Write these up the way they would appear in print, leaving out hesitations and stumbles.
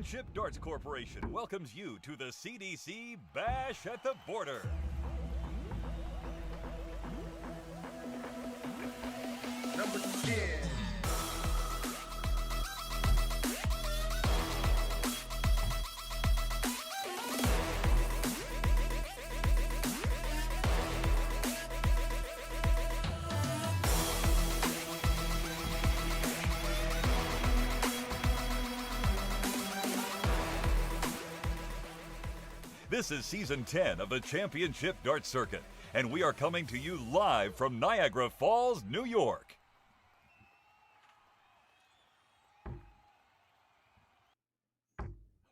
Championship Darts Corporation welcomes you to the CDC Bash at the Border. Number 10. This is Season 10 of the Championship Darts Circuit, and we are coming to you live from Niagara Falls, New York.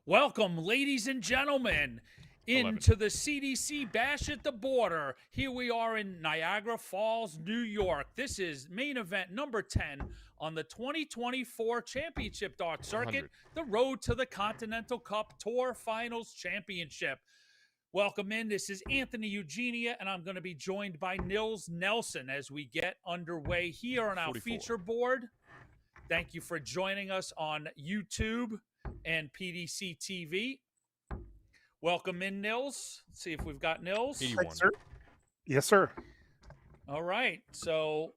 Welcome, ladies and gentlemen, into the CDC Bash at the Border. Here we are in Niagara Falls, New York. This is main event number 10 on the 2024 Championship Darts Circuit, the road to the Continental Cup Tour Finals Championship. Welcome in. This is Anthony Eugenia, and I'm going to be joined by Nils Nelson as we get underway here on our 44. feature board. Thank you for joining us on YouTube and PDC TV. Welcome in, Nils. Let's see if we've got Nils. 81. Thanks, sir. Yes, sir. All right. So,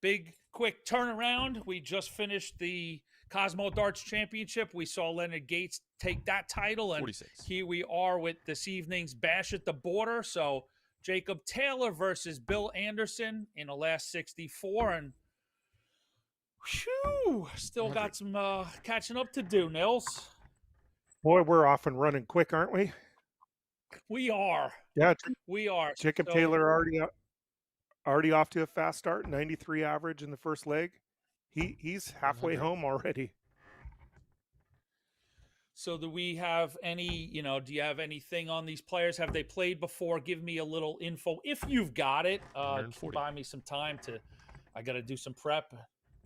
big, quick turnaround. We just finished the Cosmo Darts Championship. We saw Leonard Gates take that title, and 46. here we are with this evening's Bash at the Border. So, Jacob Taylor versus Bill Anderson in the last 64, and whew, still got some catching up to do, Nils. Boy, we're off and running quick, aren't we? We are. Yeah, We are. Jacob So- Taylor already off to a fast start, 93 average in the first leg. He's halfway 100. home already. So do we have any, do you have anything on these players? Have they played before? Give me a little info if you've got it. 140. Buy me some time I got to do some prep,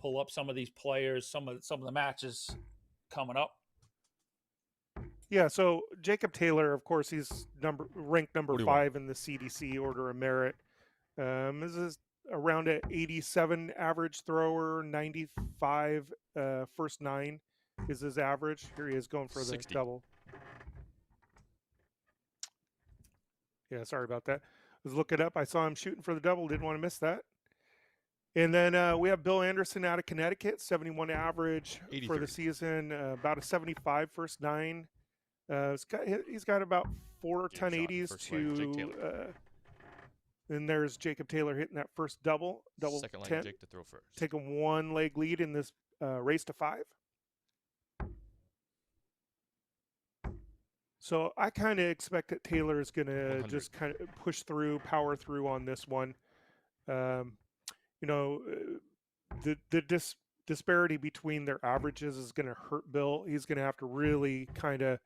pull up some of these players, some of the matches coming up. Yeah, so Jacob Taylor, of course, he's ranked number 41. 5 in the CDC Order of Merit. This is around an 87 average thrower, 95 first 9 is his average. Here he is going for the 60. double. Yeah, sorry about that. I was looking up. I saw him shooting for the double. Didn't want to miss that. And then we have Bill Anderson out of Connecticut, 71 average for the 83. season, about a 75 first 9. He's got about 4 Game shot, 1080s first leg, Jake to. Taylor. Then there's Jacob Taylor hitting that first double Second leg, 10, Jake to throw first. taking 1 leg lead in this race to 5. So I kind of expect that Taylor is going to 100. just kind of power through on this one. The disparity between their averages is going to hurt Bill. He's going to have to really kind of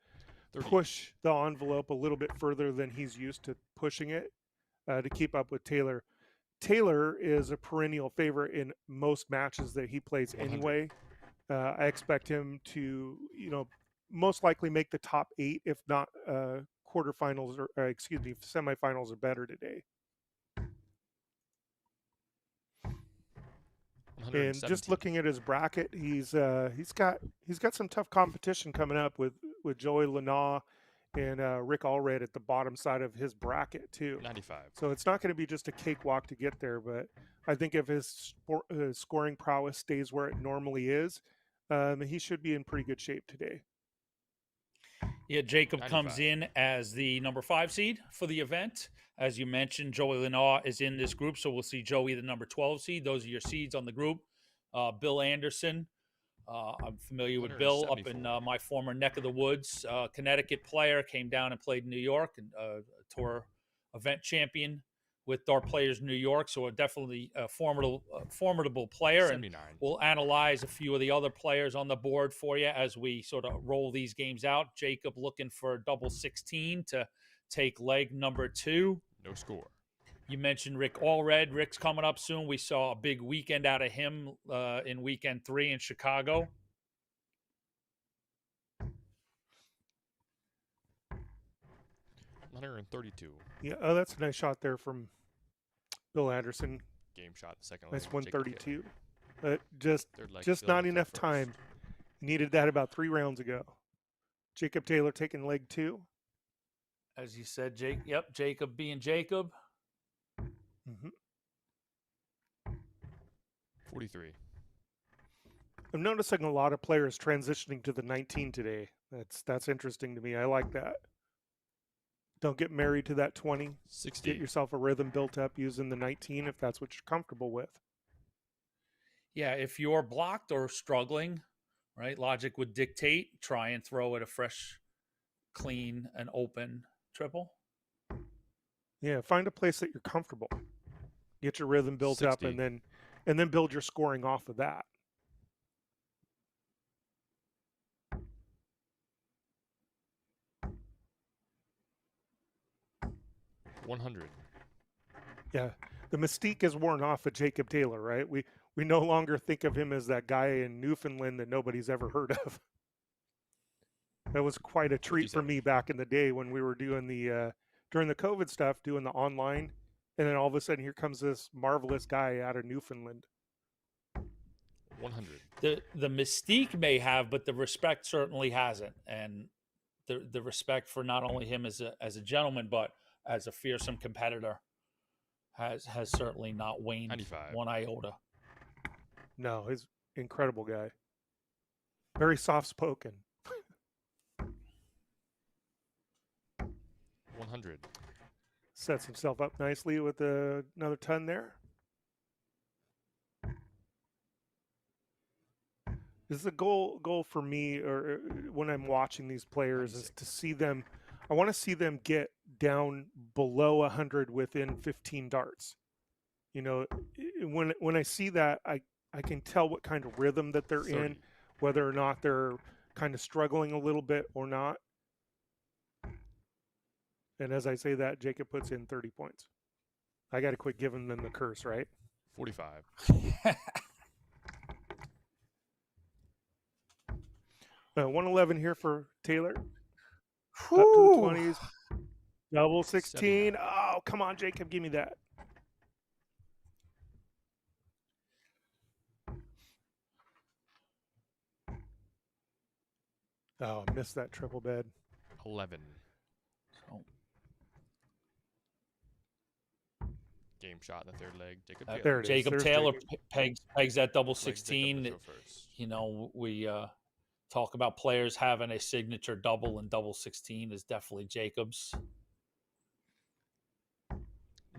30. push the envelope a little bit further than he's used to pushing it to keep up with Taylor. Taylor is a perennial favorite in most matches that he plays 100. anyway. I expect him to, most likely make the top 8, if not quarterfinals or semifinals or better today. And just 117. looking at his bracket, he's got some tough competition coming up with Joey Lynaugh and Rick Allred at the bottom side of his bracket too. 95. So it's not going to be just a cakewalk to get there, but I think if his scoring prowess stays where it normally is, he should be in pretty good shape today. Yeah, Jacob 95. comes in as the number 5 seed for the event. As you mentioned, Joey Lynaugh is in this group, so we'll see Joey, the number 12 seed. Those are your seeds on the group. Bill Anderson, I'm familiar with Bill up in my former neck of the woods. Connecticut player, came down and played in New York, and tour event champion with Dart Players New York, so definitely a formidable player. 79. And we'll analyze a few of the other players on the board for you as we sort of roll these games out. Jacob looking for a double 16 to take leg number 2. No score. You mentioned Rick Allred. Rick's coming up soon. We saw a big weekend out of him in weekend 3 in Chicago. $132. Yeah, that's a nice shot there from Bill Anderson. Game shot, second Nice leg, Jacob 132. But just Third leg, just Bill not to throw enough first. time. Needed that about 3 rounds ago. Jacob Taylor taking leg 2. As you said, Jacob being Jacob. 43. I'm noticing a lot of players transitioning to the 19 today. That's interesting to me. I like that. Don't get married to that 20. 60. Get yourself a rhythm built up using the 19 if that's what you're comfortable with. Yeah, if you're blocked or struggling, right, logic would dictate try and throw at a fresh, clean, and open triple. Yeah, find a place that you're comfortable. Get your rhythm built 60. up, and then build your scoring off of that. $100. Yeah, the mystique is worn off of Jacob Taylor, right? We no longer think of him as that guy in Newfoundland that nobody's ever heard of. That was quite a treat for 57. me back in the day when we were doing the during the COVID stuff, doing the online, and then all of a sudden here comes this marvelous guy out of Newfoundland. 100. The mystique may have, but the respect certainly hasn't, and the respect for not only him as a gentleman, but as a fearsome competitor has certainly not waned 95. one iota. No, he's an incredible guy. Very soft spoken. 100. Sets himself up nicely with another ton there. This is a goal for me, or when I'm watching these players, is to see them. I want to see them get down below 100 within 15 darts. You know, when I see that, I can tell what kind of rhythm that they're 30. in, whether or not they're kind of struggling a little bit or not. And as I say that, Jacob puts in 30 points. I got to quit giving them the curse, right? 45. 111 here for Taylor. Up to the 20s. Double 16. 79. Oh, come on, Jacob. Give me that. Oh, missed that triple bed. 11. So, Game shot in the third leg. Jacob Uh, Taylor. There it is. Jacob There's Taylor Jacob. pegs that double Looks like Jacob 16. would go first. You know, we talk about players having a signature double, and double 16 is definitely Jacob's.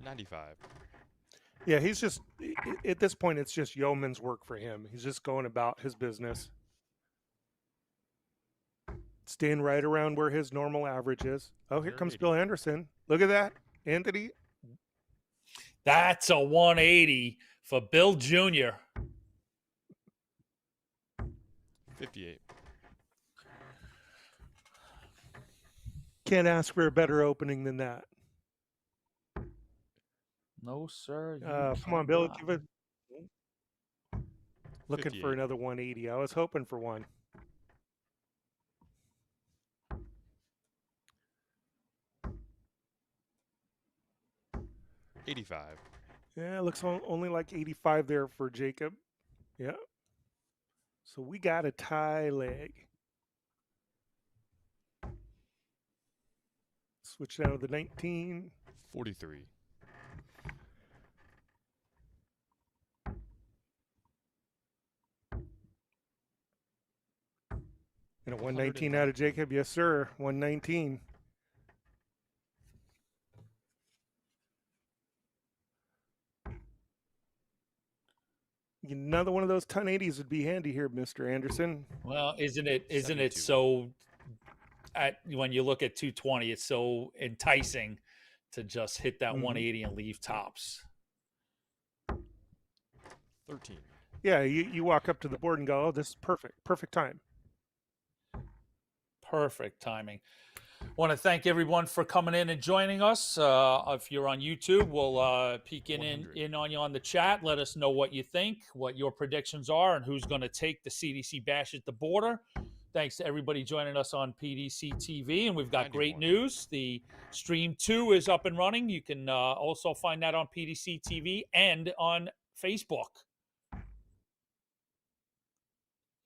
95. Yeah, he's just, at this point, it's just yeoman's work for him. He's just going about his business. Staying right around where his normal average is. Oh, here comes 180. Bill Anderson. Look at that. Anthony. That's a 180 for Bill Jr. 58. Can't ask for a better opening than that. No, sir. Come on, Bill. Give it. Looking 58. for another 180. I was hoping for one. $85. Yeah, it looks only like 85 there for Jacob. Yeah. So we got a tie leg. Switch down to the 19. 43. And a 119 out of Jacob. Yes, sir. 119. Another one of those ton 80s would be handy here, Mr. Anderson. Well, isn't it 72. so when you look at 220, it's so enticing to just hit that 180 and leave tops. 13. Yeah, you walk up to the board and go, oh, this is perfect. Perfect time. Perfect timing. Want to thank everyone for coming in and joining us. If you're on YouTube, we'll peek in on you on the chat. Let us know what you think, what your predictions are, and who's going to take the CDC bash at the border. Thanks to everybody joining us on PDC TV. And we've got 91. great news. The Stream 2 is up and running. You can also find that on PDC TV and on Facebook.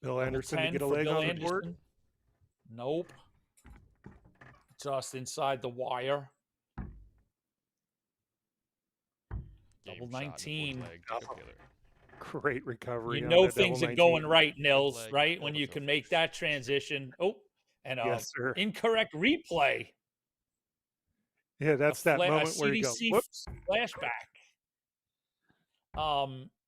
Bill Anderson to 10 get a for leg Bill on the Anderson. board. Nope. just inside the wire. Game Double shot in the 19. fourth leg, Jacob Taylor. Great recovery You on know that double things are 19. going right, Nils, Leg, right? When you Delta can Phil make first. that transition. Oh, and Yes, sir. incorrect replay. Yeah, that's that A moment where you go, CDC whoops. flashback.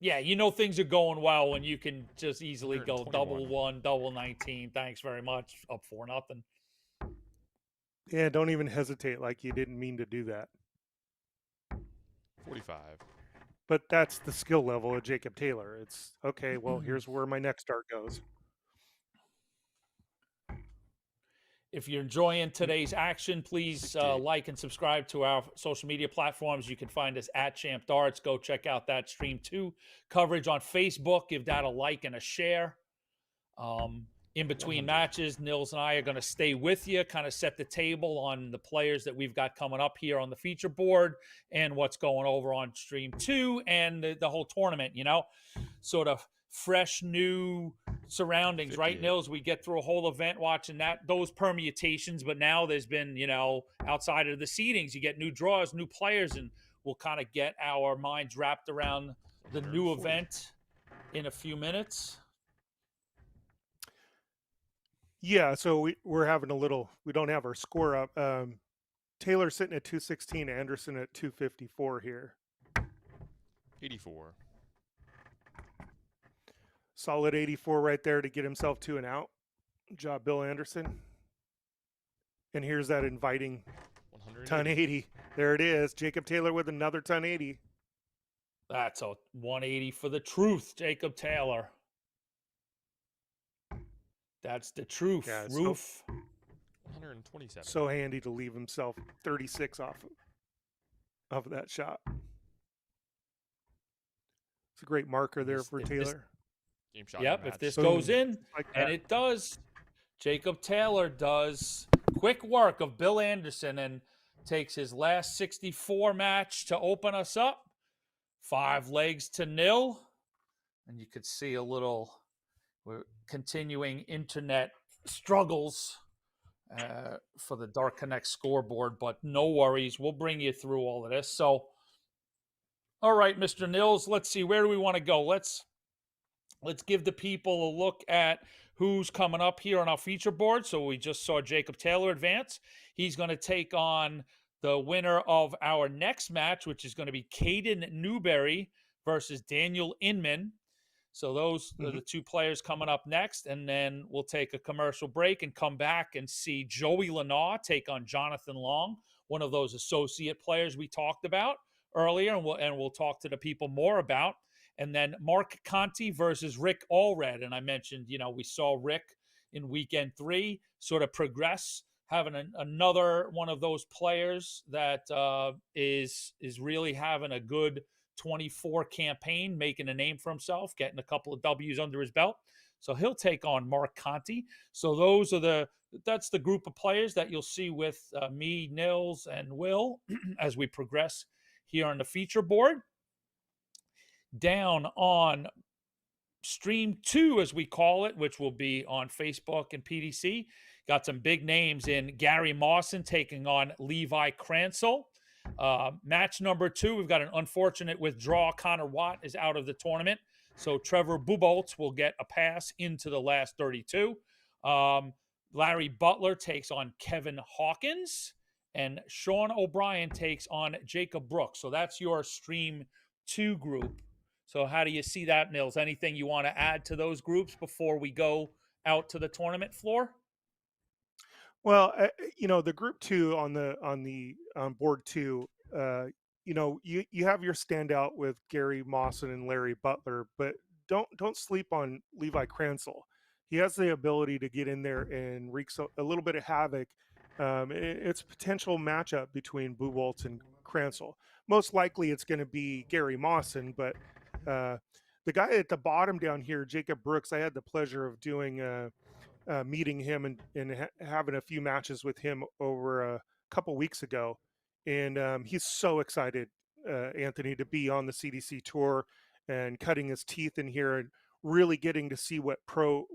Yeah, you know things are going well when you can just easily go double 121. 1, double 19. Thanks very much. Up 4-0. Yeah, don't even hesitate like you didn't mean to do that. 45. But that's the skill level of Jacob Taylor. It's okay, well, here's where my next dart goes. If you're enjoying today's action, please 68. like and subscribe to our social media platforms. You can find us at Champ Darts. Go check out that Stream 2 coverage on Facebook. Give that a like and a share. In between 100. matches, Nils and I are going to stay with you, kind of set the table on the players that we've got coming up here on the feature board and what's going over on Stream 2 and the whole tournament, sort of fresh, new surroundings, right, 58. Nils? We get through a whole event watching those permutations, but now there's been, outside of the seedings, you get new draws, new players, and we'll kind of get our minds wrapped around the new 140. event in a few minutes. Yeah, so we're having we don't have our score up. Taylor sitting at 216, Anderson at 254 here. 84. Solid 84 right there to get himself to an out. Good job, Bill Anderson. And here's that inviting 180. ton 80. There it is. Jacob Taylor with another ton 80. That's a 180 for the truth, Jacob Taylor. That's the truth. Yeah, Roof. 127. So handy to leave himself 36 off of that shot. It's a great marker there for Taylor. Game shot. Yep, if this Boom. goes in, Like and that. it does, Jacob Taylor does quick work of Bill Anderson and takes his last 64 match to open us up. 5 legs to 0. And you could see we're continuing internet struggles for the Dark Connect scoreboard, but no worries. We'll bring you through all of this. So, all right, Mr. Nils, let's see. Where do we want to go? Let's give the people a look at who's coming up here on our feature board. So we just saw Jacob Taylor advance. He's going to take on the winner of our next match, which is going to be Caden Newberry versus Daniel Inman. So those are the 2 players coming up next. And then we'll take a commercial break and come back and see Joey Lynaugh take on Jonathan Long, one of those associate players we talked about earlier. And we'll talk to the people more about. And then Mark Conti versus Rick Allred. And I mentioned, we saw Rick in weekend 3 sort of progress, having another one of those players that is really having a good 24 campaign, making a name for himself, getting a couple of W's under his belt. So he'll take on Mark Conti. So that's the group of players that you'll see with me, Nils, and Will as we progress here on the feature board. Down on Stream 2, as we call it, which will be on Facebook and PDC, got some big names in Gary Marson taking on Levi Cransell. Match number 2, we've got an unfortunate withdrawal. Connor Watt is out of the tournament, so Trevor Buboltz will get a pass into the last 32. Larry Butler takes on Kevin Hawkins, and Sean O'Brien takes on Jacob Brooks. So that's your Stream 2 group. So how do you see that, Nils? Anything you want to add to those groups before we go out to the tournament floor? Well, the group 2 on board 2, you have your standout with Gary Mawson and Larry Butler, but don't sleep on Levi Cransell. He has the ability to get in there and wreak a little bit of havoc. It's a potential matchup between Buboltz and Cransell. Most likely it's going to be Gary Mawson, but the guy at the bottom down here, Jacob Brooks, I had the pleasure of meeting him and having a few matches with him over a couple weeks ago. And he's so excited, Anthony, to be on the CDC tour and cutting his teeth in here and really getting to see what pro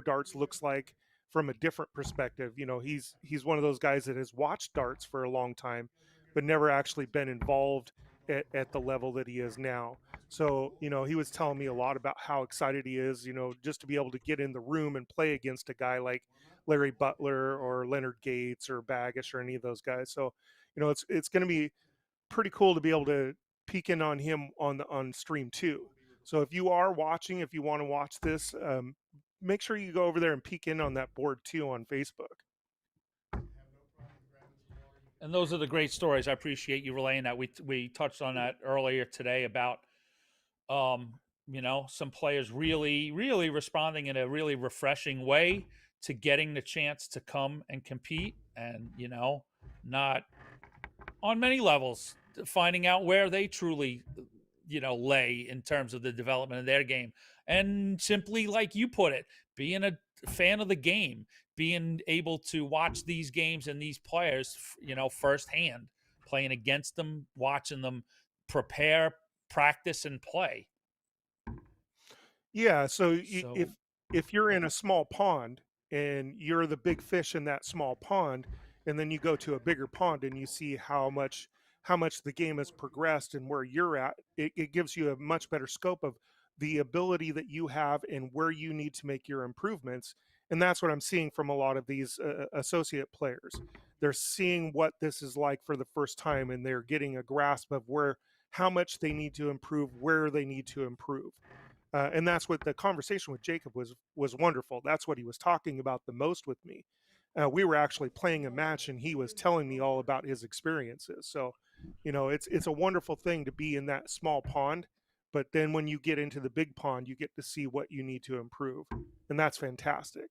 darts looks like from a different perspective. He's one of those guys that has watched darts for a long time, but never actually been involved at the level that he is now. So, he was telling me a lot about how excited he is, just to be able to get in the room and play against a guy like Larry Butler or Leonard Gates or Baggish or any of those guys. So, it's going to be pretty cool to be able to peek in on him on stream too. So if you are watching, if you want to watch this, make sure you go over there and peek in on that board too on Facebook. And those are the great stories. I appreciate you relaying that. We touched on that earlier today about, some players really, really responding in a really refreshing way to getting the chance to come and compete, and not on many levels finding out where they truly, lay in terms of the development of their game, and simply, like you put it, being a fan of the game, being able to watch these games and these players, firsthand, playing against them, watching them prepare, practice, and play. Yeah. So if you're in a small pond and you're the big fish in that small pond, and then you go to a bigger pond and you see how much the game has progressed and where you're at, it gives you a much better scope of the ability that you have and where you need to make your improvements. And that's what I'm seeing from a lot of these associate players. They're seeing what this is like for the first time, and they're getting a grasp of how much they need to improve, where they need to improve. And that's what the conversation with Jacob was wonderful. That's what he was talking about the most with me. We were actually playing a match, and he was telling me all about his experiences. So, it's a wonderful thing to be in that small pond, but then when you get into the big pond, you get to see what you need to improve, and that's fantastic.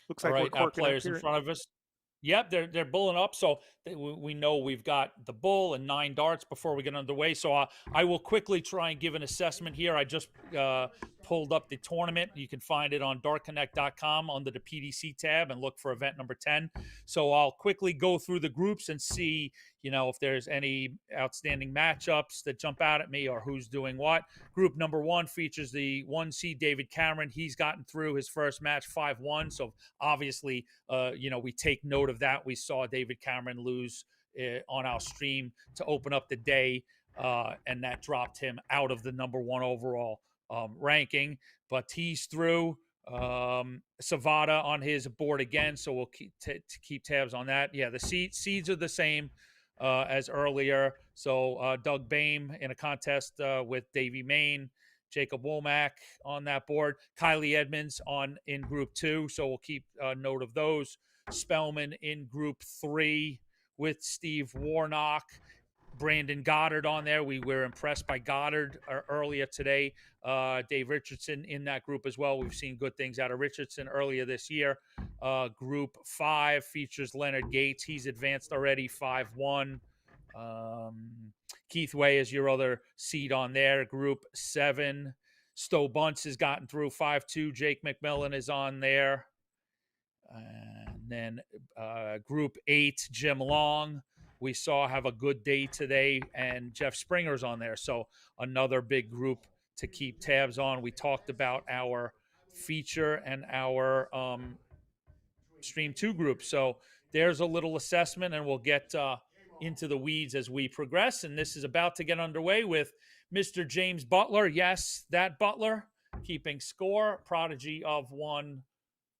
Looks like all right, we're corking players up here. in front of us. Yep, they're bulling up. So we know we've got the bull and 9 darts before we get underway. So I will quickly try and give an assessment here. I just pulled up the tournament. You can find it on dartconnect.com under the PDC tab and look for event number 10. So I'll quickly go through the groups and see, if there's any outstanding matchups that jump out at me or who's doing what. Group number 1 features the 1 seed David Cameron. He's gotten through his first match 5-1. So obviously, we take note of that. We saw David Cameron lose on our stream to open up the day, and that dropped him out of the number 1 overall ranking. But he's through. Savada on his board again, so we'll keep tabs on that. Yeah, the seeds are the same as earlier. So Doug Boehm in a contest with Davey Main, Jacob Womack on that board, Kylie Edmonds in group 2, so we'll keep note of those. Spellman in group 3 with Steve Warnock. Brandon Goddard on there. We were impressed by Goddard earlier today. Dave Richardson in that group as well. We've seen good things out of Richardson earlier this year. Group 5 features Leonard Gates. He's advanced already 5-1. Keith Way is your other seed on there. Group 7, Stowe Bunce has gotten through 5-2. Jake McMillan is on there. And then Group 8, Jim Long, we saw have a good day today, and Jeff Springer's on there. So another big group to keep tabs on. We talked about our feature and our Stream 2 group. So there's a little assessment, and we'll get into the weeds as we progress. And this is about to get underway with Mr. James Butler. Yes, that Butler, keeping score. Prodigy of one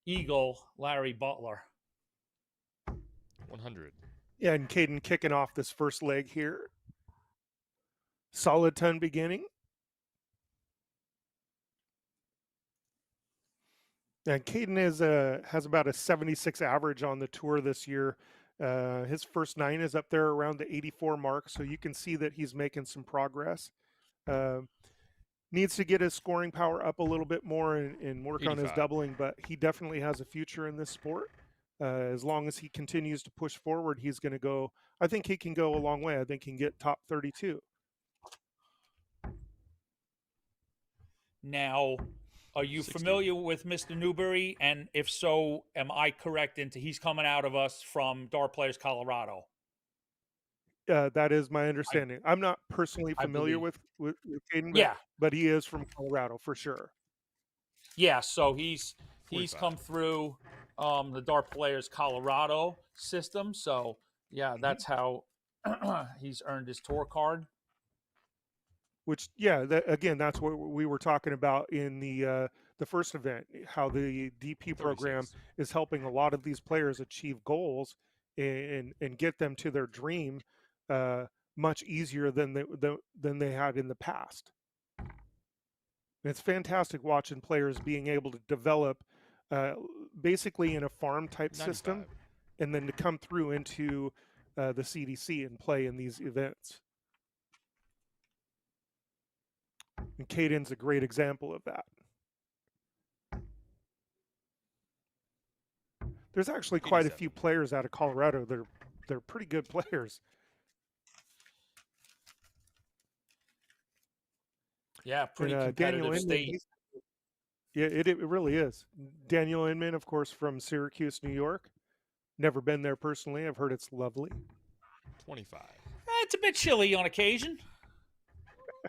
Eagle, Larry Butler. 100. Yeah, and Caden kicking off this first leg here. Solid ton beginning. And Caden has about a 76 average on the tour this year. His first 9 is up there around the 84 mark, so you can see that he's making some progress. Needs to get his scoring power up a little bit more and work 85. on his doubling, but he definitely has a future in this sport. As long as he continues to push forward, he's going to go. I think he can go a long way. I think he can get top 32. Now, are you 60. familiar with Mr. Newberry? And if so, am I correct into he's coming out of us from Dart Players Colorado? That is my understanding. I'm not personally familiar with Caden, Yeah. but he is from Colorado for sure. Yeah, so he's He's 45. come through the Dart Players Colorado system. So, yeah, that's how he's earned his tour card. Which, yeah, again, that's what we were talking about in the first event, how the DP program 36. is helping a lot of these players achieve goals and get them to their dream much easier than they had in the past. And it's fantastic watching players being able to develop basically in a farm type system, 95. and then to come through into the CDC and play in these events. And Caden's a great example of that. There's actually quite a 87. few players out of Colorado. They're pretty good players. Yeah, pretty And, competitive Inman, state. yeah, it really is. Daniel Inman, of course, from Syracuse, New York. Never been there personally. I've heard it's lovely. 25. It's a bit chilly on occasion,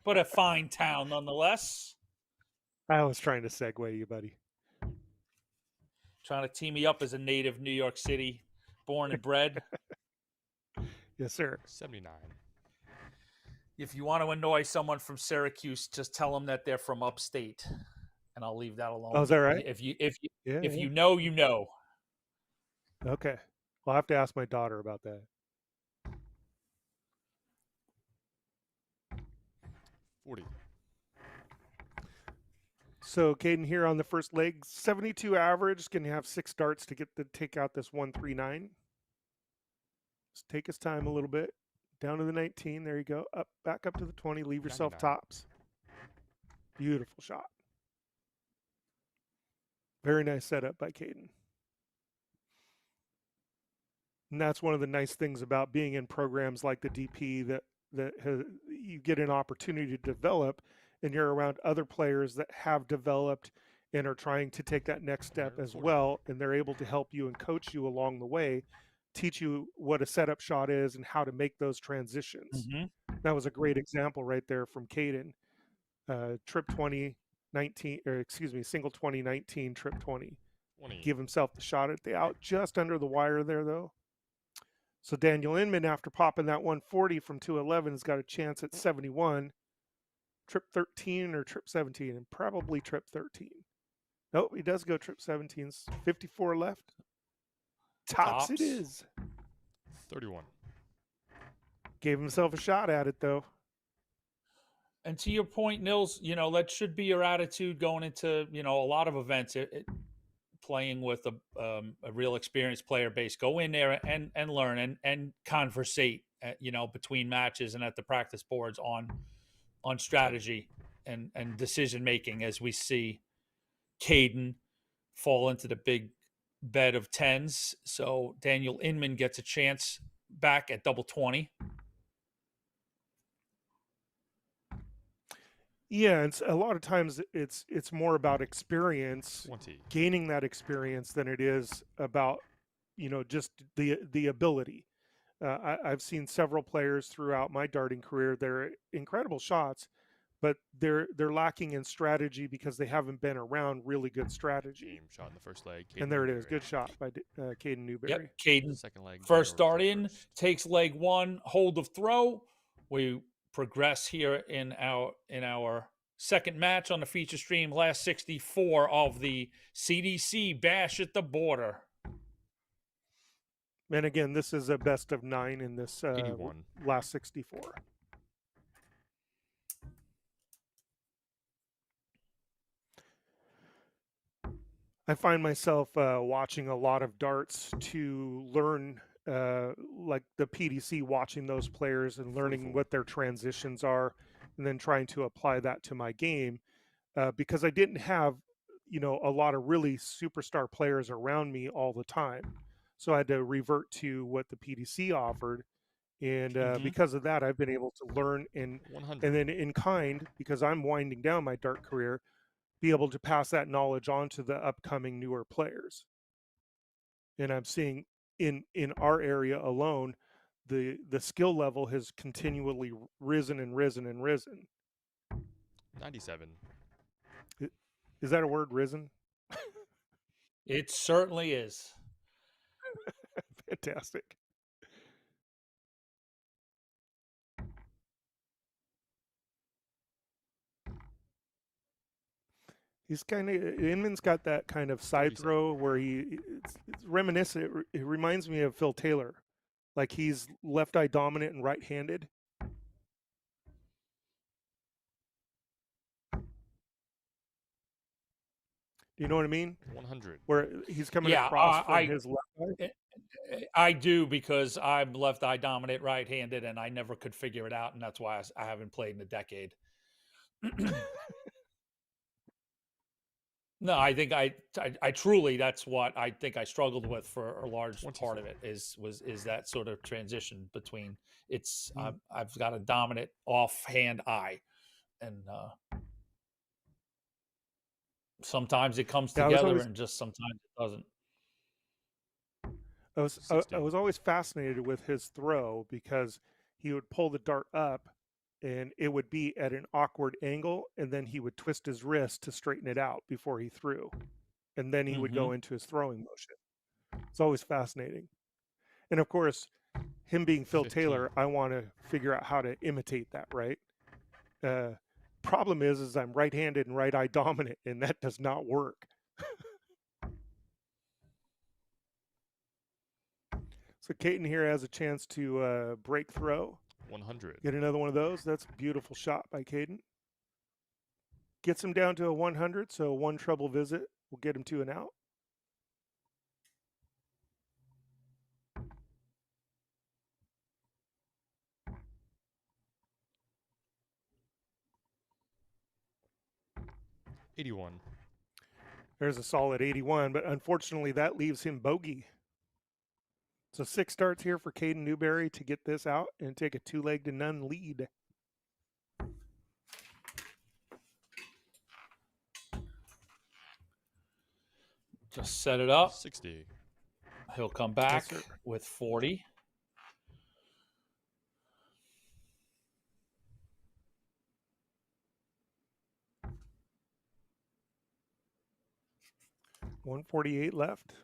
but a fine town nonetheless. I was trying to segue you, buddy. Trying to tee me up as a native New York City, born and bred. Yes, sir. 79. If you want to annoy someone from Syracuse, just tell them that they're from upstate, and I'll leave that alone. Oh, is that right? If you Yeah. you know, you know. Okay. I'll have to ask my daughter about that. 40. So Caden here on the first leg, 72 average, going to have 6 starts to take out this 139. Just take his time a little bit. Down to the 19. There you go. Back up to the 20. Leave yourself 99. tops. Beautiful shot. Very nice setup by Caden. And that's one of the nice things about being in programs like the DP that you get an opportunity to develop, and you're around other players that have developed and are trying to take that next step as well, and they're able to help you and coach you along the way, teach you what a setup shot is and how to make those transitions. Mm-hmm. That was a great example right there from Caden. Trip 2019, or excuse me, single 2019, trip 20. 20. Give himself the shot at the out, just under the wire there, though. So Daniel Inman, after popping that 140 from 211, has got a chance at 71. Trip 13 or trip 17, and probably trip 13. Nope, he does go trip 17. 54 left. Tops it is. 31. Gave himself a shot at it, though. And to your point, Nils, that should be your attitude going into, a lot of events. Playing with a real experienced player base, go in there and learn and conversate, between matches and at the practice boards on strategy and decision making, as we see Caden fall into the big bed of 10s. So Daniel Inman gets a chance back at double 20. Yeah, and a lot of times it's more about experience, 20. gaining that experience, than it is about just the ability. I've seen several players throughout my darting career. They're incredible shots, but they're lacking in strategy because they haven't been around really good strategy. Game shot in the first leg. And there it is, good shot by Caden Newberry. Yep, Caden. Second leg. First Newberry dart in, first. takes leg 1, hold of throw. We progress here in our second match on the feature stream, last 64 of the CDC Bash at the Border. And again, this is a best of 9 in this 81. last 64. I find myself watching a lot of darts to learn, like the PDC, watching those players and learning what their transitions are, and then trying to apply that to my game, because I didn't have, a lot of really superstar players around me all the time. So I had to revert to what the PDC offered. And because of that, I've been able to learn and 100. then in kind, because I'm winding down my dart career, be able to pass that knowledge on to the upcoming newer players. And I'm seeing in our area alone, the skill level has continually risen and risen and risen. 97. Is that a word, risen? It certainly is. Fantastic. He's kind of Inman's got that kind of side 37. throw where it's reminiscent. It reminds me of Phil Taylor, like he's left eye dominant and right-handed. Do you know what I mean? 100. Where he's coming Yeah, across from his left eye. I do, because I'm left eye dominant right-handed, and I never could figure it out, and that's why I haven't played in a decade. No, I think I truly, that's what I think I struggled with for a large part of 24. it is that sort of transition between Mm. I've got a dominant offhand eye, and sometimes it comes Yeah, I was together always and just sometimes it doesn't. I 60. was always fascinated with his throw because he would pull the dart up and it would be at an awkward angle, and then he would twist his wrist to straighten it out before he threw, and then he would go into his throwing motion. It's always fascinating. And of course, him being Phil 15. Taylor, I want to figure out how to imitate that, right? Problem is I'm right-handed and right eye dominant, and that does not work. So Caden here has a chance to break throw. 100. Get another one of those. That's a beautiful shot by Caden. Gets him down to a 100, so one treble visit will get him to an out. $81. There's a solid 81, but unfortunately that leaves him bogey. So 6 starts here for Caden Newberry to get this out and take a 2-leg to none lead. Just set it up. 60. He'll come back sir. with 40. $148 left.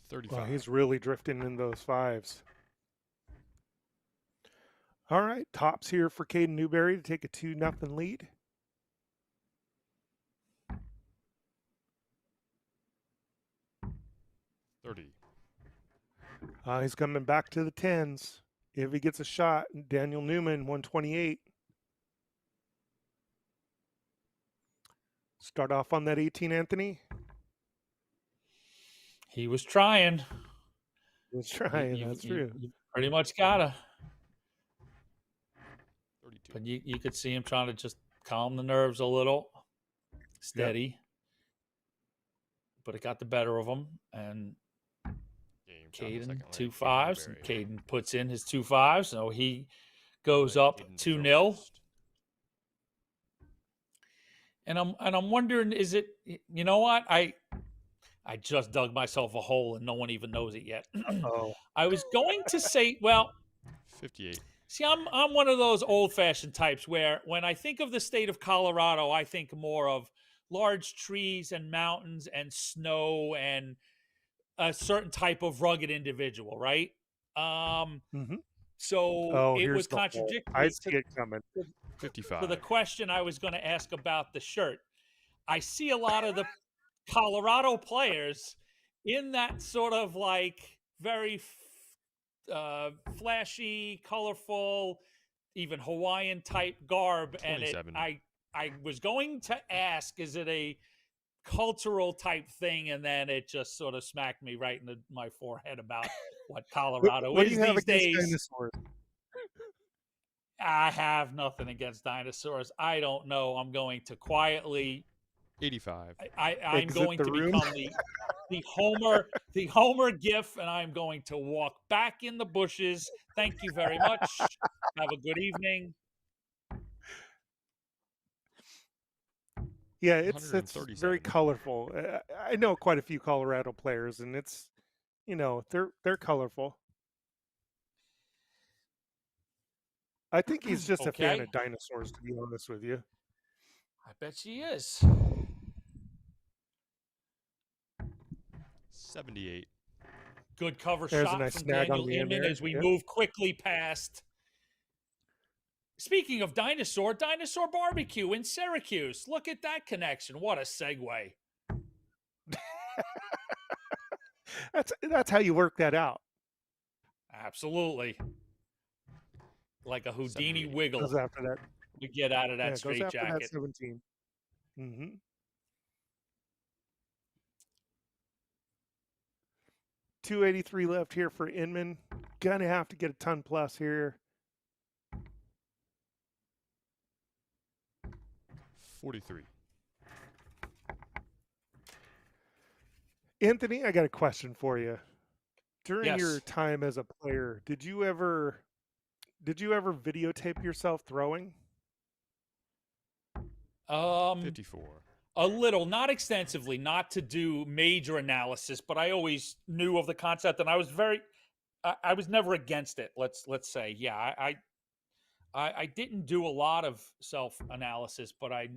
35. Wow, he's really drifting in those fives. All right, tops here for Caden Newberry to take a 2-0 lead. $30. He's coming back to the 10s. If he gets a shot, Daniel Newman, 128. Start off on that 18, Anthony. He was trying. He was trying, that's true. You pretty much gotta. 32. But you could see him trying to just calm the nerves a little, steady. Yep. But it got the better of him, and Game Caden time, 2 second leg, fives. And Newberry. Caden puts in his 2 fives, so he goes Let up Caden 2-0. throw first. And I'm wondering, is it, you know what? I just dug myself a hole and no one even knows it yet. Oh, I was going to say, well, 58. see, I'm one of those old-fashioned types where when I think of the state of Colorado, I think more of large trees and mountains and snow and a certain type of rugged individual, right? So it here's was the hole. I contradictory see it coming. 55. to the question I was going to ask about the shirt. I see a lot of the Colorado players in that sort of like very flashy, colorful, even Hawaiian type garb. 27. And I was going to ask, is it a cultural type thing? And then it just sort of smacked me right in my forehead about what Colorado What do is you have these against days. dinosaurs? I have nothing against dinosaurs. I don't know. I'm going to quietly 85. I'm Exit going the to room. become the Homer gif, and I'm going to walk back in the bushes. Thank you very much. Have a good evening. Yeah, it's very 137. colorful. I know quite a few Colorado players, and it's, they're colorful. I think he's just a fan Okay. of dinosaurs, to be honest with you. I bet she is. 78. Good cover There's a shot nice from snag on Daniel the end Inman there. as we Yep. move quickly past. Speaking of Dinosaur Barbecue in Syracuse. Look at that connection. What a segue. That's how you work that out. Absolutely. Like a Houdini 78. wiggle. Goes after that. We get out of that Yeah, goes straight after that jacket. 17. Mm-hmm. 283 left here for Inman. Gonna have to get a ton plus here. 43. Anthony, I got a question for you. During Yes. your time as a player, did you ever videotape yourself throwing? 54. A little, not extensively, not to do major analysis, but I always knew of the concept, and I was I was never against it. Let's say, yeah, I didn't do a lot of self analysis, but I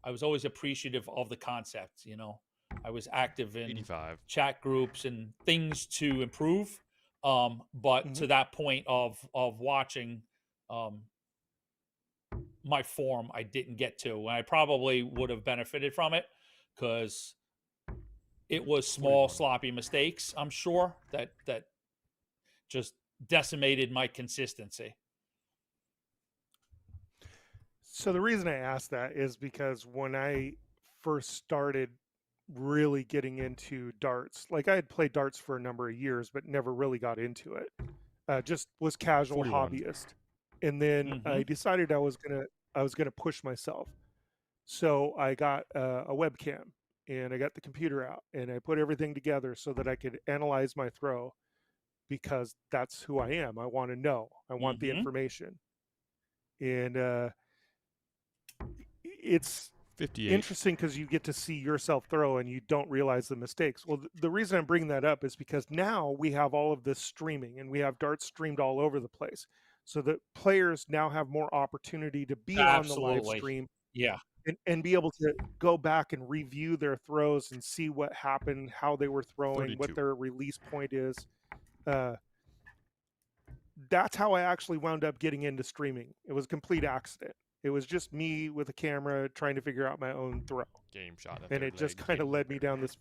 was always appreciative of the concept. You know, I was active in 85. chat groups and things to improve, but to that point of watching. My form I didn't get to, and I probably would have benefited from it because it was small 41. sloppy mistakes, I'm sure, that just decimated my consistency. So the reason I asked that is because when I first started really getting into darts, like I had played darts for a number of years but never really got into it, just was casual 41. hobbyist. And then I decided I was gonna push myself. So I got a webcam and I got the computer out and I put everything together so that I could analyze my throw, because that's who I am. I want to know. I want the information. And it's 58. interesting because you get to see yourself throw and you don't realize the mistakes. Well, the reason I'm bringing that up is because now we have all of this streaming and we have darts streamed all over the place. So that players now have more opportunity to be on the live stream, Yeah. and be able to go back and review their throws and see what happened, how they were throwing, 32. what their release point is. That's how I actually wound up getting into streaming. It was a complete accident. It was just me with a camera trying to figure out my own throw. Game shot. And it just kind of led me down this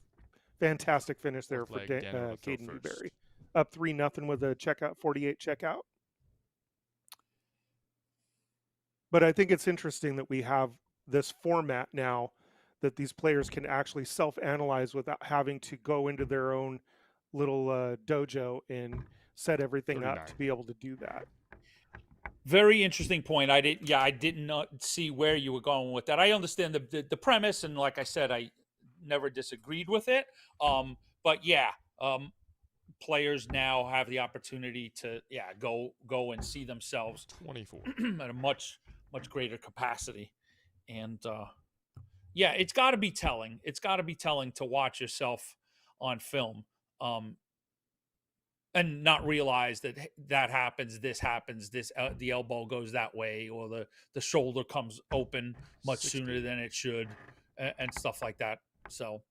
fantastic finish there for Caden Newberry. Up 3-0 with a checkout, 48 checkout. But I think it's interesting that we have this format now that these players can actually self-analyze without having to go into their own little dojo and set everything 39. up to be able to do that. Very interesting point. I didn't see where you were going with that. I understand the premise, and like I said, I never disagreed with it. But yeah, players now have the opportunity to go and see themselves 24. at a much greater capacity, and it's got to be telling. It's got to be telling to watch yourself on film, and not realize that happens. This happens. The elbow goes that way, or the shoulder comes open much 60. sooner than it should, and stuff like that. So,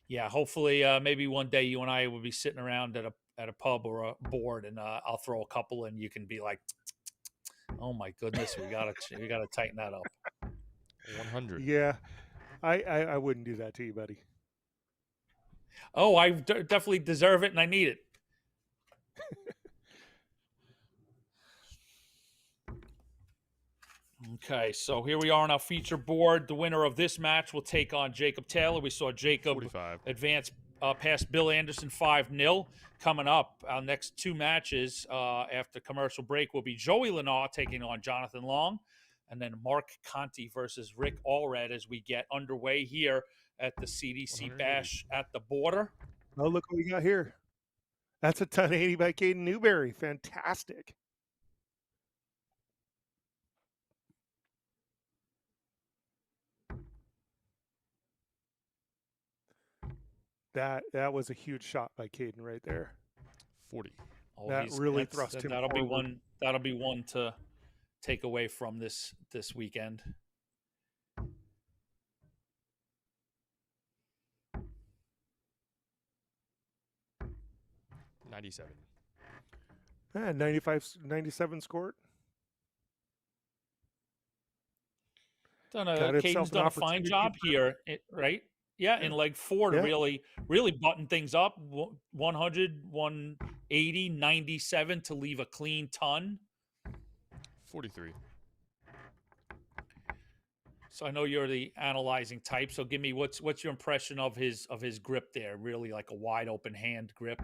yeah, hopefully, maybe one day you and I will be sitting around at a pub or a board, and I'll throw a couple, and you can be like, "Oh my goodness, we gotta tighten that up." 100. Yeah, I wouldn't do that to you, buddy. Oh, I definitely deserve it, and I need it. Okay, so here we are on our feature board. The winner of this match will take on Jacob Taylor. We saw Jacob 45. advance past Bill Anderson 5-0. Coming up, our next two matches after commercial break will be Joey Lynaugh taking on Jonathan Long, and then Mark Conti versus Rick Allred as we get underway here at the CDC 180. Bash at the border. Oh, look what we got here. That's a ton 80 by Caden Newberry. Fantastic. That was a huge shot by Caden right there. 40. Oh, That really thrust him That'll forward. be one to take away from this weekend. $97. 97 scored. Caden's done a fine job here, right? Yeah, in leg 4 to really button things up. 100, 180, 97 to leave a clean ton. 43. So I know you're the analyzing type. So give me what's your impression of his grip there? Really like a wide open hand grip.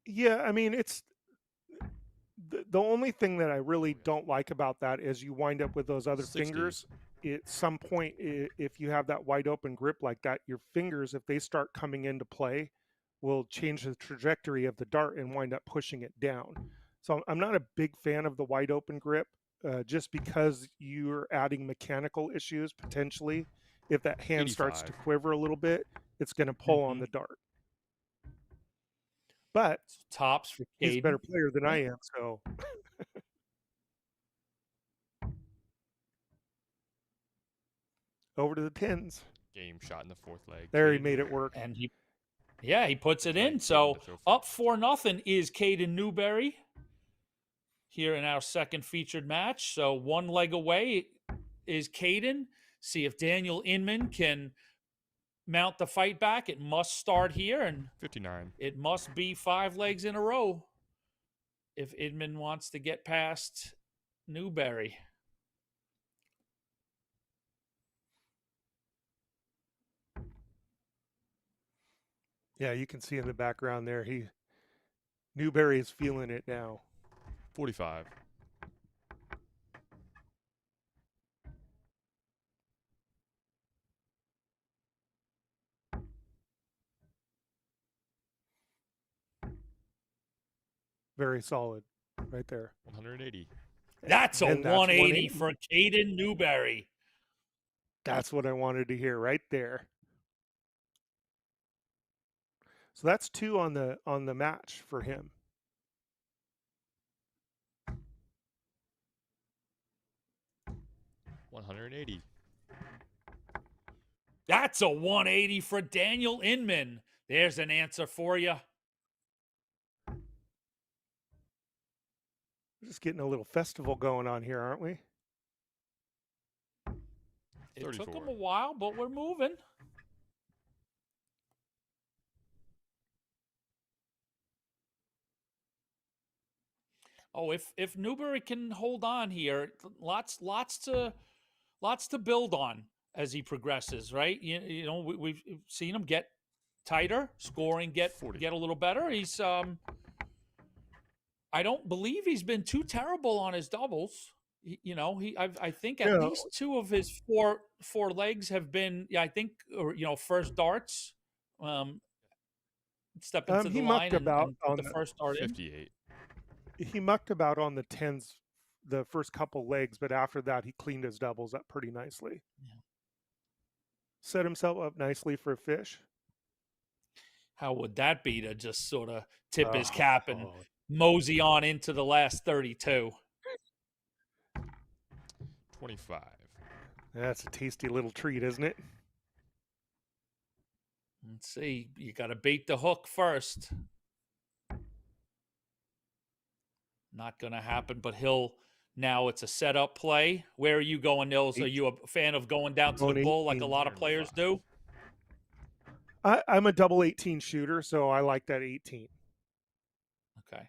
Yeah, I mean, it's the only thing that I really don't like about that is you wind up with those other 60. fingers. At some point, if you have that wide open grip like that, your fingers, if they start coming into play, will change the trajectory of the dart and wind up pushing it down. So I'm not a big fan of the wide open grip, just because you're adding mechanical issues potentially. If that hand 85. starts to quiver a little bit, it's going to pull on the dart. But tops for Caden. He's a better player than I am, so. Over to the 10s. Game shot in the 4th leg. There, he made it work. And he puts it in. So up 4-0 is Caden Newberry here in our second featured match. So one leg away is Caden. See if Daniel Inman can mount the fight back. It must start here, and 59. It must be 5 legs in a row if Edmonds wants to get past Newberry. Yeah, you can see in the background there, Newberry is feeling it now. 45. Very solid right there. 180. That's a 180 for Caden Newberry. That's what I wanted to hear right there. So that's 2 on the match for him. $180. That's a 180 for Daniel Inman. There's an answer for you. We're just getting a little festival going on here, aren't we? It took him a while, but we're moving. Oh, if Newberry can hold on here, lots to build on as he progresses, right? You know, we've seen him get tighter, scoring get a little better. He's I don't believe he's been too terrible on his doubles. I think at least 2 of his four legs have been, first darts. Step into the line and put the first dart 58. in. He mucked about on the 10s the first couple legs, but after that he cleaned his doubles up pretty nicely. Yeah. Set himself up nicely for a fish. How would that be to just sort of tip his cap and mosey on into the last 32? 25. That's a tasty little treat, isn't it? Let's see. You got to bait the hook first. Not going to happen, but now it's a setup play. Where are you going, Nils? Are you a fan of going down to the bull like a lot of players do? I'm a double 18 shooter, so I like that 18. Okay.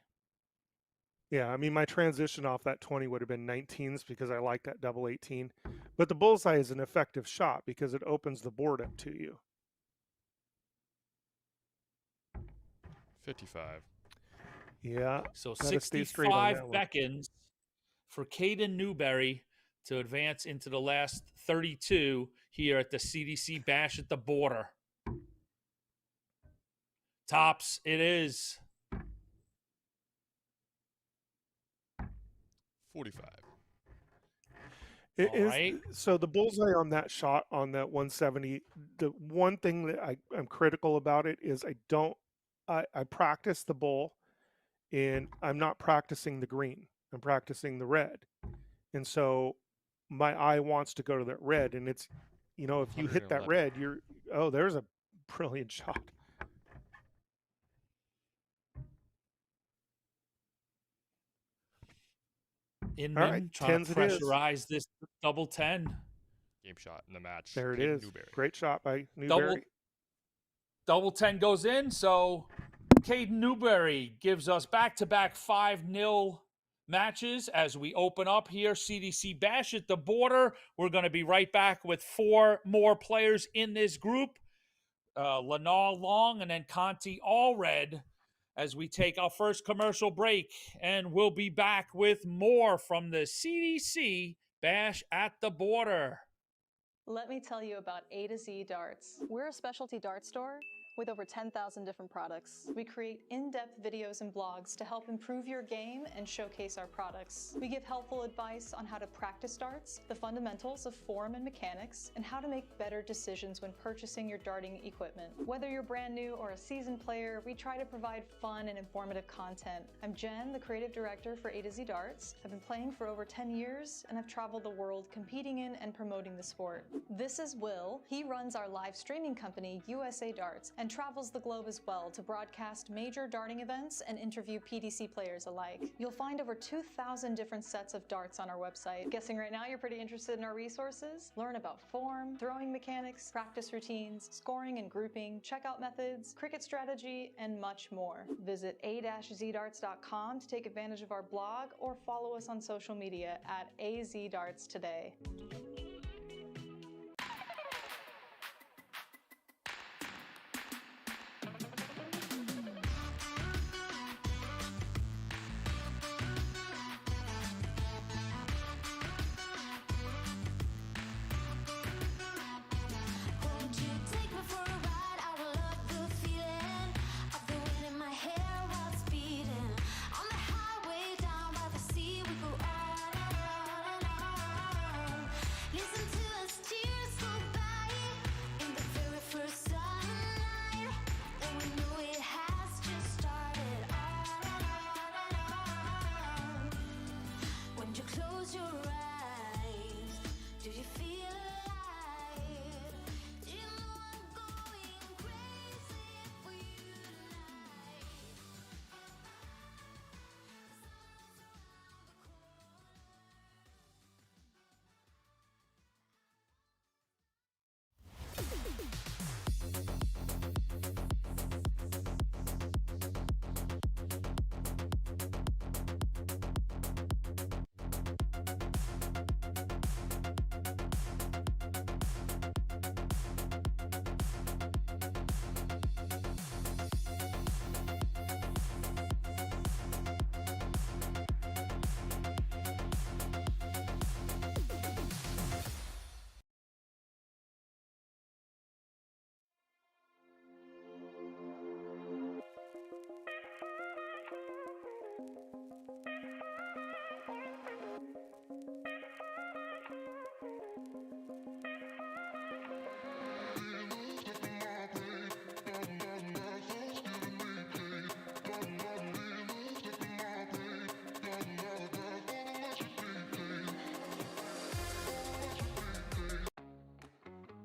Yeah, I mean, my transition off that 20 would have been 19s because I like that double 18. But the bullseye is an effective shot because it opens the board up to you. 55. Yeah. So 65 beckons for Caden Newberry to advance into the last 32 here at the CDC Bash at the Border. Tops, it is. 45. Right. So the bullseye on that shot on that 170, the one thing that I'm critical about it is I practice the bull and I'm not practicing the green. I'm practicing the red. And so my eye wants to go to that red, and it's, you know, if you hit that 111. red, there's a brilliant shot. Inman right, trying to 10s it is. pressurize this double 10. Game shot in the match. There it Caden is. Newberry. Great shot by Newberry. Double 10 goes in, so Caden Newberry gives us back-to-back 5-0 matches as we open up here. CDC Bash at the border. We're going to be right back with 4 more players in this group. Lynaugh Long and then Conti Allred as we take our first commercial break. And we'll be back with more from the CDC Bash at the border. Let me tell you about A to Z Darts. We're a specialty dart store with over 10,000 different products. We create in-depth videos and blogs to help improve your game and showcase our products. We give helpful advice on how to practice darts, the fundamentals of form and mechanics, and how to make better decisions when purchasing your darting equipment. Whether you're brand new or a seasoned player, we try to provide fun and informative content. I'm Jen, the creative director for A to Z Darts. I've been playing for over 10 years, and I've traveled the world competing in and promoting the sport. This is Will. He runs our live streaming company, USA Darts, and travels the globe as well to broadcast major darting events and interview PDC players alike. You'll find over 2,000 different sets of darts on our website. Guessing right now you're pretty interested in our resources? Learn about form, throwing mechanics, practice routines, scoring and grouping, checkout methods, cricket strategy, and much more. Visit a-zdarts.com to take advantage of our blog or follow us on social media at AZDarts today.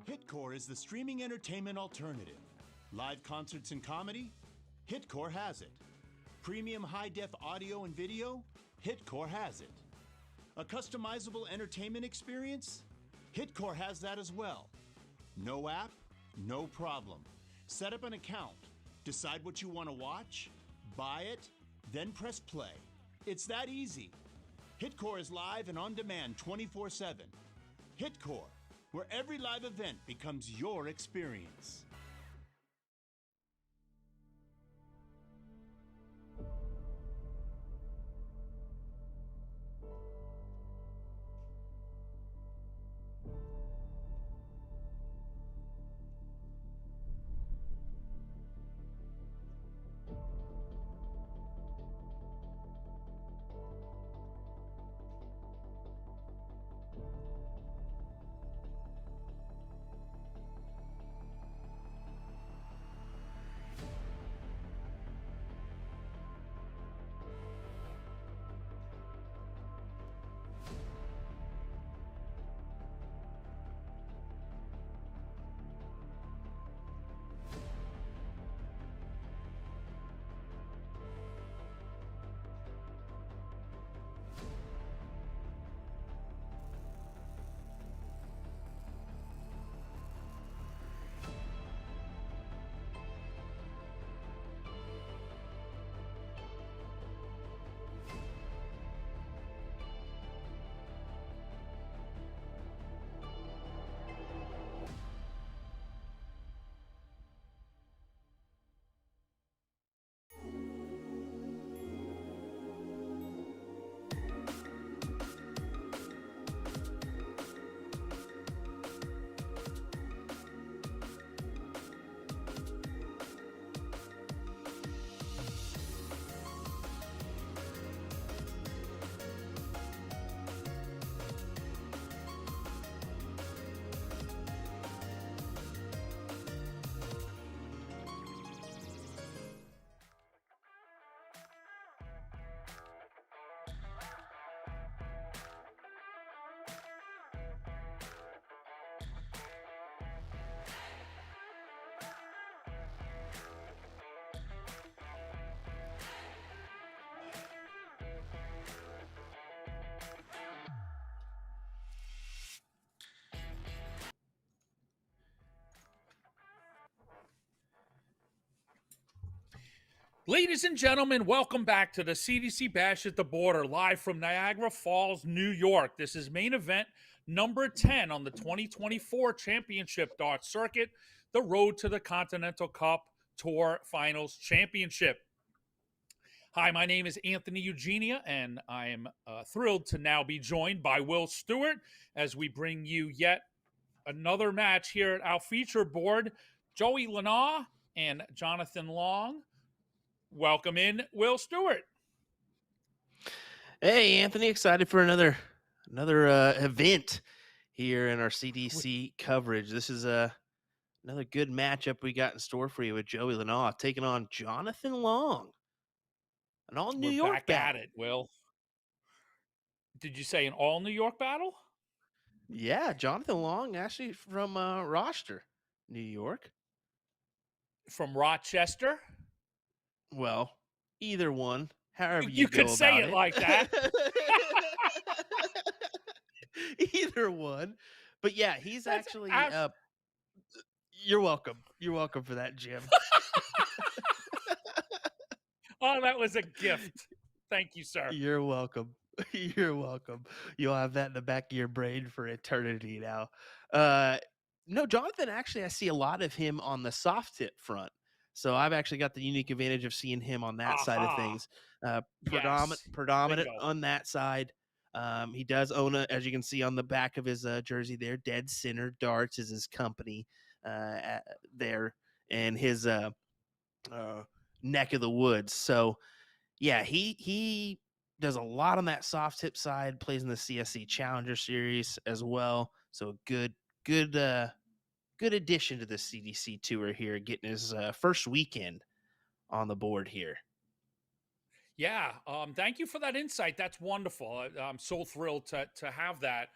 Hitcore is the streaming entertainment alternative. Live concerts and comedy? Hitcore has it. Premium high-def audio and video? Hitcore has it. A customizable entertainment experience? Hitcore has that as well. No app? No problem. Set up an account. Decide what you want to watch, buy it, then press play. It's that easy. Hitcore is live and on demand 24/7. Hitcore, where every live event becomes your experience. Ladies and gentlemen, welcome back to the CDC Bash at the Border, live from Niagara Falls, New York. This is main event number 10 on the 2024 Championship Darts Circuit, the road to the Continental Cup Tour Finals Championship. Hi, my name is Anthony Eugenia, and I am thrilled to now be joined by Will Stewart as we bring you yet another match here at our feature board. Joey Lynaugh and Jonathan Long. Welcome in, Will Stewart. Hey, Anthony, excited for another event here in our CDC coverage. This is another good matchup we got in store for you with Joey Lynaugh taking on Jonathan Long. An all New We're York back battle. at it, Will. Did you say an all New York battle? Yeah, Jonathan Long, actually from Rochester, New York. From Rochester? Well, either one, however You go could say about it like that. Either one. But yeah, he's That's actually you're welcome. You're welcome for that, Jim. Oh, that was a gift. Thank you, sir. You're welcome. You're welcome. You'll have that in the back of your brain for eternity now. No, Jonathan, actually, I see a lot of him on the soft tip front. So I've actually got the unique advantage of seeing him on that side of things. Yes. Predominant Bingo. on that side. He does own as you can see on the back of his jersey there, Dead Center Darts is his company there, and his neck of the woods. So yeah, he does a lot on that soft tip side, plays in the CSC Challenger Series as well. So good addition to the CDC tour here, getting his first weekend on the board here. Yeah. Thank you for that insight. That's wonderful. I'm so thrilled to have that.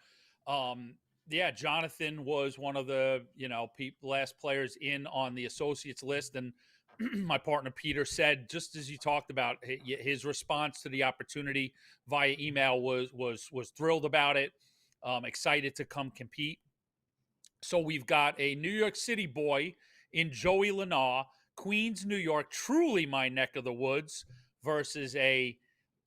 Yeah, Jonathan was one of the last players in on the associates list, and my partner Peter said, just as you talked about, his response to the opportunity via email was thrilled about it, excited to come compete. So we've got a New York City boy in Joey Lynaugh, Queens, New York, truly my neck of the woods, versus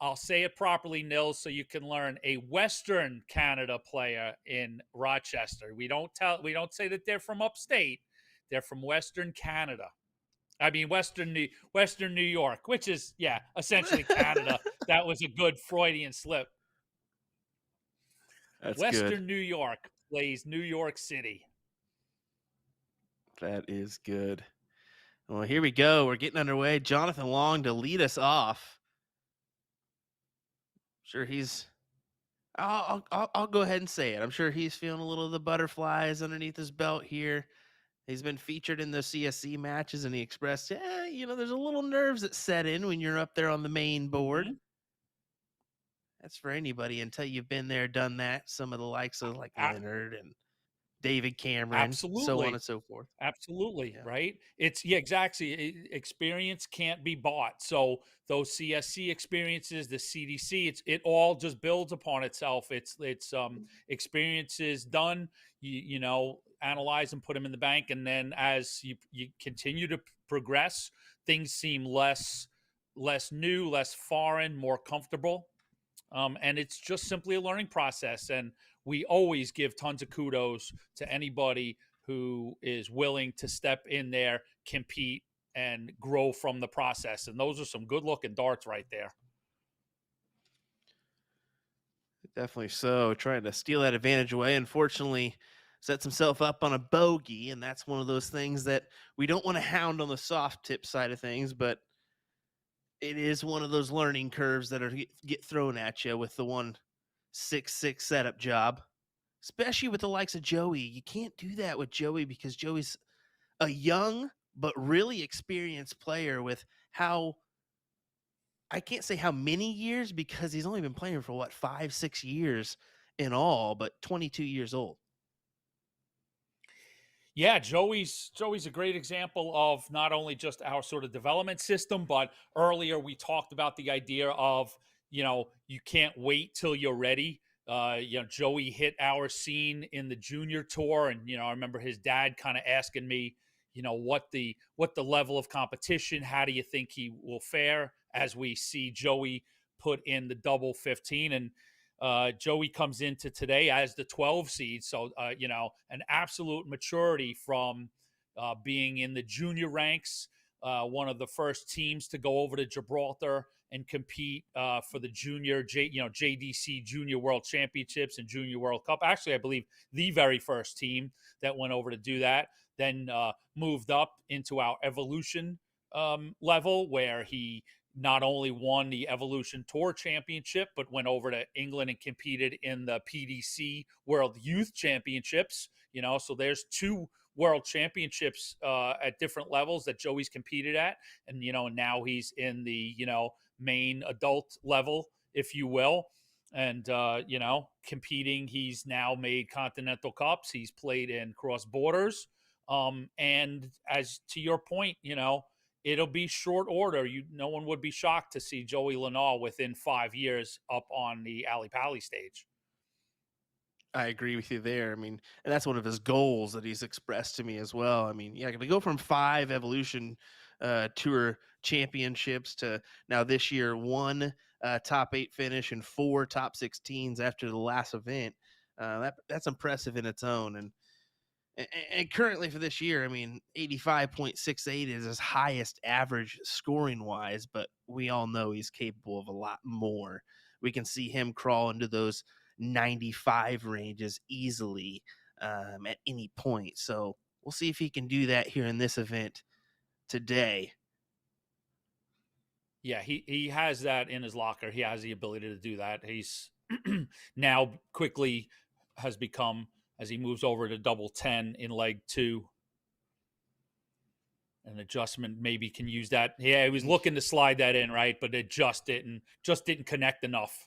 I'll say it properly, Nils, so you can learn, a Western Canada player in Rochester. We don't say that they're from upstate. They're from Western Canada. I mean, Western New York, which is, essentially Canada. That was a good Freudian slip. That's Western good. New York plays New York City. That is good. Well, here we go. We're getting underway. Jonathan Long to lead us off. Sure, I'll go ahead and say it. I'm sure he's feeling a little of the butterflies underneath his belt here. He's been featured in the CSC matches, and he expressed, there's a little nerves that set in when you're up there on the main board. Mm-hmm. That's for anybody until you've been there, done that. Some of the likes of like Leonard and David Cameron, Absolutely. so on and so forth. Absolutely. Yeah. Right. It's exactly. Experience can't be bought. So those CSC experiences, the CDC, it all just builds upon itself. It's experiences done, analyze and put them in the bank. And then as you continue to progress, things seem less new, less foreign, more comfortable. And it's just simply a learning process. And we always give tons of kudos to anybody who is willing to step in there, compete, and grow from the process. And those are some good-looking darts right there. Definitely so. Trying to steal that advantage away. Unfortunately, sets himself up on a bogey, and that's one of those things that we don't want to hound on the soft tip side of things, but it is one of those learning curves that are get thrown at you with the 1-6-6 setup job, especially with the likes of Joey. You can't do that with Joey because Joey's a young but really experienced player with I can't say how many years because he's only been playing for 5-6 years in all, but 22 years old. Yeah, Joey's a great example of not only just our sort of development system, but earlier we talked about the idea of, you can't wait till you're ready. Joey hit our scene in the junior tour, and I remember his dad kind of asking me, what the level of competition, how do you think he will fare as we see Joey put in the double 15? And Joey comes into today as the 12 seed. So, an absolute maturity from being in the junior ranks, one of the first teams to go over to Gibraltar and compete for the JDC Junior World Championships and Junior World Cup. Actually, I believe the very first team that went over to do that, then moved up into our Evolution level, where he not only won the Evolution Tour Championship, but went over to England and competed in the PDC World Youth Championships. So there's 2 World Championships at different levels that Joey's competed at. And, now he's in the, main adult level, if you will. And, competing, he's now made Continental Cups. He's played in cross borders. And as to your point, it'll be short order. No one would be shocked to see Joey Lynaugh within 5 years up on the Ali Pali stage. I agree with you there. I mean, and that's one of his goals that he's expressed to me as well. I mean, to go from 5 Evolution Tour championships to now this year 1 top 8 finish and 4 top 16s after the last event. That's impressive in its own. And currently for this year, I mean, 85.68 is his highest average scoring wise, but we all know he's capable of a lot more. We can see him crawl into those 95 ranges easily at any point. So we'll see if he can do that here in this event today. Yeah, he has that in his locker. He has the ability to do that. He's now quickly has become, as he moves over to double 10 in leg 2, an adjustment maybe can use that. Yeah, he was looking to slide that in, right? But it just didn't connect enough.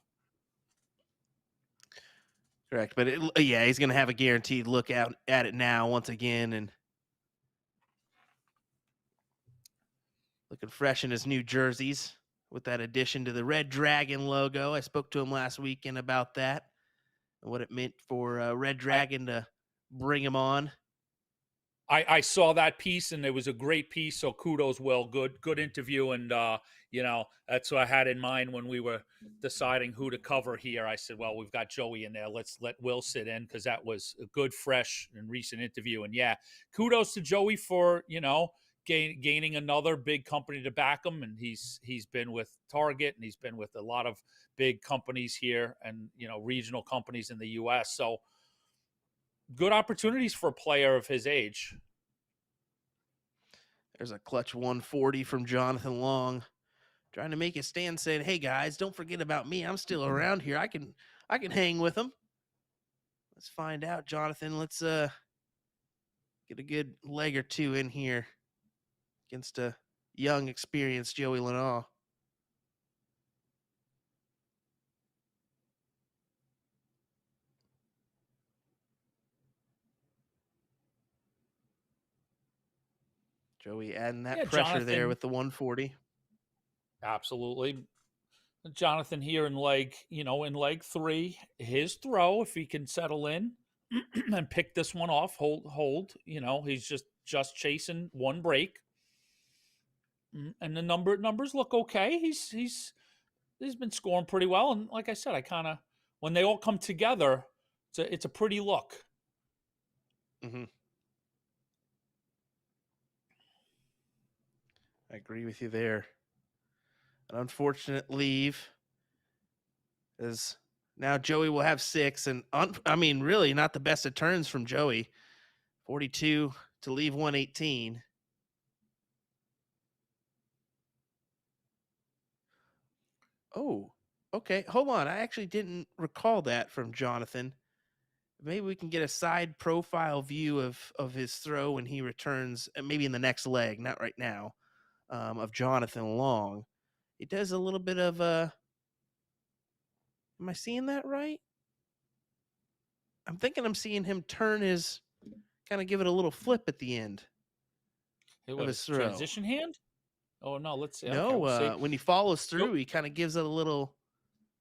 Correct. But he's going to have a guaranteed look out at it now once again, and looking fresh in his new jerseys with that addition to the Red Dragon logo. I spoke to him last weekend about that and what it meant for Red Dragon to bring him on. I saw that piece, and it was a great piece. So kudos, Will. Good interview. And, that's what I had in mind when we were deciding who to cover here. I said, well, we've got Joey in there. Let's let Will sit in, because that was a good, fresh, and recent interview. And, yeah, kudos to Joey for, gaining another big company to back him. And he's been with Target, and he's been with a lot of big companies here and, regional companies in the U.S. So good opportunities for a player of his age. There's a clutch 140 from Jonathan Long, trying to make his stand, saying, hey guys, don't forget about me. I'm still around here. I can hang with them. Let's find out, Jonathan. Let's get a good leg or 2 in here against a young, experienced Joey Lynaugh. Joey adding that pressure Jonathan, there with the 140. Absolutely. Jonathan here in leg 3, his throw, if he can settle in and pick this one off, hold, he's just chasing 1 break. And the numbers look okay. He's been scoring pretty well. And like I said, when they all come together, it's a pretty look. Mm-hmm. I agree with you there. An unfortunate leave, as now Joey will have 6, and really not the best of turns from Joey. 42 to leave 118. Oh, okay. Hold on. I actually didn't recall that from Jonathan. Maybe we can get a side profile view of his throw when he returns, maybe in the next leg, not right now. Of Jonathan Long. He does a little bit of am I seeing that right? I'm thinking I'm seeing him turn his, kind of give it a little flip at the end of his throw. Transition hand? Oh, no, let's see. No, okay, when he follows through, he kind of gives it a little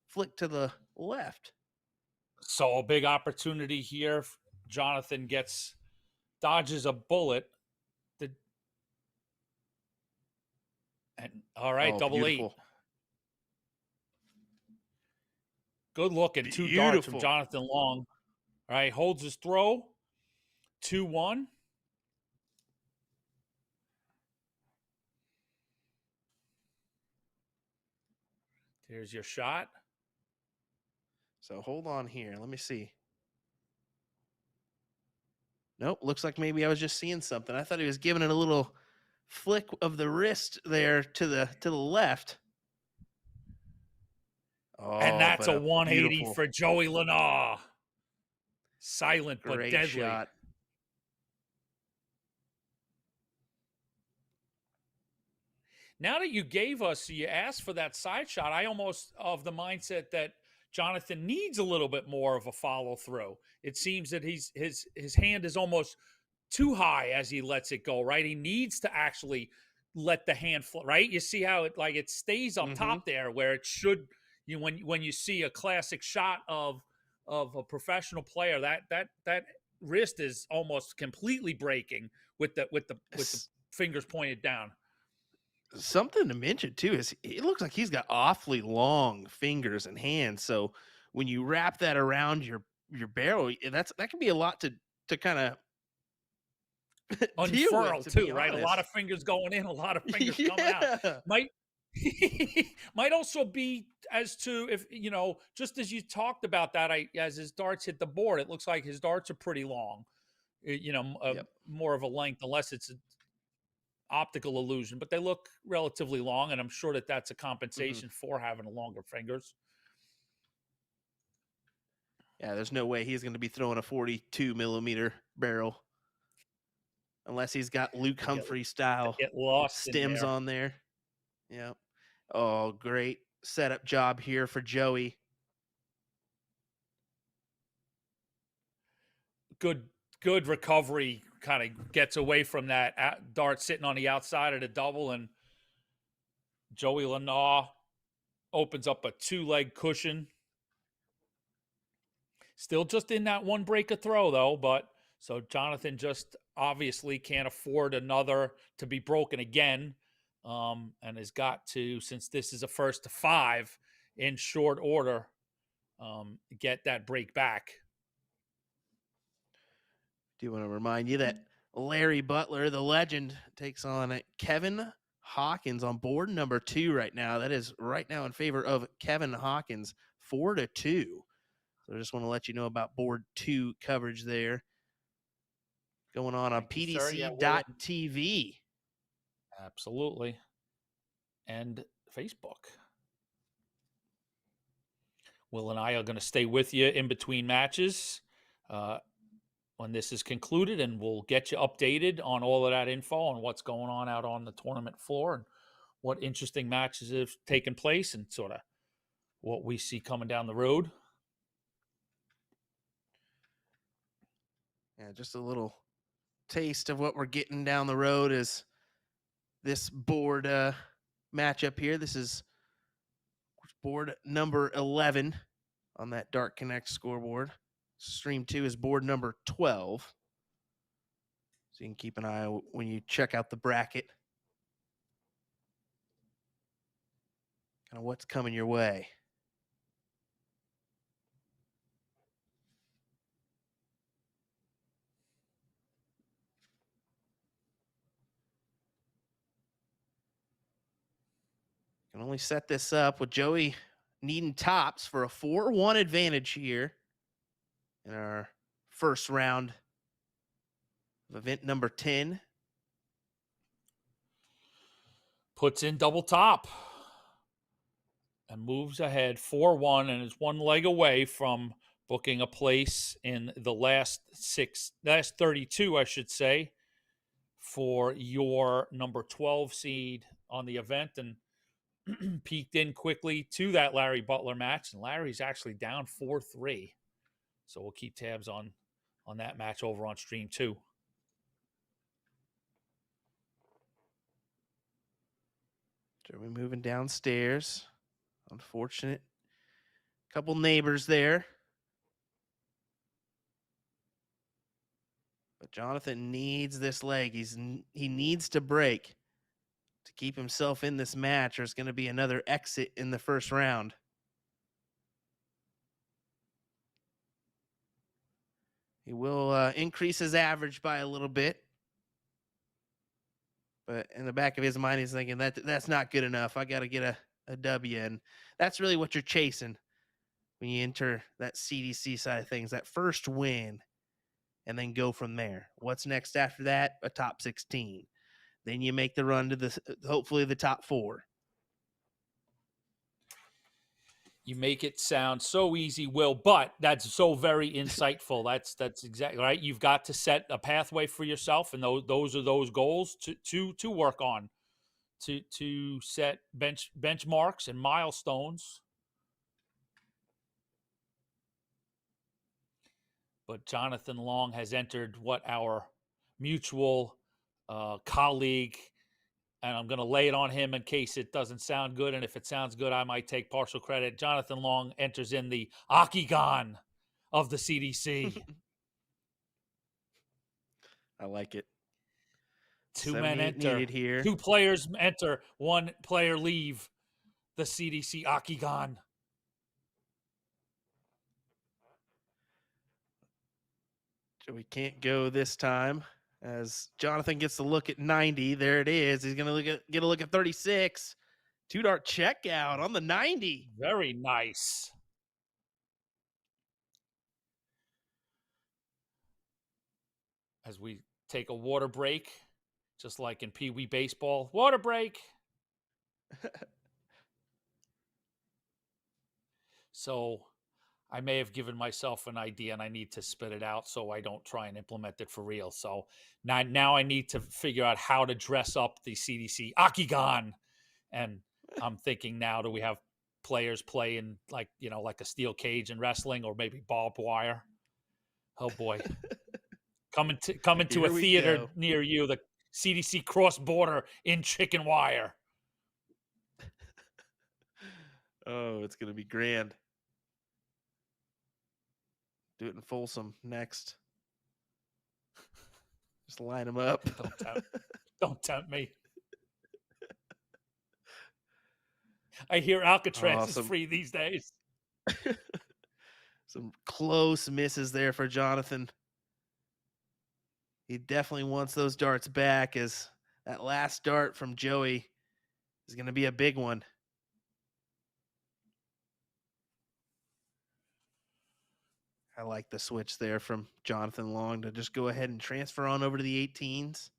flick to the left. So a big opportunity here. Jonathan dodges a bullet. And all right, Oh, double beautiful. 8. Good looking. 2 darts from Beautiful. Jonathan Long. All right, holds his throw. 2-1. Here's your shot. So hold on here. Let me see. Nope, looks like maybe I was just seeing something. I thought he was giving it a little flick of the wrist there to the left. Oh, And that's but a 180 beautiful, for Joey Lynaugh. Silent but great deadly. shot. Now that you asked for that side shot, I almost of the mindset that Jonathan needs a little bit more of a follow through. It seems that his hand is almost too high as he lets it go, right? He needs to actually let the hand flow, right? You see how it stays up top there where it should. When you see a classic shot of a professional player, that wrist is almost completely breaking with the fingers pointed down. Something to mention too is it looks like he's got awfully long fingers and hands. So when you wrap that around your barrel, that can be a lot to kind of unfurl too, right? A lot of fingers going in, a lot of fingers coming out. Might also be as to if just as you talked about that, as his darts hit the board, it looks like his darts are pretty long. More of a length, unless it's an optical illusion, but they look relatively long, and I'm sure that that's a compensation for having longer fingers. Yeah, there's no way he's going to be throwing a 42 millimeter barrel unless he's got Luke Humphrey style get lost stems on there. Yeah. Oh, great setup job here for Joey. Good recovery, kind of gets away from that dart sitting on the outside of the double, and Joey Lynaugh opens up a 2-leg cushion. Still just in that one break of throw, though, but so Jonathan just obviously can't afford another to be broken again, and has got to, since this is a first to 5 in short order, get that break back. Do want to remind you that Larry Butler, the legend, takes on Kevin Hawkins on board number 2 right now. That is right now in favor of Kevin Hawkins, 4-2. So I just want to let you know about board 2 coverage there going on PDC.TV. Absolutely. And Facebook. Will and I are going to stay with you in between matches when this is concluded, and we'll get you updated on all of that info and what's going on out on the tournament floor and what interesting matches have taken place and sort of what we see coming down the road. Yeah, just a little taste of what we're getting down the road is this board matchup here. This is board number 11 on that Dart Connect scoreboard. Stream 2 is board number 12. So you can keep an eye when you check out the bracket. Kind of what's coming your way. Can only set this up with Joey needing tops for a 4-1 advantage here in our first round of event number 10. Puts in double top and moves ahead 4-1 and is 1 leg away from booking a place in the last 32, I should say, for your number 12 seed on the event, and peeked in quickly to that Larry Butler match, and Larry's actually down 4-3. So we'll keep tabs on that match over on Stream 2. So we're moving downstairs. Unfortunate. Couple neighbors there. But Jonathan needs this leg. He needs to break. to keep himself in this match, or it's going to be another exit in the first round. He will increase his average by a little bit. But in the back of his mind, he's thinking that's not good enough. I got to get a W. And that's really what you're chasing when you enter that CDC side of things, that first win, and then go from there. What's next after that? A top 16. Then you make the run to hopefully the top 4. You make it sound so easy, Will, but that's so very insightful. That's exactly right. You've got to set a pathway for yourself, and those are those goals to work on, to set benchmarks and milestones. But Jonathan Long has entered what our mutual colleague, and I'm going to lay it on him in case it doesn't sound good. And if it sounds good, I might take partial credit. Jonathan Long enters in the Akigan of the CDC. I like it. 2 men enter. Here. 2 players enter. 1 player leave the CDC Akigan. We can't go this time as Jonathan gets to look at 90. There it is. He's going to get a look at 36. 2-dart checkout on the 90. Very nice. As we take a water break, just like in Pee Wee baseball. Water break. So I may have given myself an idea and I need to spit it out so I don't try and implement it for real. So now I need to figure out how to dress up the CDC Akigan. And I'm thinking now, do we have players play in like a steel cage in wrestling, or maybe barbed wire? Oh boy. Coming to a theater near you, the CDC Cross Border in chicken wire. Oh, it's going to be grand. Do it in Folsom next. Just line them up. Don't tempt me. I hear Alcatraz is free these days. Some close misses there for Jonathan. He definitely wants those darts back, as that last dart from Joey is going to be a big one. I like the switch there from Jonathan Long to just go ahead and transfer on over to the 18s.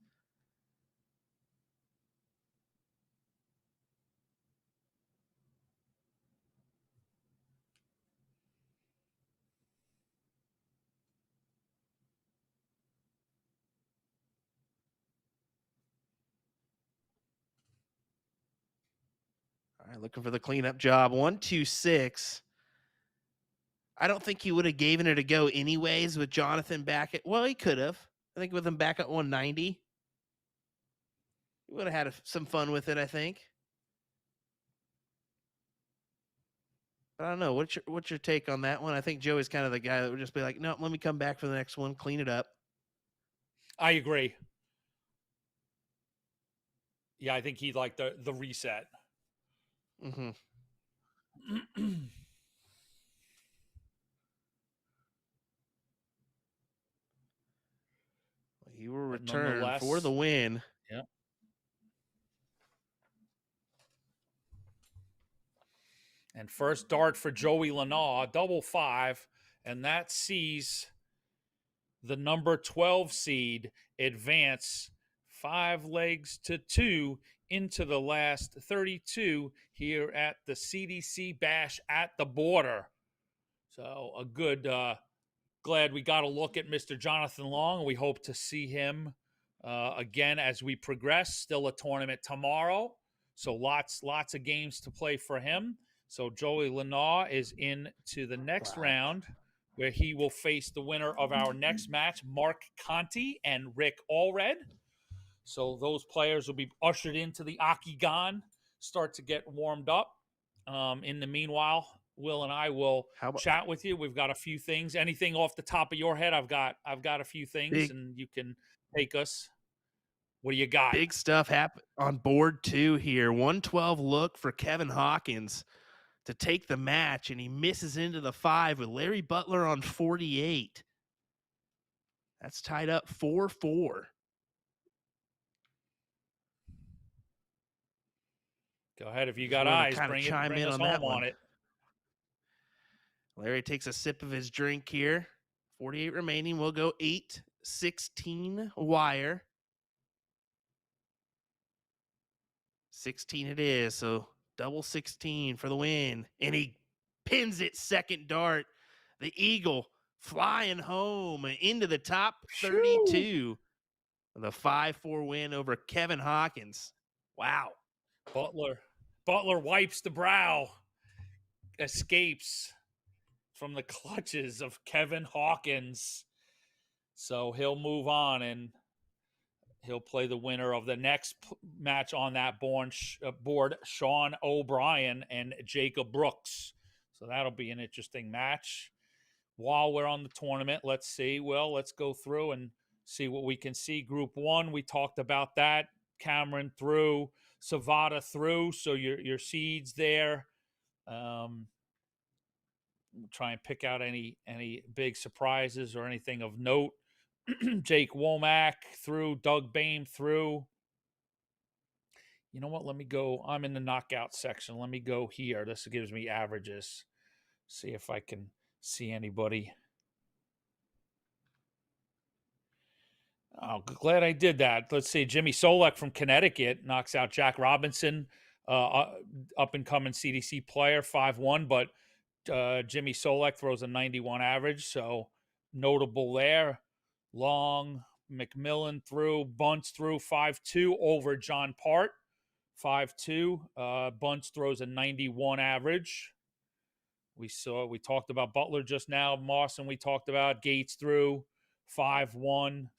All right, looking for the cleanup job. 1-2-6. I don't think he would have given it a go anyways with Jonathan back at, well, he could have. I think with him back at 190, he would have had some fun with it, I think. But I don't know. What's your take on that one? I think Joey's kind of the guy that would just be like, no, let me come back for the next one, clean it up. I agree. Yeah, I think he'd like the reset. Mm-hmm. He will return for the win. Yep. And first dart for Joey Lynaugh, double 5, and that sees the number 12 seed advance 5 legs to 2 into the last 32 here at the CDC Bash at the border. So a good, glad we got a look at Mr. Jonathan Long. We hope to see him again as we progress. Still a tournament tomorrow, so lots of games to play for him. So Joey Lynaugh is into the next round, where he will face the winner of our next match, Mark Conti and Rick Allred. So those players will be ushered into the Akigan, start to get warmed up. In the meanwhile, Will and I will chat with you. We've got a few things. Anything off the top of your head? I've got a few things, and you can take us. What do you got? Big stuff happened on board 2 here. 112 look for Kevin Hawkins to take the match, and he misses into the 5 with Larry Butler on 48. That's tied up 4-4. Go ahead. If you got eyes, bring us home on it. Larry takes a sip of his drink here. 48 remaining. We'll go 8-16 wire. 16 it is, so double 16 for the win. And he pins it second dart. The Eagle flying home into the top 32. The 5-4 win over Kevin Hawkins. Wow. Butler wipes the brow, escapes from the clutches of Kevin Hawkins. So he'll move on, and he'll play the winner of the next match on that board, Sean O'Brien and Jacob Brooks. So that'll be an interesting match. While we're on the tournament, let's see. Well, let's go through and see what we can see. Group 1, we talked about that. Cameron through, Savada through. So your seeds there. Try and pick out any big surprises or anything of note. Jake Womack through, Doug Boehm through. You know what? Let me go. I'm in the knockout section. Let me go here. This gives me averages. See if I can see anybody. Oh, glad I did that. Let's see. Jimmy Solek from Connecticut knocks out Jack Robinson, up-and-coming CDC player, 5-1. But Jimmy Solek throws a 91 average, so notable there. Long, McMillan through, Bunce through 5-2 over John Part, 5-2. Bunce throws a 91 average. We talked about Butler just now. Marson we talked about. Gates through 5-1.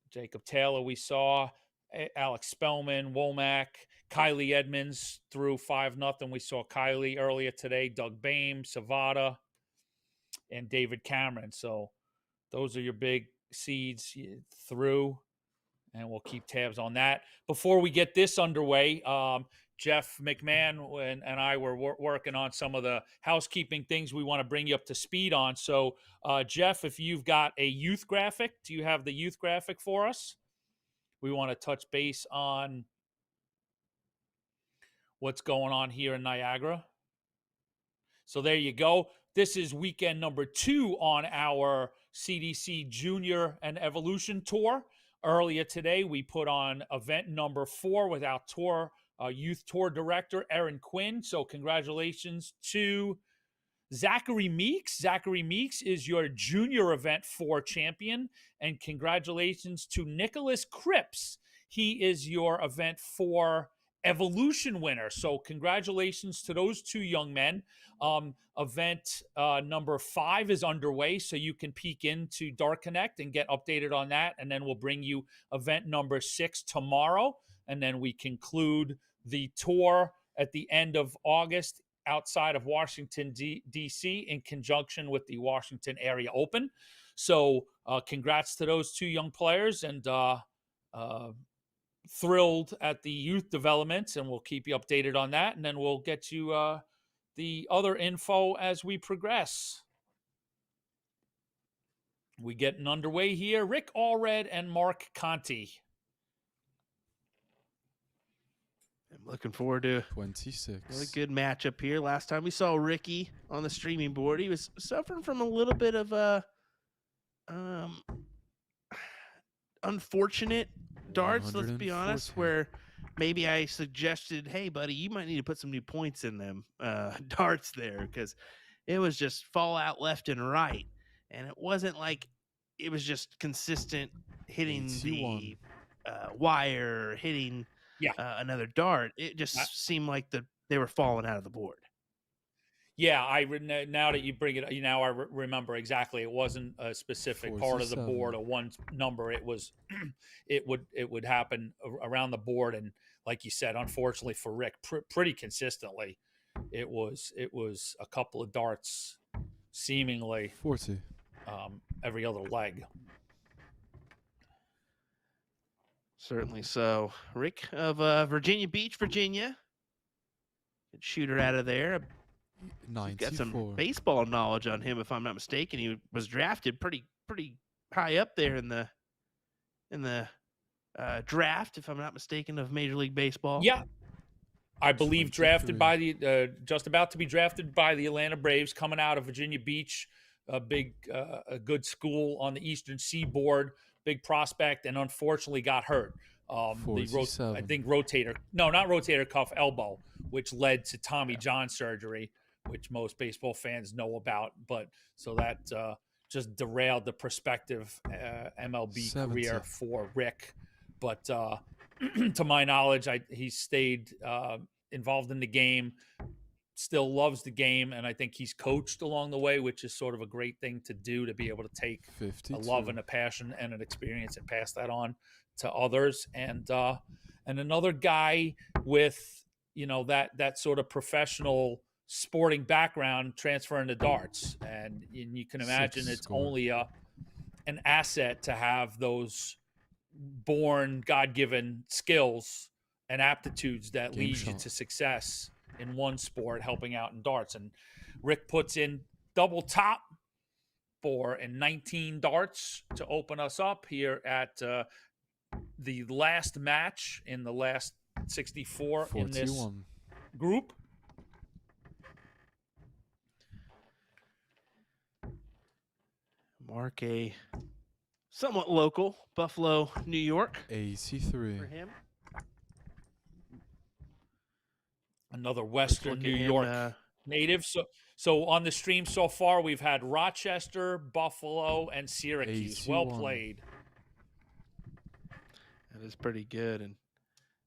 Jacob Taylor we saw. Alex Spellman, Womack, Kylie Edmonds through 5-0. We saw Kylie earlier today. Doug Boehm, Savada, and David Cameron. So those are your big seeds through, and we'll keep tabs on that. Before we get this underway, Jeff McMahon and I were working on some of the housekeeping things we want to bring you up to speed on. So, Jeff, if you've got a youth graphic, do you have the youth graphic for us? We want to touch base on what's going on here in Niagara. So there you go. This is weekend number 2 on our CDC Junior and Evolution Tour. Earlier today, we put on event number 4 with our tour youth tour director, Aaron Quinn. So congratulations to Zachary Meeks. Zachary Meeks is your junior event 4 champion. And congratulations to Nicholas Cripps. He is your event 4 evolution winner. So congratulations to those 2 young men. Event number 5 is underway, so you can peek into Dark Connect and get updated on that. And then we'll bring you event number 6 tomorrow. And then we conclude the tour at the end of August outside of Washington, D.C. in conjunction with the Washington Area Open. So congrats to those 2 young players, and thrilled at the youth developments, and we'll keep you updated on that. And then we'll get you the other info as we progress. We getting underway here. Rick Allred and Mark Conti. I'm looking forward to 26. a good matchup here. Last time we saw Ricky on the streaming board, he was suffering from a little bit of a unfortunate darts, let's be honest, where maybe I suggested, hey, buddy, you might need to put some new points in them darts there, because it was just fallout left and right. And it wasn't like it was just consistent hitting the wire, hitting another dart. It just seemed like they were falling out of the board. Yeah, now that you bring it, now I remember exactly. It wasn't a specific part of the board or one number. It was, it would happen around the board, and like you said, unfortunately for Rick, pretty consistently, it was a couple of darts, seemingly 40. Every other leg. Certainly so. Rick of Virginia Beach, Virginia. Good shooter out of there. He's got some 94. baseball knowledge on him, if I'm not mistaken. He was drafted pretty high up there in the draft, if I'm not mistaken, of Major League Baseball. Yeah, I believe 23. drafted by the just about to be drafted by the Atlanta Braves, coming out of Virginia Beach, a good school on the Eastern Seaboard, big prospect, and unfortunately got hurt. I 47. think not rotator cuff, elbow, which led to Tommy John surgery, which most baseball fans know about. But so that just derailed the prospective MLB 70. career for Rick. But to my knowledge, he stayed involved in the game, still loves the game, and I think he's coached along the way, which is sort of a great thing to do, to be able to take 52. a love and a passion and an experience and pass that on to others. And another guy with that sort of professional sporting background transferring to darts, and you can imagine 6 it's score. only an asset to have those born God-given skills and aptitudes that Game lead you shot. to success in one sport, helping out in darts. And Rick puts in double top 4 and 19 darts to open us up here at the last match in the last 64 in this 41. group. Mark, a somewhat local Buffalo, New York 83. for him. Another Western Look New at him, York native. So on the stream so far, we've had Rochester, Buffalo, and Syracuse. Well 81. played. That is pretty good. And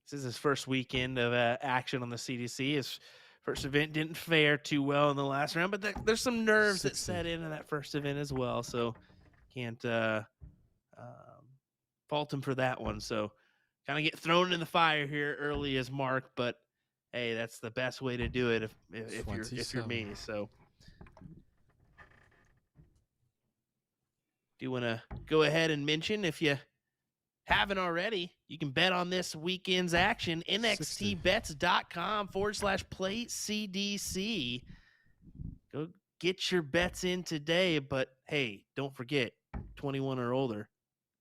this is his first weekend of action on the CDC. His first event didn't fare too well in the last round, but there's some nerves that 60. set in that first event as well. So can't fault him for that one. So kind of get thrown in the fire here early as Mark, but hey, that's the best way to do it if you're me. 27. So do you want to go ahead and mention, if you haven't already, you can bet on this weekend's action, 60. nxtbets.com/play CDC. Go get your bets in today, but hey, don't forget, 21 or older.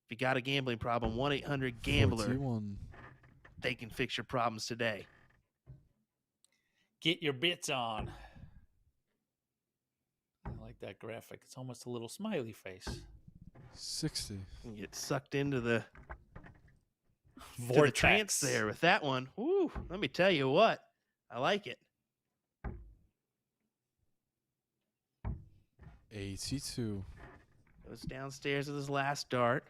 If you got a gambling problem, 1-800-GAMBLER. 41. They can fix your problems today. Get your bits on. I like that graphic. It's almost a little smiley face. 60. You get sucked into the Vortex. trance there with that one. Woo, let me tell you what. I like it. 82. Goes downstairs with his last dart.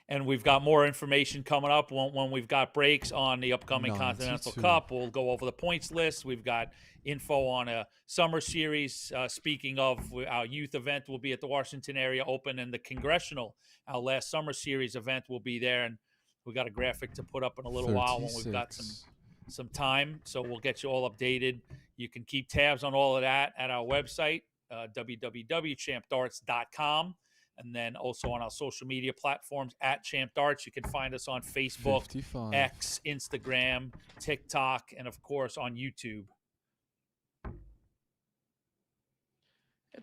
And we've got more information coming up when we've got breaks on the upcoming 92. Continental Cup. We'll go over the points list. We've got info on a summer series. Speaking of, our youth event will be at the Washington Area Open, and the Congressional, our last summer series event, will be there. And we got a graphic to put up in a little while when we've got 36. some time. So we'll get you all updated. You can keep tabs on all of that at our website, www.champdarts.com. And then also on our social media platforms at Champ Darts. You can find us on Facebook, 55. X, Instagram, TikTok, and of course on YouTube.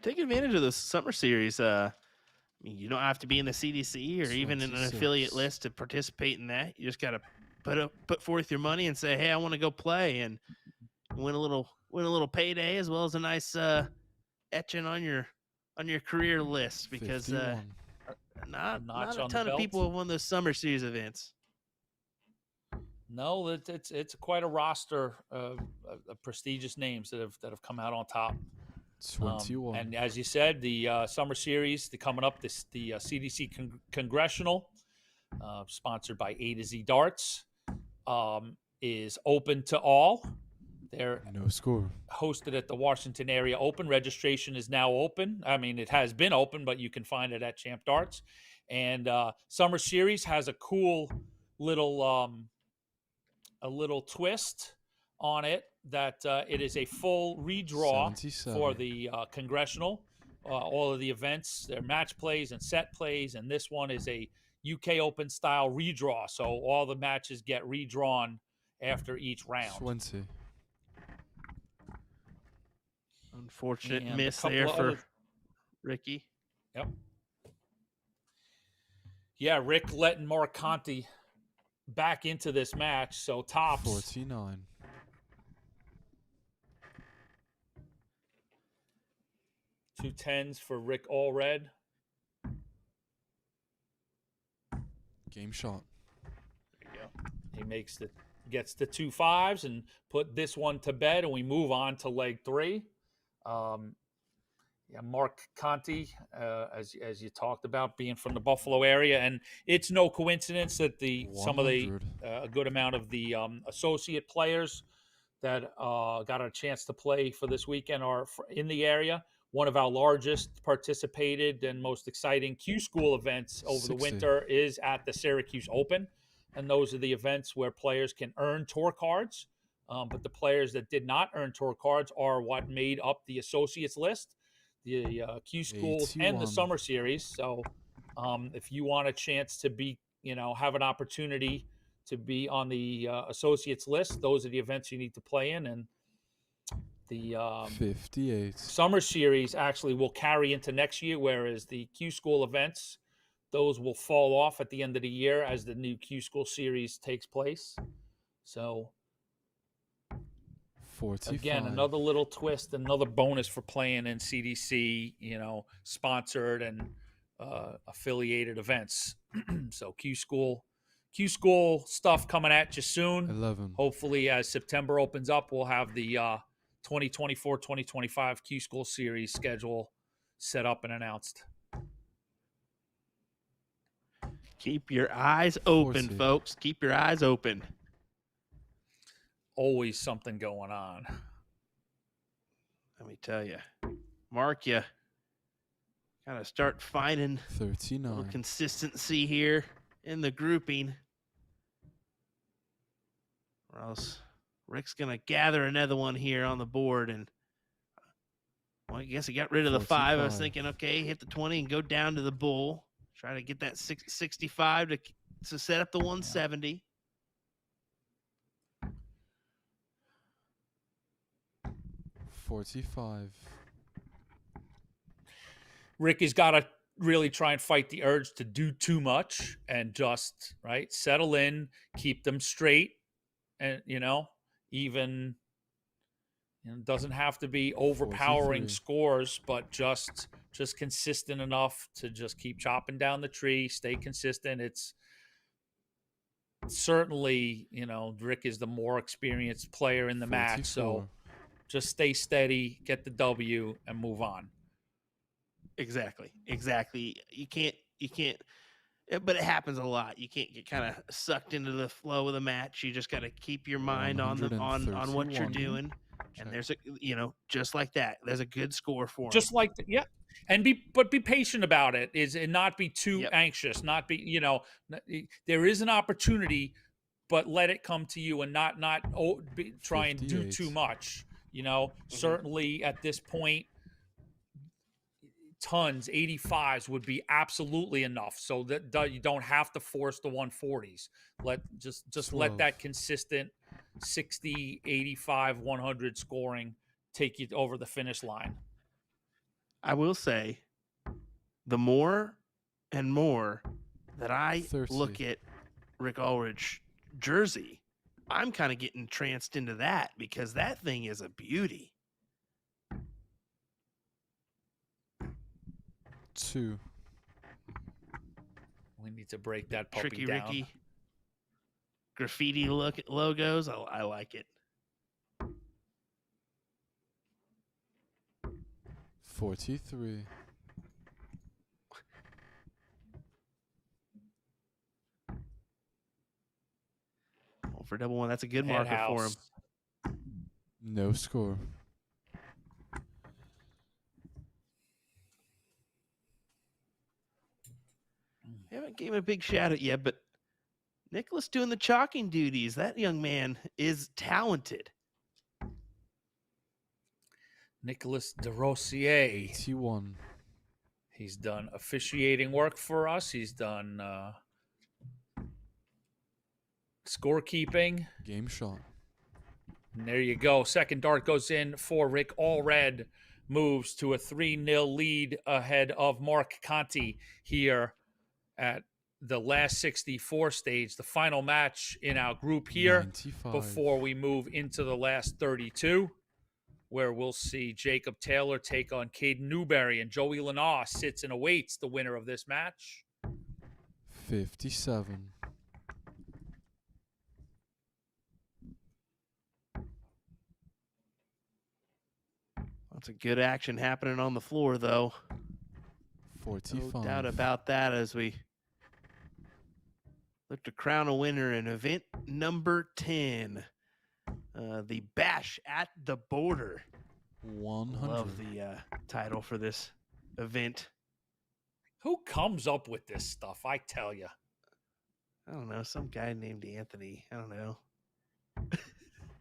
Take advantage of the summer series. I mean, you don't have to be in the CDC or even in an 26. affiliate list to participate in that. You just got to put forth your money and say, "Hey, I want to go play," and win a little payday, as well as a nice etching on your career list, because 51. not notch a on the ton of belt. people have won those summer series events. No, it's quite a roster of prestigious names that have come out on top. 21. And as you said, the summer series, coming up, the CDC Congressional, sponsored by A to Z Darts, is open to all. They're No score. hosted at the Washington Area Open. Registration is now open. I mean, it has been open, but you can find it at Champ Darts. And Summer Series has a cool little twist on it, that it is a full redraw 77. for the Congressional. all of the events. They're match plays and set plays, and this one is a UK Open style redraw. So all the matches get redrawn after each round. 20. Unfortunate And miss a couple there of for other- Ricky. Yep. Yeah, Rick letting Mark Conti back into this match. So tops. 49. Two 10s for Rick Allred. Game shot. There you go. He gets the 2 5s and put this one to bed, and we move on to leg 3. Mark Conti, as you talked about, being from the Buffalo area, and it's no coincidence that a good amount of the associate players that got a chance to play for this weekend are in the area. One of our largest participated and most exciting Q School events over 60. the winter is at the Syracuse Open, and those are the events where players can earn tour cards. But the players that did not earn tour cards are what made up the associates list, the Q Schools 81. and the Summer Series. So if you want a chance to be, have an opportunity to be on the associates list, those are the events you need to play in. And the 58. Summer Series actually will carry into next year, whereas the Q School events, those will fall off at the end of the year as the new Q School Series takes place. So 45. again, another little twist, another bonus for playing in CDC, sponsored and affiliated events. So Q School stuff coming at you soon. 11. Hopefully, as September opens up, we'll have the 2024-2025 Q School Series schedule set up and announced. Keep your eyes open, 40. folks. Keep your eyes open. Always something going on. Let me tell you. Mark, you got to start finding a little 39. consistency here in the grouping. Or else Rick's going to gather another one here on the board. And well, I guess he got rid of the 5. I was 45. thinking, okay, hit the 20 and go down to the bull. Try to get that 65 to set up the 170. Yeah. 45. Rick has got to really try and fight the urge to do too much and just settle in, keep them straight, and even doesn't have to be overpowering 43. scores, but just consistent enough to just keep chopping down the tree, stay consistent. It's certainly Rick is the more experienced player in the match, so 44. just stay steady, get the W, and move on. Exactly. You can't, but it happens a lot. You can't get kind of sucked into the flow of the match. You just got to keep your mind on what you're 131. doing. And there's just like that. There's a good score for him. Just like yeah. And be patient about it and not be too anxious, not be, there is an opportunity, but let it come to you and not try and do 58. too much, Certainly at this point, tons, 85s would be absolutely enough. So that you don't have to force the 140s. Let 12. that consistent 60, 85, 100 scoring take you over the finish line. I will say, the more and more that I 30. look at Rick Allred's jersey, I'm kind of getting tranced into that because that thing is a beauty. 2. We need to break that puppy Tricky down. Ricky graffiti logos. I like it. 43. Well, for double one, that's a good marker for him. No score. I haven't gave him a big shout out yet, but Nicholas doing the chalking duties. That young man is talented. Nicholas DeRosier. 81. He's done officiating work for us. He's done scorekeeping. Game shot. And there you go. Second dart goes in for Rick. Allred moves to a 3-0 lead ahead of Mark Conti here at the last 64 stage, the final match in our group here 95. before we move into the last 32, where we'll see Jacob Taylor take on Caden Newberry, and Joey Lynaugh sits and awaits the winner of this match. 57. Lots of good action happening on the floor, though. 45. No doubt about that as we look to crown a winner in event number 10. The Bash at the Border. 100. Love the title for this event. Who comes up with this stuff? I tell you. I don't know. Some guy named Anthony. I don't know.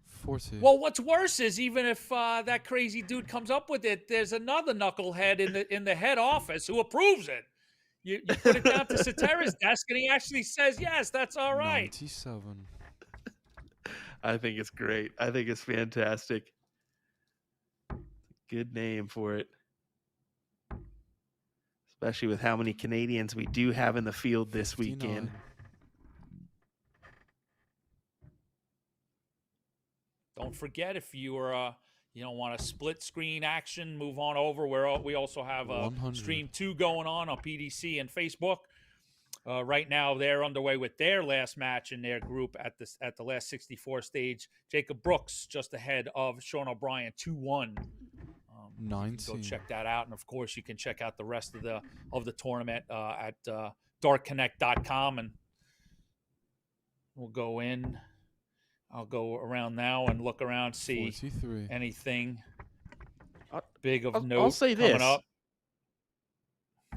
40. Well, what's worse is even if that crazy dude comes up with it, there's another knucklehead in the head office who approves it. You put it down to Satera's desk, and he actually says, yes, that's all right. 97. I think it's great. I think it's fantastic. Good name for it. Especially with how many Canadians we do have in the field this 59. weekend. Don't forget, if you are, want a split screen action, move on over. We also have 100. Stream 2 going on PDC and Facebook. Right now, they're underway with their last match in their group at the last 64 stage. Jacob Brooks just ahead of Sean O'Brien, 2-1. 19. Go check that out, and of course, you can check out the rest of the tournament at dartconnect.com, and we'll go in. I'll go around now and look around, see 43. anything big of note I'll say coming this. up.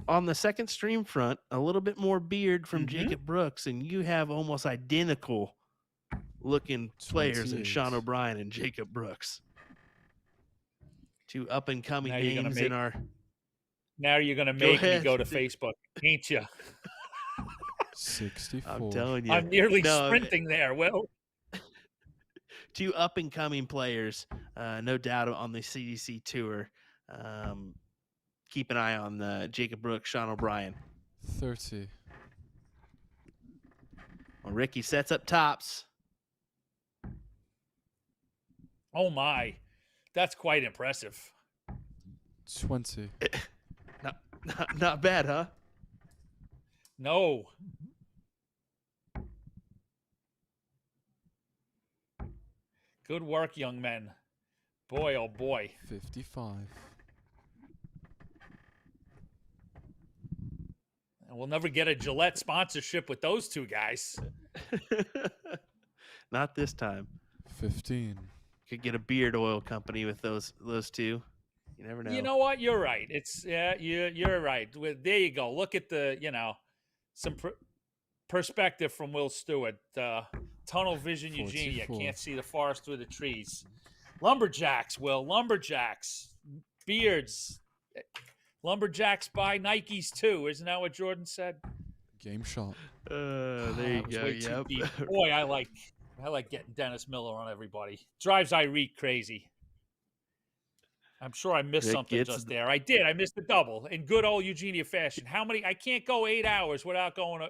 On the second stream front, a little bit more beard from Jacob Brooks, and you have almost identical looking players in 28. Sean O'Brien and Jacob Brooks. Two up and coming Now you're gonna names make- in our. Now you're going to make me ahead. go to Facebook, ain't you? 64. I'm telling you, I'm nearly No, sprinting there. Well, two up and coming players, no doubt on the CDC tour. Keep an eye on Jacob Brooks, Sean O'Brien. 30. Well, Ricky sets up tops. oh my, that's quite impressive. 20. Not bad, huh? No. Good work, young men. Boy, oh boy. 55. And we'll never get a Gillette sponsorship with those two guys. Not this time. 15. Could get a beard oil company with those two. You never know. You know what? You're right. You're right. There you go. Look at the, some perspective from Will Stewart. Tunnel vision, Eugenia. 44. Can't see the forest through the trees. Lumberjacks, Will. Lumberjacks. Beards. Lumberjacks buy Nikes too. Isn't that what Jordan said? Game shot. There you That was go. way too Yep. deep. Boy, I like getting Dennis Miller on everybody. Drives Irene crazy. I'm sure I missed Rick something gets just there. I did. I missed the double in good old Eugenia fashion. How many? I can't go 8 hours without going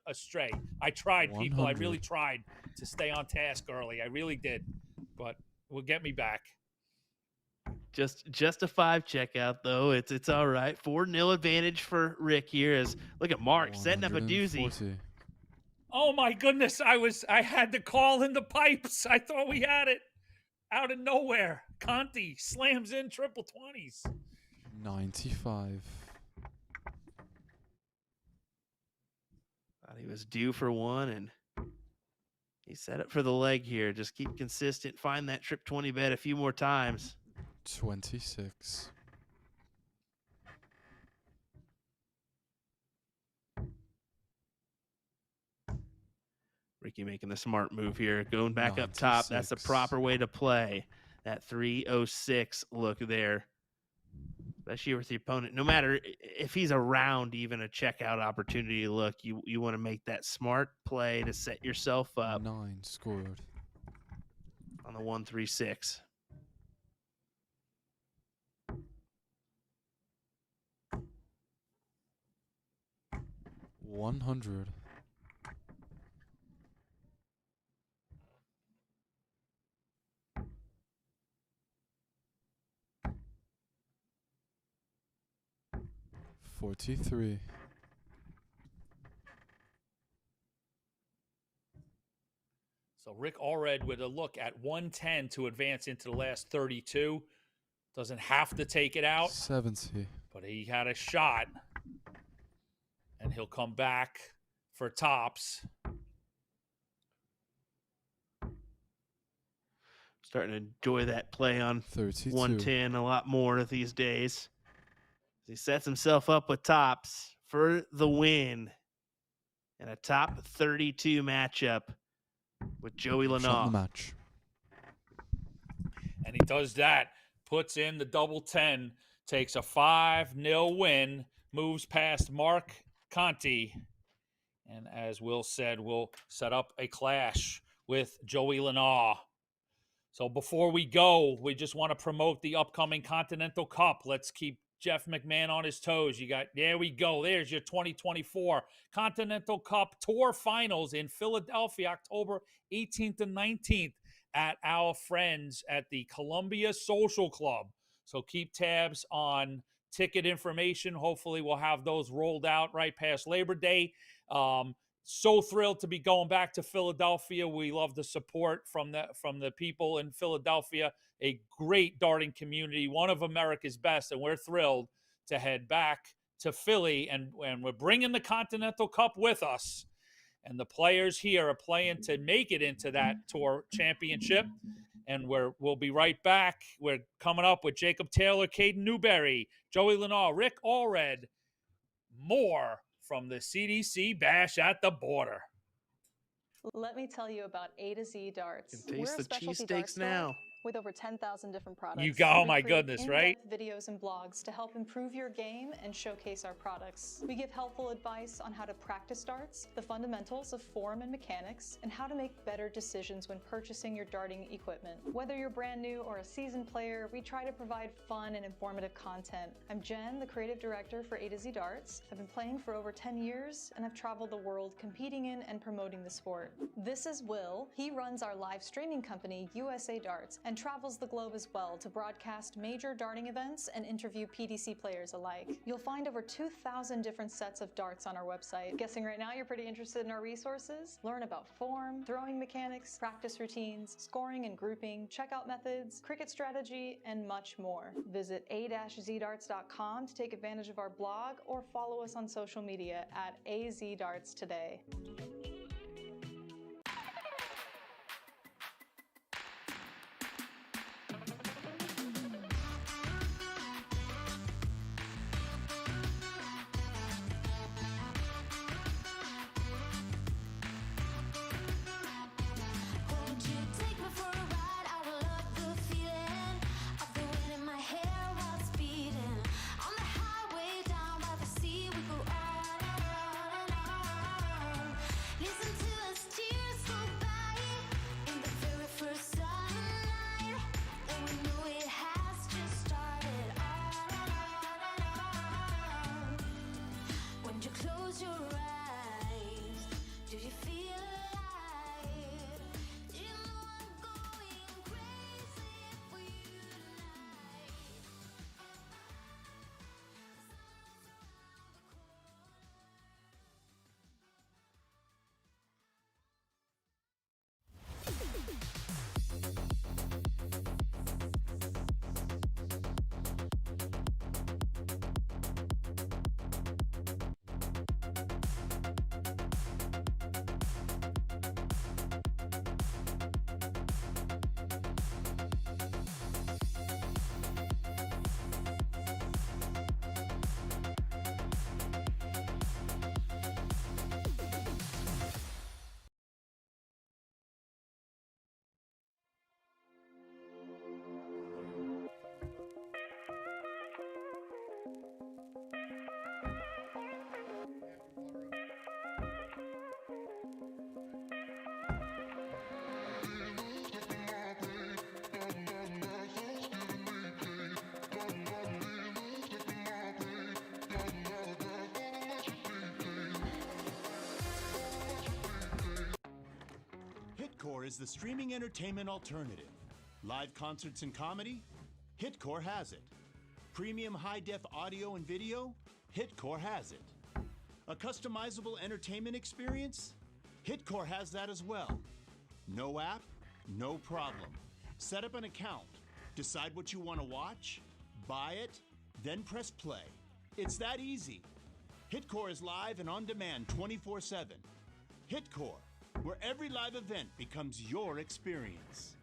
astray. I tried, people. I 100. really tried to stay on task early. I really did. But will get me back. Just a 5 checkout though. It's all right. 4-0 advantage for Rick here. As look at Mark setting up a doozy. 140. Oh my goodness! I had to call in the pipes. I thought we had it. Out of nowhere, Conti slams in triple 20s. 95. Thought he was due for one, and he set up for the leg here. Just keep consistent. Find that trip 20 bet a few more times. 26. Ricky making the smart move here. Going back up top. That's the 96. proper way to play. That 306 look there. especially with the opponent. No matter if he's around even a checkout opportunity, look, you want to make that smart play to set yourself up 9 scored. on the 1-3-6. $100. $43. So Rick Allred with a look at 110 to advance into the last 32. Doesn't have to take it out, 70. but he had a shot. And he'll come back for tops. Starting to enjoy that play on 32. 110 a lot more these days. He sets himself up with tops for the win and a top 32 matchup with Joey Shot in the Lynaugh. match. And he does that, puts in the double 10, takes a 5-0 win, moves past Mark Conti. And as Will said, we'll set up a clash with Joey Lynaugh. So before we go, we just want to promote the upcoming Continental Cup. Let's keep Jeff McMahon on his toes. There we go. There's your 2024 Continental Cup Tour Finals in Philadelphia, October 18th and 19th at our friends at the Columbia Social Club. So keep tabs on ticket information. Hopefully we'll have those rolled out right past Labor Day. So thrilled to be going back to Philadelphia. We love the support from the people in Philadelphia, a great darting community, one of America's best, and we're thrilled to head back to Philly, and we're bringing the Continental Cup with us. And the players here are playing to make it into that tour championship. And we'll be right back. We're coming up with Jacob Taylor, Caden Newberry, Joey Lynaugh, Rick Allred. More from the CDC Bash at the Border. Let me tell you about A to Z Darts. You can taste We're a the specialty cheesesteaks darts store now. with over 10,000 different products. Oh We my create goodness, right? in-depth videos and blogs to help improve your game and showcase our products. We give helpful advice on how to practice darts, the fundamentals of form and mechanics, and how to make better decisions when purchasing your darting equipment. Whether you're brand new or a seasoned player, we try to provide fun and informative content. I'm Jen, the creative director for A to Z Darts. I've been playing for over 10 years and I've traveled the world competing in and promoting the sport. This is Will. He runs our live streaming company, USA Darts, and travels the globe as well to broadcast major darting events and interview PDC players alike. You'll find over 2,000 different sets of darts on our website. Guessing right now you're pretty interested in our resources? Learn about form, throwing mechanics, practice routines, scoring and grouping, checkout methods, cricket strategy, and much more. Visit a-zdarts.com to take advantage of our blog or follow us on social media at AZDarts today. Hitcore is the streaming entertainment alternative. Live concerts and comedy? Hitcore has it. Premium high-def audio and video? Hitcore has it. A customizable entertainment experience? Hitcore has that as well. No app? No problem. Set up an account. Decide what you want to watch, buy it, then press play. It's that easy. Hitcore is live and on demand 24/7. Hitcore, where every live event becomes your experience.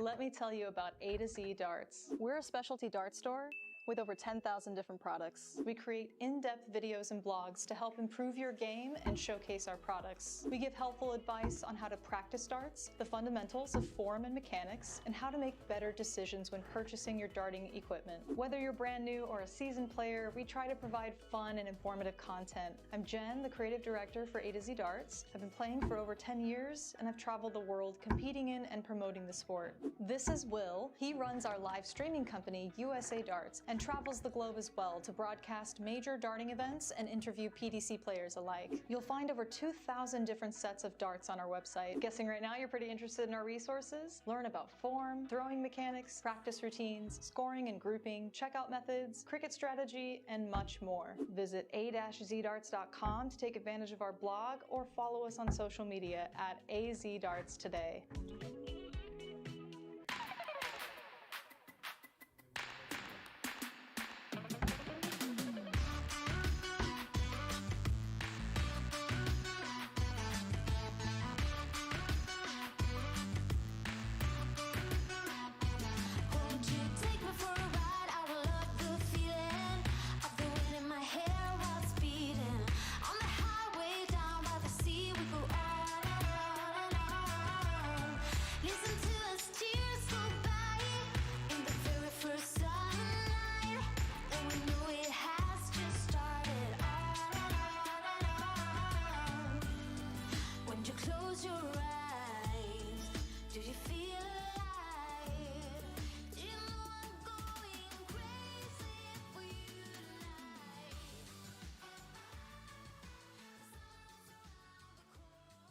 Let me tell you about A to Z Darts. We're a specialty dart store with over 10,000 different products. We create in-depth videos and blogs to help improve your game and showcase our products. We give helpful advice on how to practice darts, the fundamentals of form and mechanics, and how to make better decisions when purchasing your darting equipment. Whether you're brand new or a seasoned player, we try to provide fun and informative content. I'm Jen, the creative director for A to Z Darts. I've been playing for over 10 years, and I've traveled the world competing in and promoting the sport. This is Will. He runs our live streaming company, USA Darts, and travels the globe as well to broadcast major darting events and interview PDC players alike. You'll find over 2,000 different sets of darts on our website. Guessing right now you're pretty interested in our resources? Learn about form, throwing mechanics, practice routines, scoring and grouping, checkout methods, cricket strategy, and much more. Visit a-zdarts.com to take advantage of our blog or follow us on social media at AZDarts today.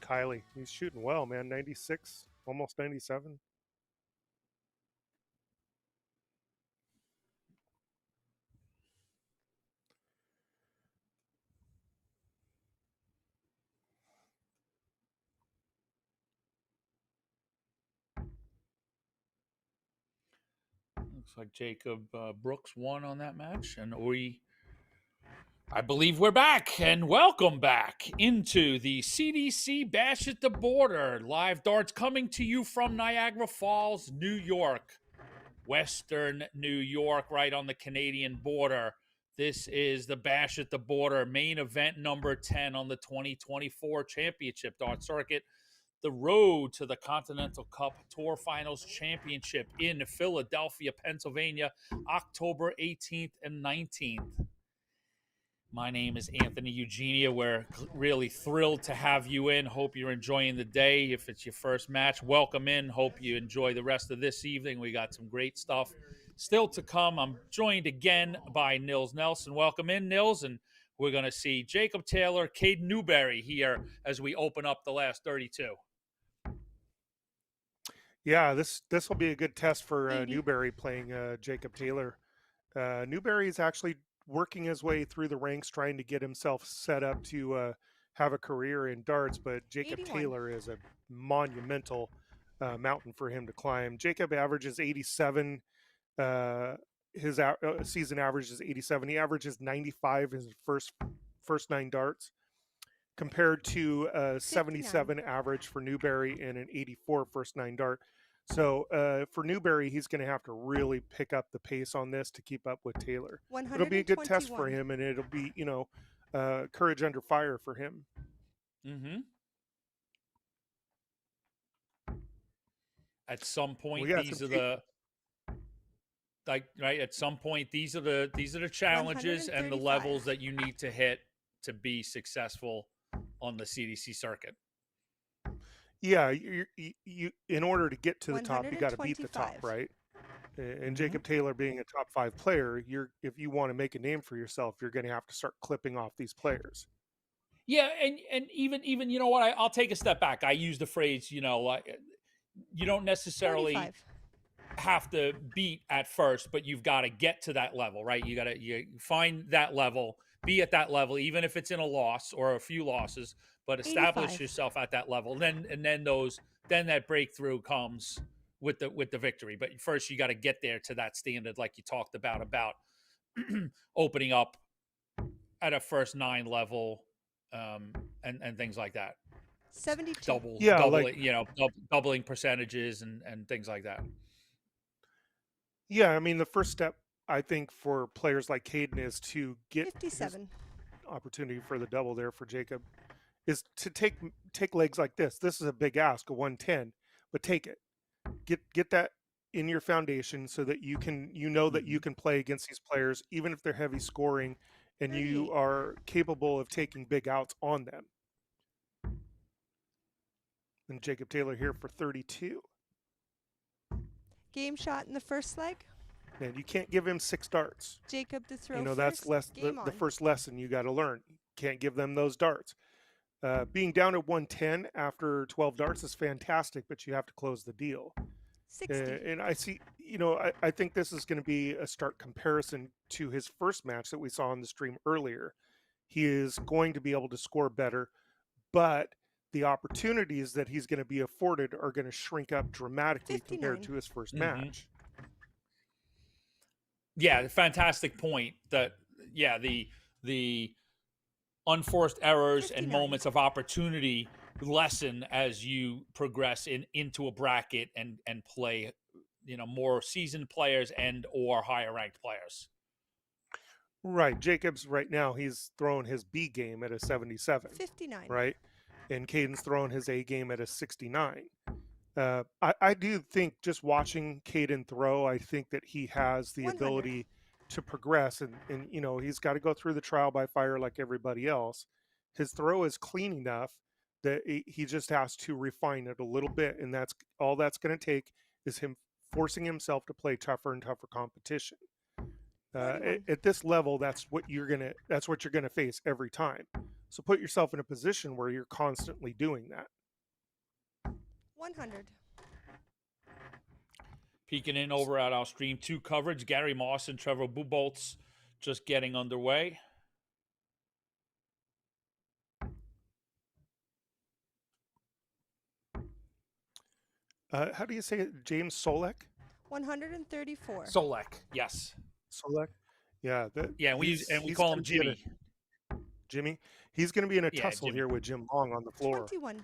Kylie, he's shooting well, man. 96, almost 97. Looks like Jacob Brooks won on that match, and I believe we're back, and welcome back into the CDC Bash at the Border. Live darts coming to you from Niagara Falls, New York. Western New York, right on the Canadian border. This is the Bash at the Border, main event number 10 on the 2024 Championship Dart Circuit. The road to the Continental Cup Tour Finals Championship in Philadelphia, Pennsylvania, October 18th and 19th. My name is Anthony Eugenia. We're really thrilled to have you in. Hope you're enjoying the day. If it's your first match, welcome in. Hope you enjoy the rest of this evening. We got some great stuff still to come. I'm joined again by Nils Nelson. Welcome in, Nils. And we're going to see Jacob Taylor, Caden Newberry here as we open up the last 32. Yeah, this will be a good test for Newberry playing Jacob Taylor. Newberry is actually working his way through the ranks, trying to get himself set up to have a career in darts, but Jacob 81. Taylor is a monumental mountain for him to climb. Jacob averages 87. His season average is 87. He averages 95 in his first 9 darts, compared to a 77 average for Newberry and an 84 first 9 dart. So for Newberry, he's going to have to really pick up the pace on this to keep up with Taylor. It'll be a good test for him, and it'll be, courage under fire for him. Mm-hmm. At some point, these are the At some point, these are the challenges and the levels that you need to hit to be successful on the CDC circuit. Yeah, you in order to get to the top, you got to beat the top, right? And Jacob Taylor being a top 5 player, if you want to make a name for yourself, you're going to have to start clipping off these players. Yeah, and even you know what? I'll take a step back. I use the phrase, you don't necessarily 45. have to beat at first, but you've got to get to that level, right? You find that level, be at that level, even if it's in a loss or a few losses, but establish 85. yourself at that level. Then that breakthrough comes with the victory. But first, you got to get there to that standard, like you talked about opening up at a first 9 level, and things like that. 72. Doubling percentages and things like that. Yeah, I mean, the first step, I think, for players like Caden is to get 57. Opportunity for the double there for Jacob is to take legs like this. This is a big ask, a 110, but take it. Get that in your foundation so that you know that you can play against these players, even if they're heavy scoring, and you are capable of taking big outs on them. And Jacob Taylor here for 32. Game shot in the first leg. And you can't give him 6 darts. Jacob to throw that's the first lesson you got to learn. You can't give them those darts. Being down at 110 after 12 darts is fantastic, but you have to close the deal. 60. And I see, I think this is going to be a stark comparison to his first match that we saw on the stream earlier. He is going to be able to score better, but the opportunities that he's going to be afforded are going to shrink up dramatically 59. compared to his first match. Yeah, fantastic point. The unforced errors 59. and moments of opportunity lessen as you progress into a bracket and play, more seasoned players and or higher ranked players. Right. Jacobs right now, he's throwing his B game at a 77. 59. Right. And Caden's throwing his A game at a 69. I do think, just watching Caden throw, I think that he has the 100. ability to progress, and he's got to go through the trial by fire like everybody else. His throw is clean enough that he just has to refine it a little bit, and that's all that's going to take is him forcing himself to play tougher and tougher competition. At this level, that's what you're gonna face every time. So put yourself in a position where you're constantly doing that. 100. Peeking in over at our Stream 2 coverage, Gary Moss and Trevor Buboltz just getting underway. How do you say it? James Solek? 134. Solek, yes. Solek? Yeah. We call him Jimmy. Jimmy? He's going to be in a tussle Jimmy. here with Jim Long on the floor. 21.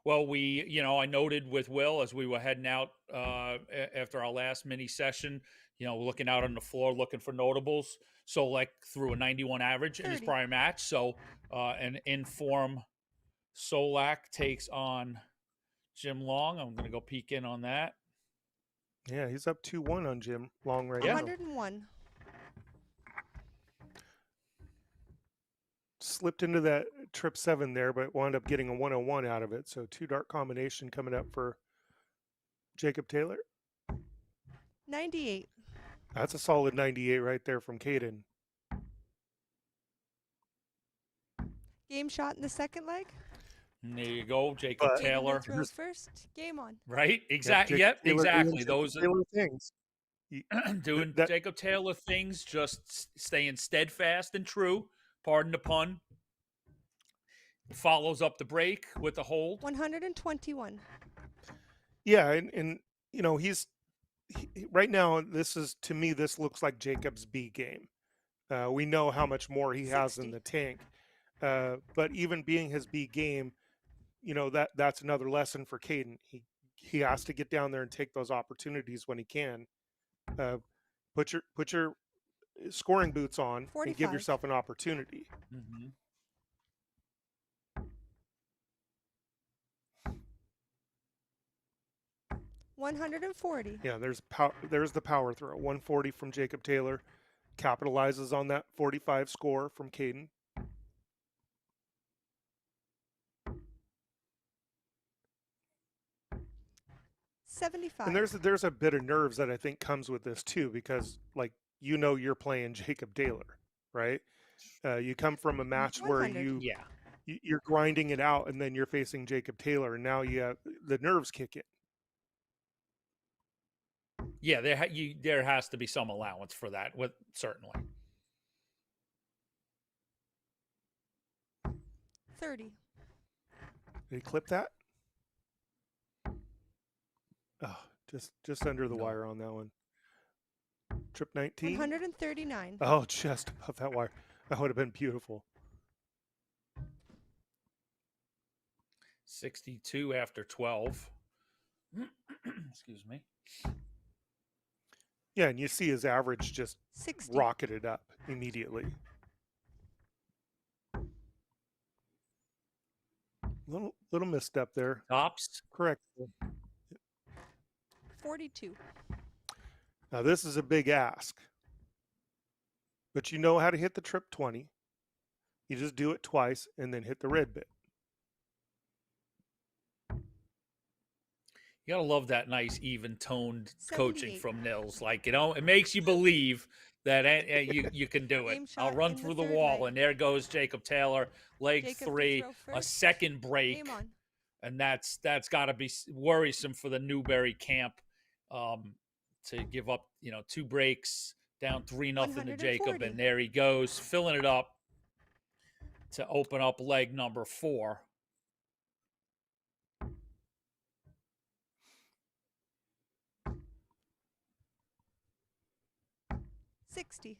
Well, I noted with Will as we were heading out after our last mini session, looking out on the floor, looking for notables. So, like, through a 91 average in his 30. prior match. So, an in-form Solak takes on Jim Long. I'm going to go peek in on that. Yeah, he's up 2-1 on Jim Long right now. 101. Slipped into that trip 7 there, but wound up getting a 101 out of it. So 2 dart combination coming up for Jacob Taylor. 98. That's a solid 98 right there from Caden. Game shot in the second leg. And there you go, Jacob But- Taylor. Throw first. Game on. Right? Exactly. Jacob Yep, Taylor doing exactly. Jacob Those are Taylor things. doing that- Jacob Taylor things, just staying steadfast and true. Pardon the pun. Follows up the break with the hold. 121. Yeah, and right now, to me, this looks like Jacob's B game. We know how much more he has 60. in the tank. But even being his B game, that's another lesson for Caden. He has to get down there and take those opportunities when he can. Put your scoring boots on and 45. give yourself an opportunity. Mm-hmm. $140. Yeah, there's the power throw. 140 from Jacob Taylor. Capitalizes on that 45 score from Caden. $75. And there's a bit of nerves that I think comes with this too, because you're playing Jacob Taylor, right? You come from a match where 100. you're grinding it out, and then you're facing Jacob Taylor, and now the nerves kick in. Yeah, there has to be some allowance for that. Certainly. 30. Did he clip that? Oh, just under the wire on that one. Trip 19. 139. Oh, just above that wire. That would have been beautiful. 62 after 12. Excuse me. Yeah, and you see his average just 60. rocketed up immediately. Little misstep there. Tops. Correct. 42. Now this is a big ask, but you know how to hit the trip 20. You just do it twice and then hit the red bit. You gotta love that nice, even-toned coaching 78. from Nils. It makes you believe that you can do it. Game I'll shot run in the through the third wall, leg. and there goes Jacob Taylor, leg Jacob to 3, throw a first. second break, Game on. and that's got to be worrisome for the Newberry camp to give up, 2 breaks, down 3-0 to Jacob, 140. and there he goes, filling it up to open up leg number 4. $60.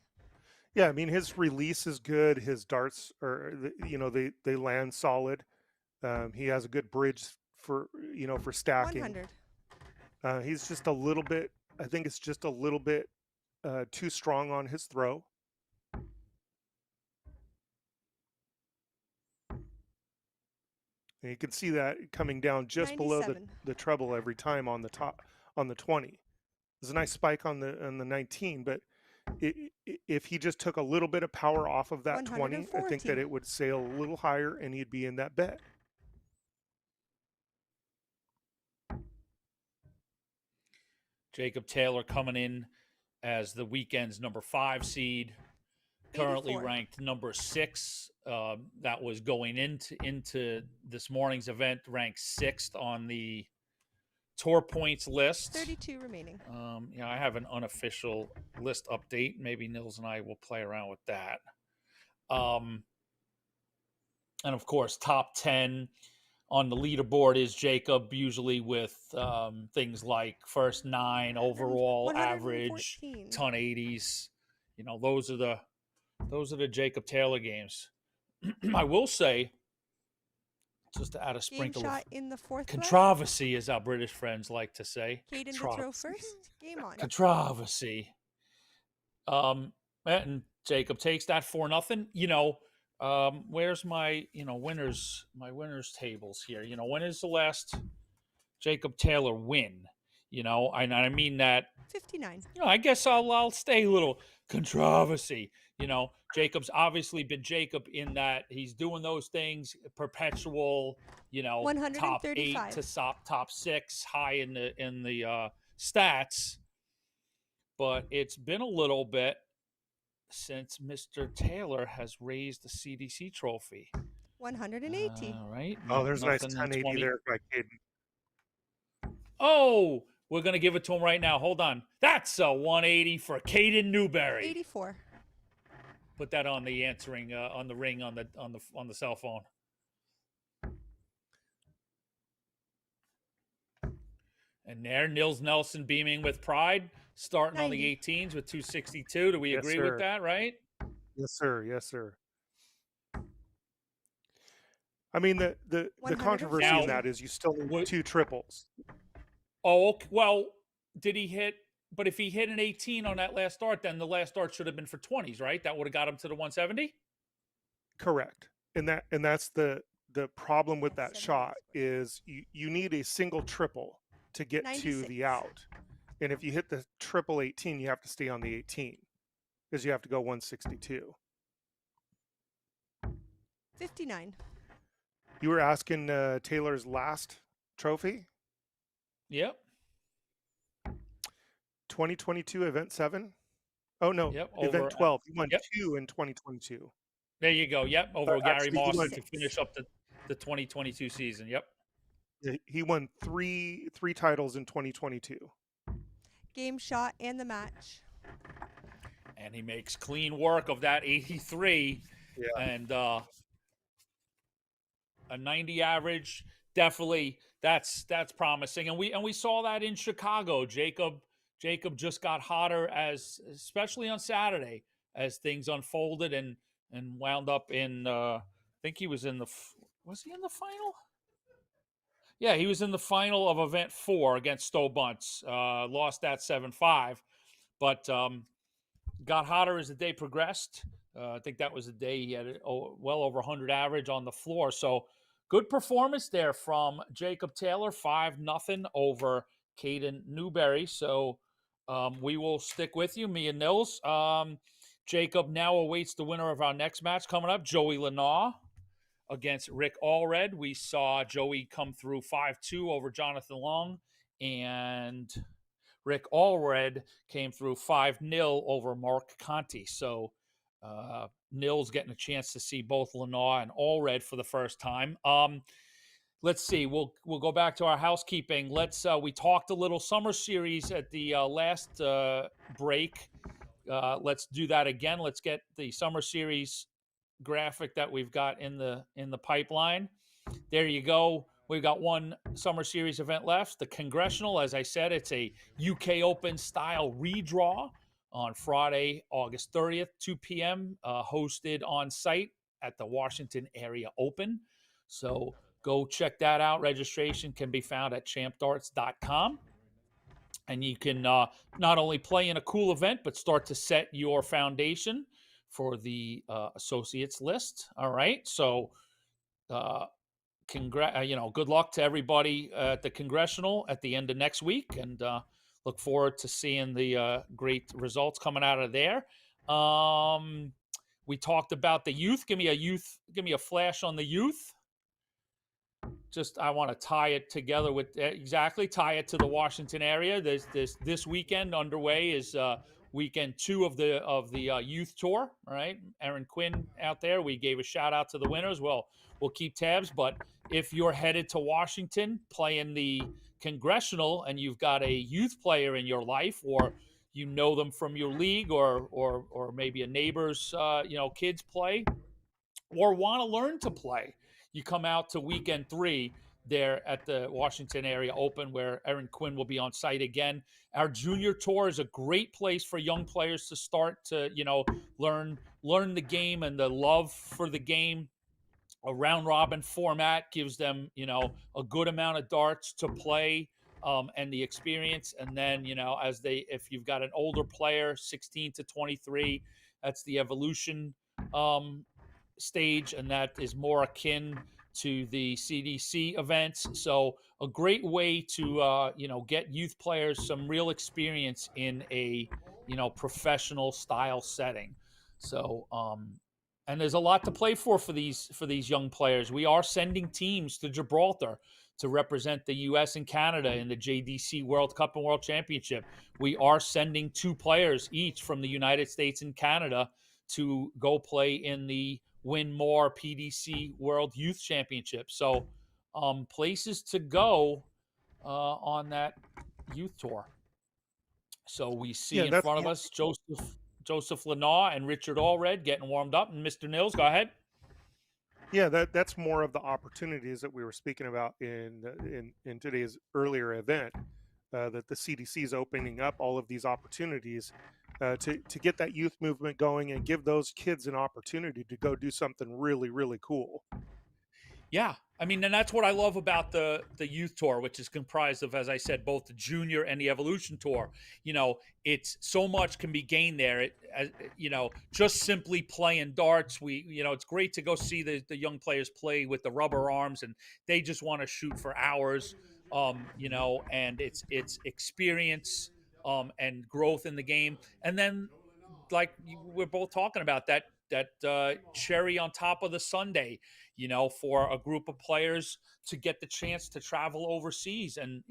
Yeah, I mean his release is good. His darts they land solid. He has a good bridge for stacking. 100. He's just a little bit. I think it's just a little bit too strong on his throw. And you can see that coming down just below 97. the treble every time on the top on the 20. There's a nice spike on the 19, but if he just took a little bit of power off of that 20, I think 140. that it would sail a little higher and he'd be in that bet. Jacob Taylor coming in as the weekend's number 5 seed, currently 84. ranked number 6. That was going into this morning's event, ranked 6th on the tour points list. 32 remaining. I have an unofficial list update. Maybe Nils and I will play around with that. And of course, top 10 on the leaderboard is Jacob, usually with things like first 9 overall average, 114. ton 80s. Those are the Jacob Taylor games. I will say just to add a Game sprinkle shot of in the fourth row. controversy, as our British friends like to say. Caden to throw first. Game on. Controversy. And Jacob takes that 4-0. Where's my winners tables here? When is the last Jacob Taylor win? I mean that 59. I guess I'll stay a little controversy. Jacob's obviously been Jacob in that he's doing those things, perpetual, top 8 135. to top 6, high in the stats. But it's been a little bit since Mr. Taylor has raised the CDC trophy. 180. All right. Oh, there's a nice Nothing 1080 there by Caden. Oh, we're going to give it to him right now. Hold on. That's a 180 for Caden Newberry. 84. Put that on the answering on the ring on the cell phone. And there, Nils Nelson beaming with pride, starting 90. on the 18s with 262. Do we Yes, agree sir. with that, right? Yes, sir. Yes, sir. I mean, the controversy Now, in that is you still need 2 triples. Oh, okay. Well, did he hit? But if he hit an 18 on that last start, then the last start should have been for 20s, right? That would have got him to the 170. Correct. And that's the problem with that shot is you need a single triple to get 96. to the out. And if you hit the triple 18, you have to stay on the 18 because you have to go 162. 59. You were asking Taylor's last trophy? Yep. 2022 event 7? Oh no, Yep, event over, 12. He won yep. 2 in 2022. There you go. Yep. Over Gary Actually, he Marson won to finish up the 2022 season. Yep. He won three titles in 2022. Game shot and the match. And he makes clean work of that 83. Yeah. And a 90 average, definitely that's promising. And we saw that in Chicago. Jacob just got hotter, especially on Saturday, as things unfolded and wound up in I think he was in was he in the final? Yeah, he was in the final of event 4 against Stowe Bunts. Lost that 7-5, but got hotter as the day progressed. I think that was the day he had well over 100 average on the floor. So good performance there from Jacob Taylor, 5-0 over Caden Newberry. So we will stick with you, me and Nils. Jacob now awaits the winner of our next match coming up, Joey Lynaugh against Rick Allred. We saw Joey come through 5-2 over Jonathan Long, and Rick Allred came through 5-0 over Mark Conti. So Nils getting a chance to see both Lynaugh and Allred for the first time. Let's see. We'll go back to our housekeeping. We talked a little summer series at the last break. Let's do that again. Let's get the summer series graphic that we've got in the pipeline. There you go. We've got one summer series event left. The Congressional, as I said, it's a UK Open style redraw on Friday, August 30th, 2 p.m., hosted on site at the Washington Area Open. So go check that out. Registration can be found at champdarts.com. And you can not only play in a cool event, but start to set your foundation for the associates list. All right. So good luck to everybody at the Congressional at the end of next week, and look forward to seeing the great results coming out of there. We talked about the youth. Give me a flash on the youth. I want to tie it together with tie it to the Washington area. This weekend underway is weekend 2 of the youth tour. All right, Aaron Quinn out there. We gave a shout out to the winners. Well, we'll keep tabs, but if you're headed to Washington playing the Congressional and you've got a youth player in your life, or you know them from your league, or maybe a neighbor's kids play, or want to learn to play, you come out to weekend 3 there at the Washington Area Open, where Aaron Quinn will be on site again. Our junior tour is a great place for young players to start to learn the game and the love for the game. a round robin format gives them, a good amount of darts to play, and the experience. And then, if you've got an older player, 16 to 23, that's the evolution stage, and that is more akin to the CDC events. So a great way to, get youth players some real experience in a, professional style setting. So, and there's a lot to play for these young players. We are sending teams to Gibraltar to represent the U.S. and Canada in the JDC World Cup and World Championship. We are sending 2 players each from the United States and Canada to go play in the Win More PDC World Youth Championship. So, places to go on that youth tour. So we see in front of us Joseph Lynaugh and Richard Allred getting warmed up. And Mr. Nils, go ahead. Yeah, that's more of the opportunities that we were speaking about in today's earlier event. That the CDC is opening up all of these opportunities to get that youth movement going and give those kids an opportunity to go do something really, really cool. Yeah. I mean, and that's what I love about the youth tour, which is comprised of, as I said, both the junior and the evolution tour. It's so much can be gained there. Just simply playing darts. It's great to go see the young players play with the rubber arms, and they just want to shoot for hours. And it's experience and growth in the game. And then, like we're both talking about, that cherry on top of the sundae, for a group of players to get the chance to travel overseas. And,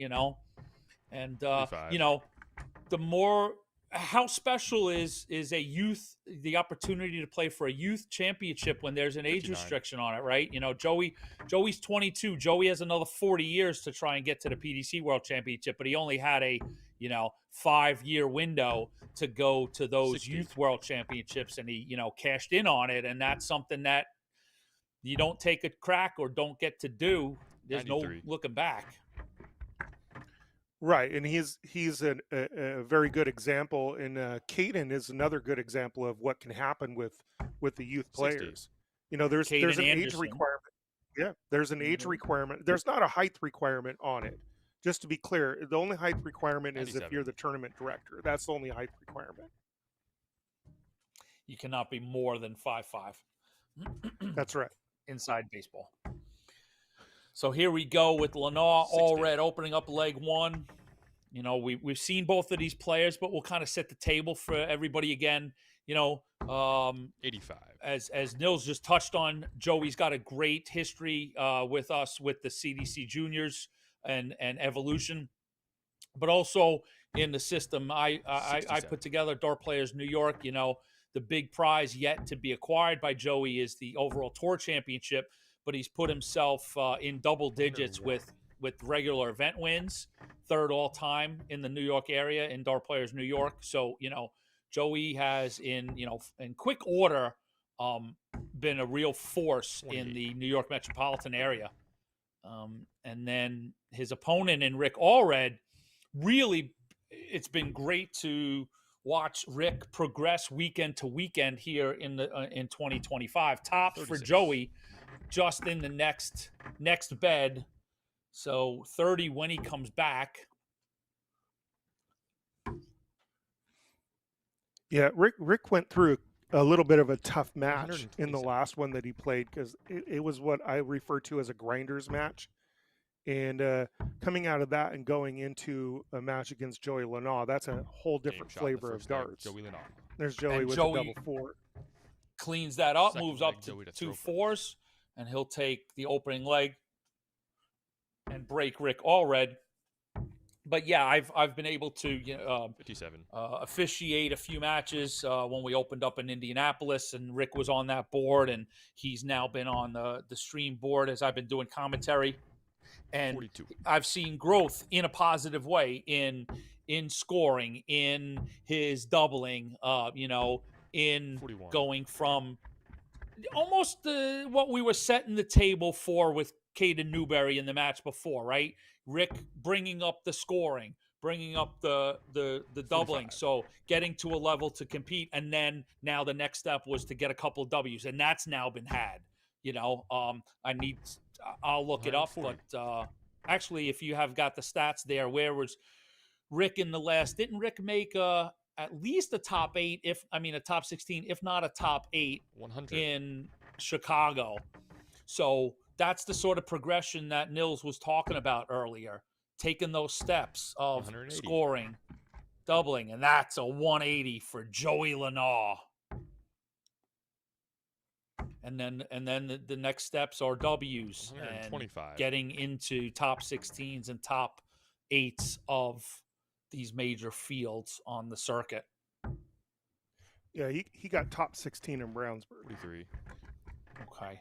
the more, how special is the opportunity to play for a youth championship when there's an age 59. restriction on it, right? Joey's 22. Joey has another 40 years to try and get to the PDC World Championship, but he only had a 5-year window to go to those 60. youth world championships, and he cashed in on it. And that's something that you don't take a crack or don't get to do. There's 93. no looking back. Right, and he's a very good example, and Caden is another good example of what can happen with the youth 60. players. There's Caden an age Anderson. requirement. Yeah, there's an age requirement. There's not a height requirement on it. Just to be clear, the only height requirement is if 97. you're the tournament director. That's the only height requirement. You cannot be more than 5'5". That's right. Inside baseball. So here we go with Lynaugh, Allred opening up leg one. We've seen both of these players, but we'll kind of set the table for everybody again. 85. As Nils just touched on, Joey's got a great history with us with the CDC juniors and evolution, but also in the system. I put together Dart Players New York. The big prize yet to be acquired by Joey is the overall tour championship, but he's put himself in double digits with regular event wins, 3rd all time in the New York area in Dart Players New York. So, Joey has in quick order been a real force in the New York metropolitan area. And then his opponent in Rick Allred, really, it's been great to watch Rick progress weekend to weekend here in 2025. Tops 36. for Joey, just in the next bed. So 30 when he comes back. Yeah, Rick went through a little bit of a tough match in the 127. last one that he played, because it was what I refer to as a grinders match. And coming out of that and going into a match against Joey Lynaugh, that's a whole different Game shot, flavor the of first game, darts. Joey Lynaugh. There's Joey And with Joey- a double 4. Cleans that up, Second moves leg, up to Joey to 2 throw fours, and he'll take the opening leg and break Rick Allred. But yeah, I've been able to 57. officiate a few matches when we opened up in Indianapolis, and Rick was on that board, and he's now been on the stream board as I've been doing commentary. And 42. I've seen growth in a positive way in scoring, in his doubling, in 41. going from almost what we were setting the table for with Caden Newberry in the match before, right? Rick bringing up the scoring, bringing up the doubling, 45. so getting to a level to compete, and then now the next step was to get a couple of W's, and that's now been had. I'll look it up, 140. but actually, if you have got the stats there, where was Rick in the last? Didn't Rick make at least a top 8? A top 16, if not a top 8 100. in Chicago. So that's the sort of progression that Nils was talking about earlier, taking those steps of 180. scoring, doubling, and that's a 180 for Joey Lynaugh. And then the next steps are W's and 125. getting into top 16s and top 8s of these major fields on the circuit. Yeah, he got top 16 in Brownsburg. 43. Okay.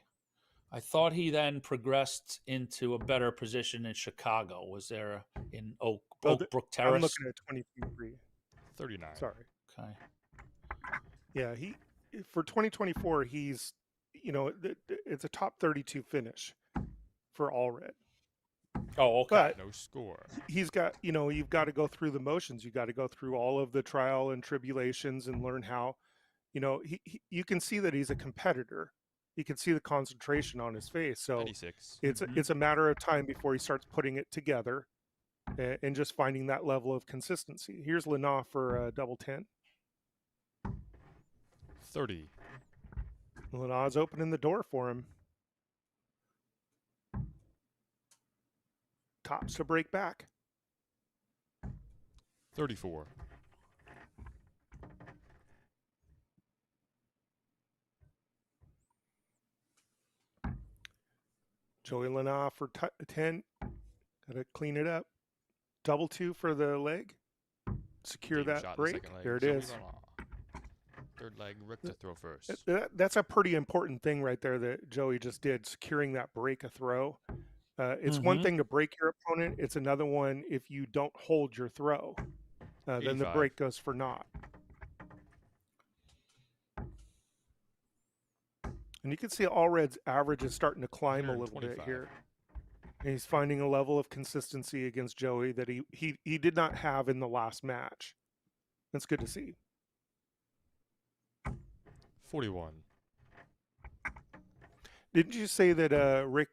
I thought he then progressed into a better position in Chicago. Was there in Oak Brook Terrace? I'm looking at 2023. 39. Sorry. Okay. Yeah, he for 2024 he's it's a top 32 finish for Allred. Oh, okay. But No score. he's got, you've got to go through the motions. You got to go through all of the trial and tribulations and learn how, you can see that he's a competitor. You can see the concentration on his face. So 96. it's a matter of time before he starts putting it together and just finding that level of consistency. Here's Lynaugh for double 10. 30. Lynaugh's opening the door for him. Tops to break back. 34. Joey Lynaugh for 10. Got to clean it up. Double 2 for the leg. Secure Game that shot, break. second leg. There it Joey is. Lynaugh. Third leg, Rick to throw first. That's a pretty important thing right there that Joey just did, securing that break a throw. It's one thing to break your opponent. It's another one if you don't hold your throw. Then the 85. break goes for naught. And you can see Allred's average is starting to climb a little bit 125. here. And he's finding a level of consistency against Joey that he did not have in the last match. That's good to see. 41. Didn't you say that Rick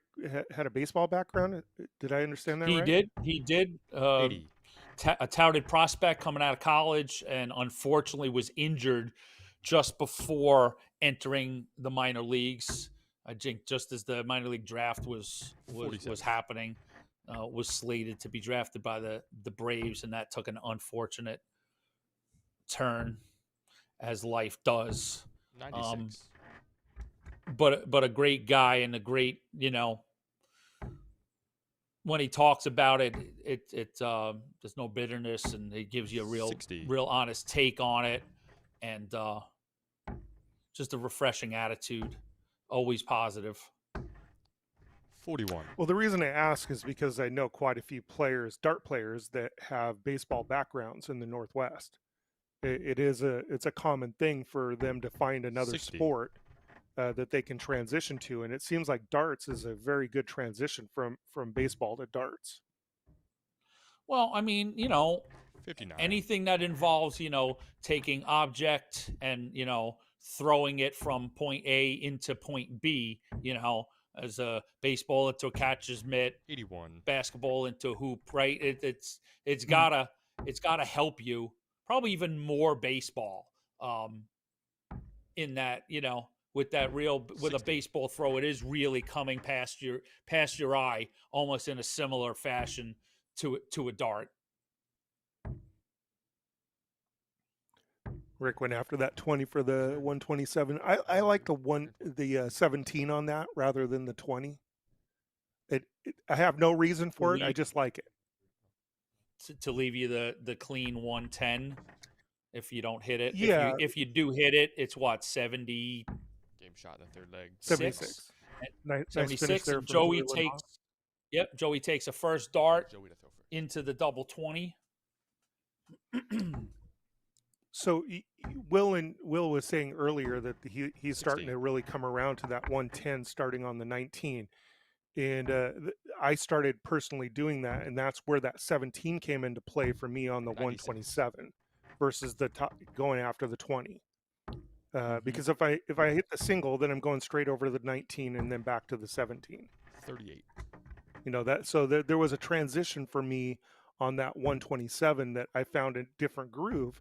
had a baseball background? Did I understand that right? He did. 80. A touted prospect coming out of college, and unfortunately was injured just before entering the minor leagues. I think just as the minor league draft was 47. happening, was slated to be drafted by the Braves, and that took an unfortunate turn, as life does. 96. But a great guy, and a great, when he talks about it, there's no bitterness, and it gives you a 60. real honest take on it, and just a refreshing attitude, always positive. 41. Well, the reason I ask is because I know quite a few dart players that have baseball backgrounds in the Northwest. It's a common thing for them to find another 60. sport that they can transition to, and it seems like darts is a very good transition from baseball to darts. Well, 59. anything that involves, taking object and, throwing it from point A into point B, as a baseball into a catcher's mitt, 81. basketball into a hoop, right? It's gotta help you, probably even more baseball, in that, with a 60. baseball throw, it is really coming past your eye, almost in a similar fashion to a dart. Rick went after that 20 for the 127. I like the 17 on that rather than the 20. I have no reason for it. I just like it. To leave you the clean 110 if you don't hit it. Yeah. If you do hit it, it's what, 70? Game shot in the third leg. 76. Nice 76. finish there And from Joey Joey Lynaugh. Joey takes a first dart Joey to throw first. into the double 20. So Will was saying earlier that he's starting 60. to really come around to that 110 starting on the 19. And I started personally doing that, and that's where that 17 came into play for me on the 96. 127 versus the top, going after the 20. Because if I hit the single, then I'm going straight over to the 19 and then back to the 17. 38. So there was a transition for me on that 127 that I found a different groove.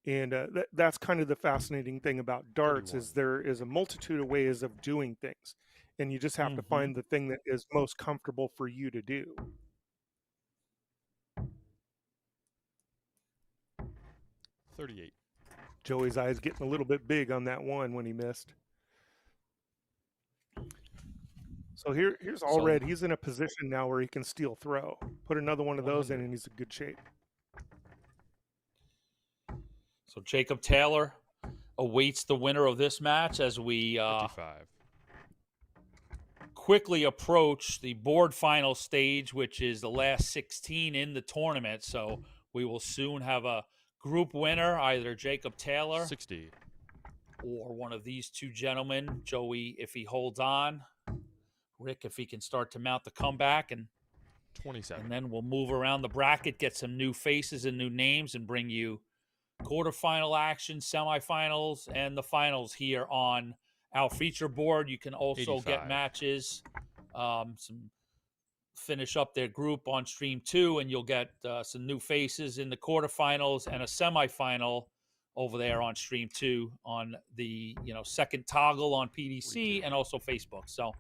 And that's kind of the fascinating thing about darts 31. is there is a multitude of ways of doing things. And you just have to find the thing that is most comfortable for you to do. 38. Joey's eyes getting a little bit big on that one when he missed. So here's Allred. He's in a position now where he can steal throw. Put another one of those in and he's in good shape. So Jacob Taylor awaits the winner of this match as we 55. quickly approach the board final stage, which is the last 16 in the tournament. So we will soon have a group winner, either Jacob Taylor 60. or one of these two gentlemen. Joey, if he holds on. Rick, if he can start to mount the comeback. And 27. And then we'll move around the bracket, get some new faces and new names, and bring you quarterfinal action, semifinals, and the finals here on our feature board. You can also 85. get matches, finish up their group on stream 2, and you'll get some new faces in the quarterfinals and a semifinal over there on stream 2 on the second toggle on PDC and also Facebook. So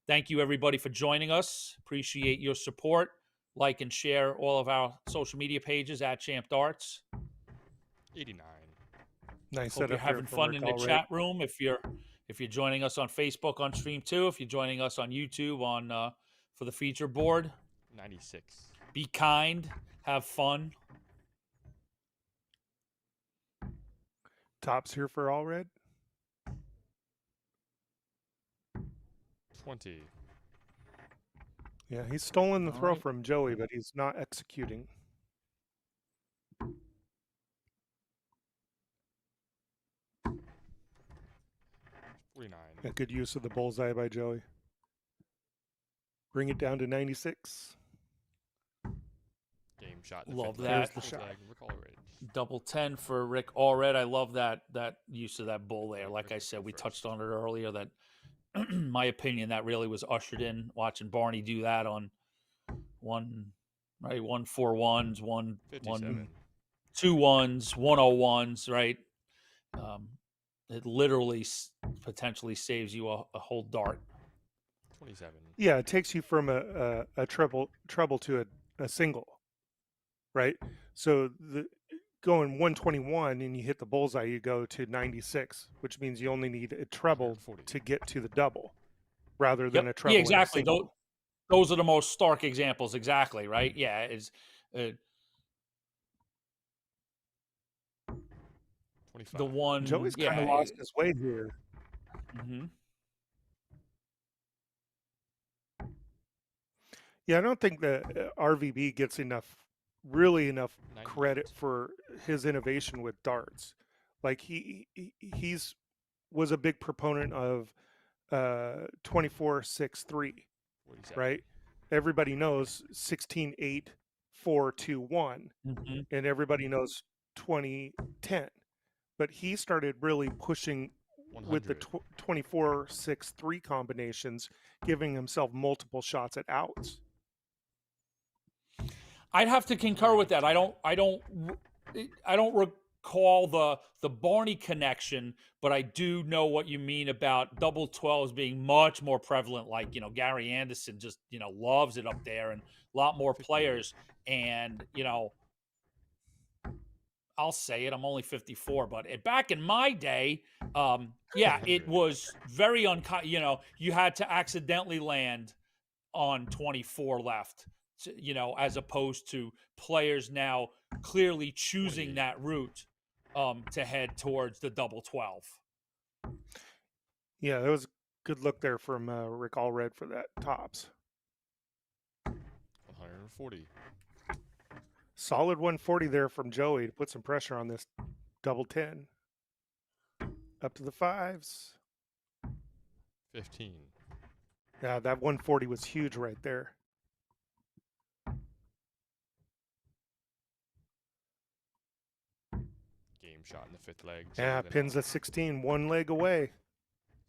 thank you, everybody, for joining us. Appreciate your support. Like and share all of our social media pages at Champ Darts. 89. Nice. Hope you're having fun in the chat room. If you're joining us on Facebook on stream 2, if you're joining us on YouTube on for the feature board, 96. be kind, have fun. Tops here for Allred. 20. Yeah, he's stolen the All throw right. from Joey, but he's not executing. 49. A good use of the bullseye by Joey. Bring it down to 96. Game shot. Love fifth that. leg, There's the fourth shot. leg, Rick Allred. Double 10 for Rick Allred. I love that use of that bull there. Like I Rick said, we first. touched on it earlier. That, my opinion, that really was ushered in. Watching Barney do that on 1-4-1s, 57. 2-1s, 101s, right? It literally potentially saves you a whole dart. 27. Yeah, it takes you from a treble to a single, right? So going 121 and you hit the bullseye, you go to 96, which means you only need a treble 140. to get to the double, rather than Yep. a treble. Yeah, and a exactly. single. Those are the most stark examples. Exactly, right? Yeah, it's 25. the one. Joey's kind of lost his way here. Mm-hmm. Yeah, I don't think that RVB gets enough 98. credit for his innovation with darts. Like he's was a big proponent of 24-6-3, 47. right? Everybody knows 16-8-4-2-1, Mm-hmm. and everybody knows 20-10. But he started really pushing 100. with the 24-6-3 combinations, giving himself multiple shots at outs. I'd have to concur with that. I don't recall the Barney connection, but I do know what you mean about double 12s being much more prevalent. Like, Gary Anderson just, loves it up there, and a lot more players. And, I'll say it, I'm only 54, but back in my day, it was very you had to accidentally land on 24 left. As opposed to players now clearly choosing that route to head towards the double 12. Yeah, that was a good look there from Rick Allred for that tops. 140. Solid 140 there from Joey to put some pressure on this double 10. Up to the fives. 15. Yeah, that 140 was huge right there. Game Game shot in the 5th leg. Yeah, Joey pins Lynaugh. at 16, 1 leg away.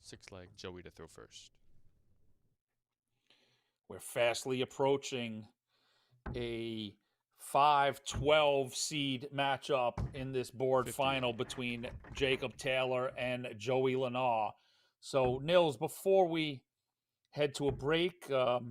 6th leg, Joey to throw first. We're fastly approaching a 5-12 seed matchup in this board 58. final between Jacob Taylor and Joey Lynaugh. So, Nils, before we head to a break, I've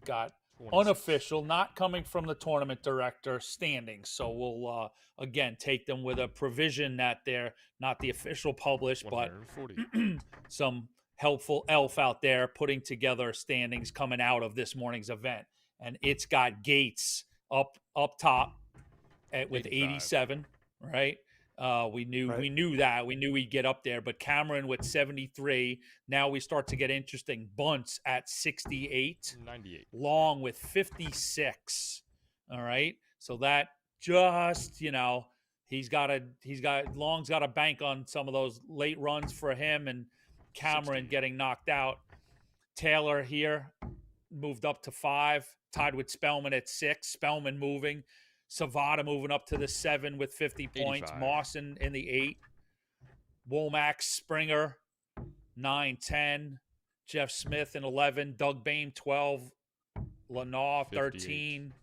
got 26. unofficial, not coming from the tournament director, standings. So we'll again take them with a provision that they're not the official published, but 140. some helpful elf out there putting together standings coming out of this morning's event. And it's got Gates up top with 87, right? We knew that. We knew he'd get up there, but Cameron with 73. Now we start to get interesting. Bunts at 68. 98. Long with 56. All right. So that just, Long's got to bank on some of those late runs for him, and Cameron 60. getting knocked out. Taylor here moved up to 5, tied with Spellman at 6. Spellman moving. Savada moving up to the 7 with 50 points. 85. Marson in the 8. Womack, Springer, 9, 10. Jeff Smith in 11. Doug Bain, 12. Lynaugh, 13.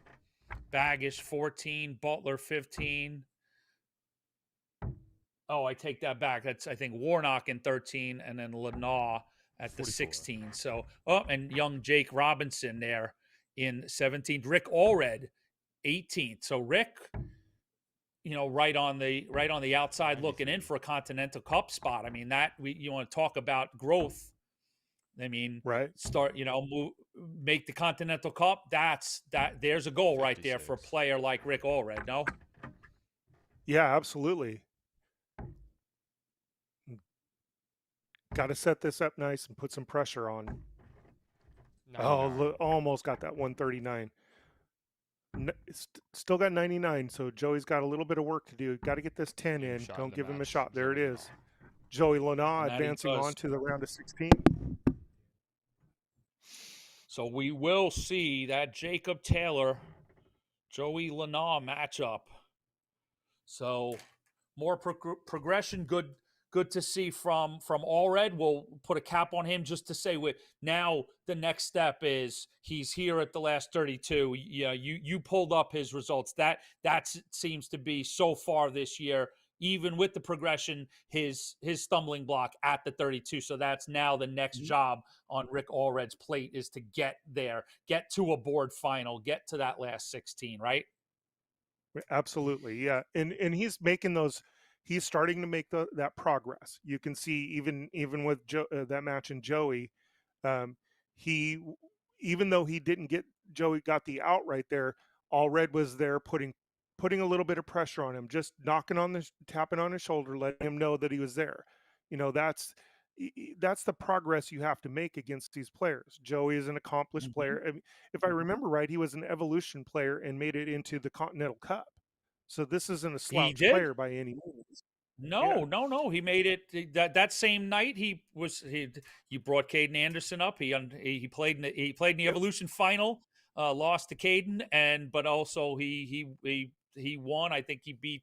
Baggish, 14. Butler, 15. Oh, I take that back. That's, I think, Warnock in 13, and then Lynaugh at the 44. 16. So, and young Jake Robinson there in 17th. Rick Allred, 18th. So Rick, right on the outside looking in for a Continental Cup spot. I mean, you want to talk about growth. I mean, right. Start, make the Continental Cup. There's a goal right there for a player like Rick Allred, no? Yeah, absolutely. Got to set this up nice and put some pressure on. 99. Oh, look, almost got that 139. Still got 99, so Joey's got a little bit of work to do. Got to get this 10 in. Shot Don't in the give him a match, shot. There it Joey is. Joey Lynaugh And that he advancing does. on to the round of 16. So we will see that Jacob Taylor, Joey Lynaugh matchup. So more progression, good to see from Allred. We'll put a cap on him just to say now the next step is he's here at the last 32. Yeah, you pulled up his results. That seems to be so far this year, even with the progression, his stumbling block at the 32. So that's now the next job on Rick Allred's plate is to get there, get to a board final, get to that last 16, right? Absolutely, yeah. And he's making those. He's starting to make that progress. You can see even with that match in Joey, he, even though he didn't get Joey got the out right there, Allred was there putting a little bit of pressure on him, just tapping on his shoulder, letting him know that he was there. That's the progress you have to make against these players. Joey is an accomplished player. I mean, if I remember right, he was an evolution player and made it into the Continental Cup. So this isn't a slouch player by any means. No. He made it that same night. He brought Caden Anderson up. He played in the Evolution final, lost to Caden, but also he won. I think he beat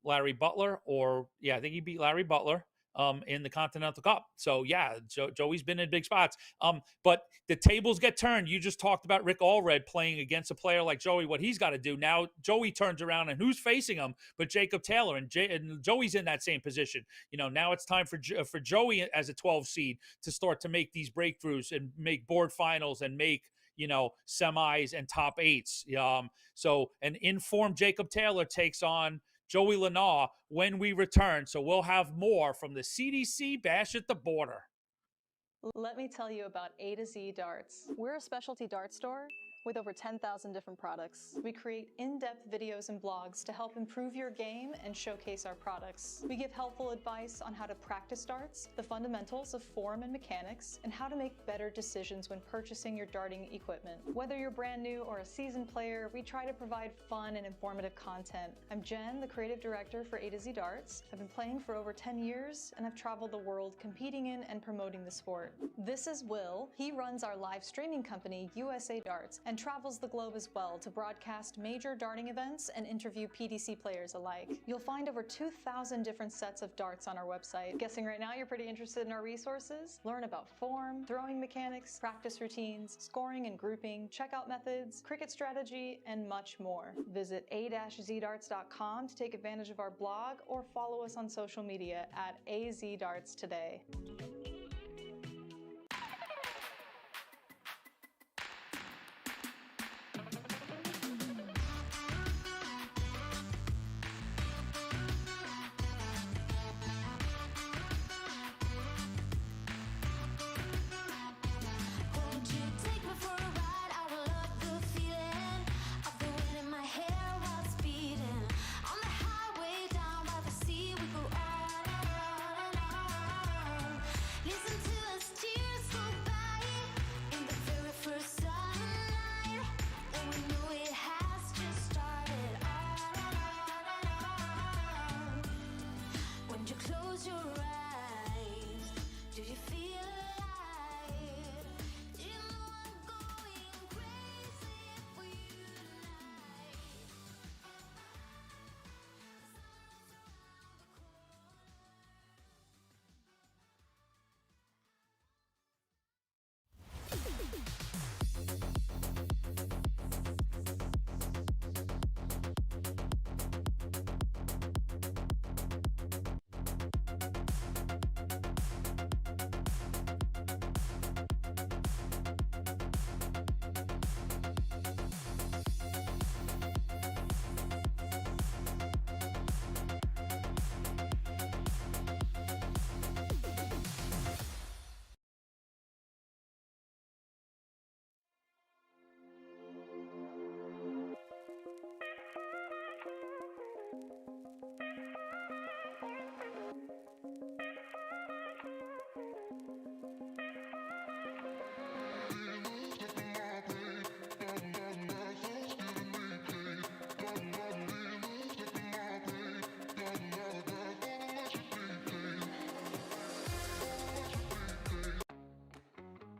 Larry Butler, I think he beat Larry Butler in the Continental Cup. So yeah, Joey's been in big spots. But the tables get turned. You just talked about Rick Allred playing against a player like Joey, what he's got to do. Now Joey turns around and who's facing him but Jacob Taylor, and Joey's in that same position. Now it's time for Joey as a 12 seed to start to make these breakthroughs and make board finals and make semis and top 8s. So an informed Jacob Taylor takes on Joey Lynaugh when we return. So we'll have more from the CDC Bash at the Border. Let me tell you about A to Z Darts. We're a specialty dart store with over 10,000 different products. We create in-depth videos and blogs to help improve your game and showcase our products. We give helpful advice on how to practice darts, the fundamentals of form and mechanics, and how to make better decisions when purchasing your darting equipment. Whether you're brand new or a seasoned player, we try to provide fun and informative content. I'm Jen, the creative director for A to Z Darts. I've been playing for over 10 years, and I've traveled the world competing in and promoting the sport. This is Will. He runs our live streaming company, USA Darts, and and travels the globe as well to broadcast major darting events and interview PDC players alike. You'll find over 2,000 different sets of darts on our website. Guessing right now you're pretty interested in our resources? Learn about form, throwing mechanics, practice routines, scoring and grouping, checkout methods, cricket strategy, and much more. Visit a-zdarts.com to take advantage of our blog or follow us on social media at azdarts today.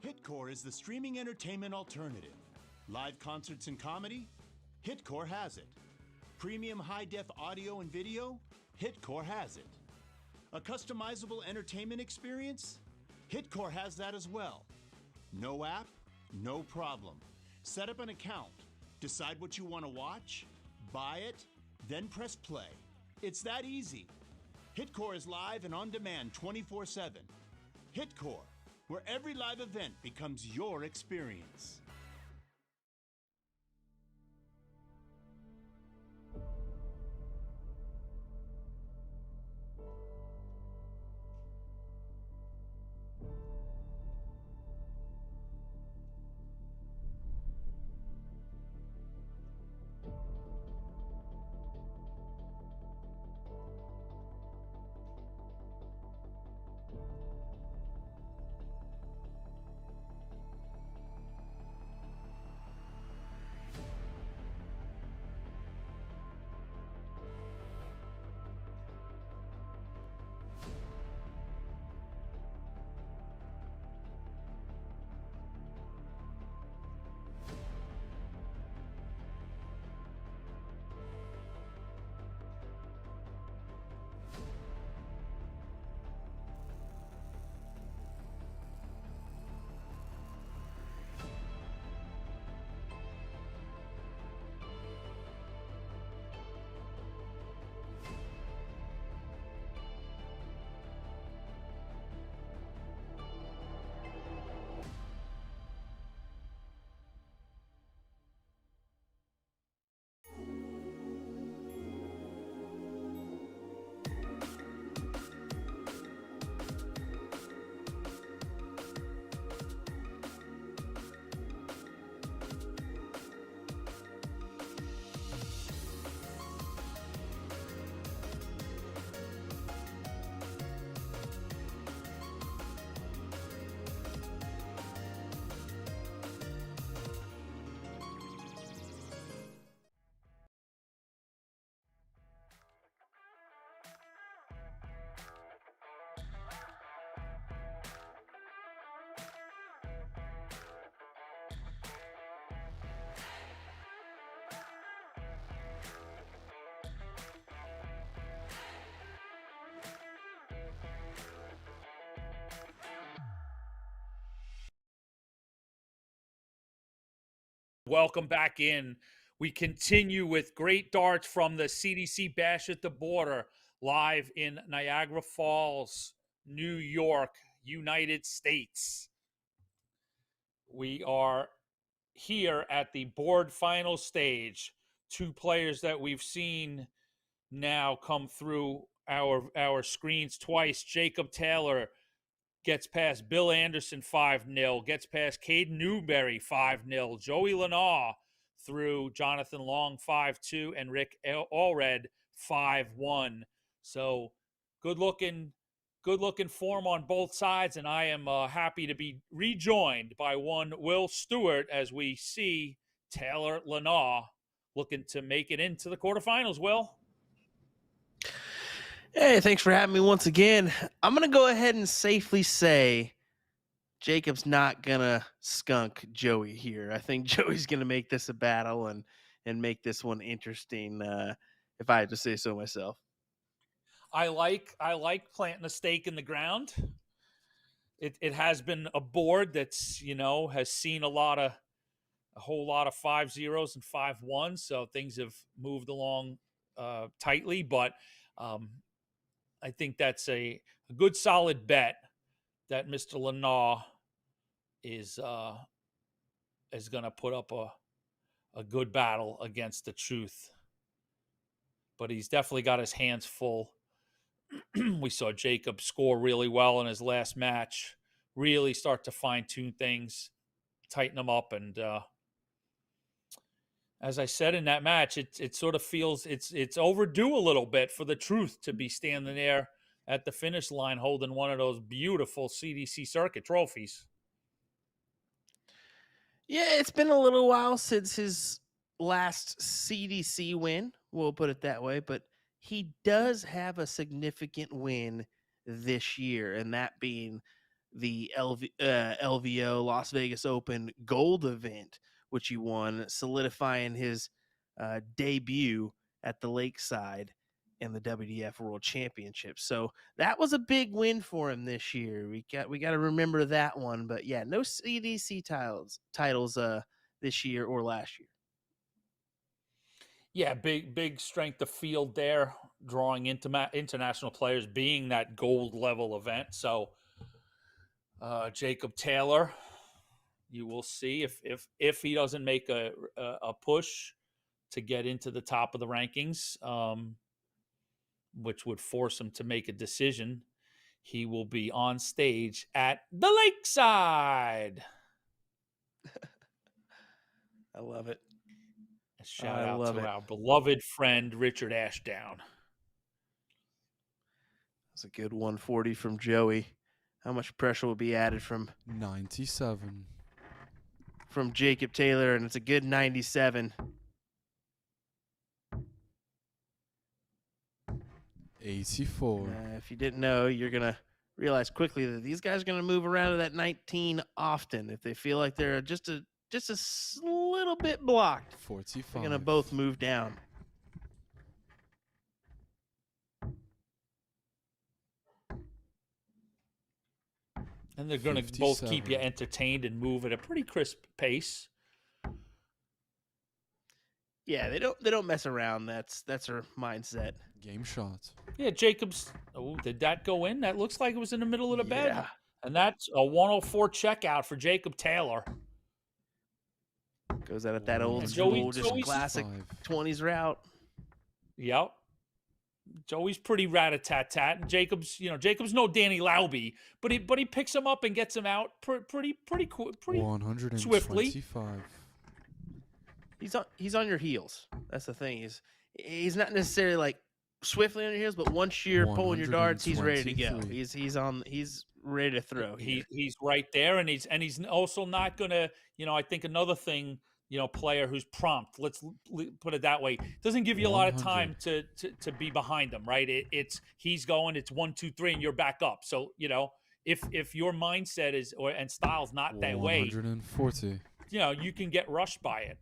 Hitcore is the streaming entertainment alternative. Live concerts and comedy? Hitcore has it. Premium high-def audio and video? Hitcore has it. A customizable entertainment experience? Hitcore has that as well. No app? No problem. Set up an account, decide what you want to watch, buy it, then press play. It's that easy. Hitcore is live and on demand 24/7. Hitcore, where every live event becomes your experience. Welcome back in. We continue with great darts from the CDC Bash at the Border, live in Niagara Falls, New York, United States. We are here at the board final stage. Two players that we've seen now come through our screens twice. Jacob Taylor gets past Bill Anderson 5-0, gets past Caden Newberry 5-0, Joey Lynaugh through Jonathan Long 5-2, and Rick Allred 5-1. So good looking form on both sides, and I am happy to be rejoined by one Will Stewart as we see Taylor Lynaugh looking to make it into the quarterfinals. Will? Hey, thanks for having me once again. I'm going to go ahead and safely say Jacob's not going to skunk Joey here. I think Joey's going to make this a battle and make this one interesting, if I had to say so myself. I like planting a stake in the ground. It has been a board that's, has seen a whole lot of 5-0s and 5-1s, so things have moved along tightly, but I think that's a good solid bet that Mr. Lynaugh is going to put up a good battle against the truth. But he's definitely got his hands full. We saw Jacob score really well in his last match, really start to fine-tune things, tighten them up, and as I said in that match, it sort of feels it's overdue a little bit for the truth to be standing there at the finish line holding one of those beautiful CDC circuit trophies. Yeah, it's been a little while since his last CDC win, we'll put it that way, but he does have a significant win this year, and that being the LVO Las Vegas Open Gold event, which he won, solidifying his debut at the Lakeside in the WDF World Championship. So that was a big win for him this year. We got to remember that one. But yeah, no CDC titles this year or last year. Yeah, big strength of field there, drawing international players, being that gold level event. So Jacob Taylor, you will see if he doesn't make a push to get into the top of the rankings, which would force him to make a decision, he will be on stage at the Lakeside. I love it. A shout out to our beloved friend Richard Ashdown. That's a good 140 from Joey. How much pressure will be added from 97 from Jacob Taylor, and it's a good 97. 84. If you didn't know, you're gonna realize quickly that these guys are gonna move around to that 19 often. If they feel like they're just a little bit blocked, 45. they're gonna both move down. And they're going to both keep you entertained and move at a pretty crisp pace. Yeah, they don't mess around. That's their mindset. Game shots. Yeah, Jacobs. Oh, did that go in? That looks like it was in the middle of the bed. Yeah. And that's a 104 checkout for Jacob Taylor. Goes out at that old Joey, school, just classic 20s route. Yep. Joey's pretty rat-a-tat-tat. Jacob's no Danny Lauby, but he picks him up and gets him out pretty 125. swiftly. He's on your heels. That's the thing. He's not necessarily like swiftly on your heels, but once you're pulling your darts, he's ready to go. He's ready to throw. He's right there, and he's also not gonna. I think another thing. Player who's prompt. Let's put it that way. Doesn't give you a lot of time to be behind him, right? He's going. It's 1, 2, 3, and you're back up. So if your mindset is and style's not that way, 140. You can get rushed by it.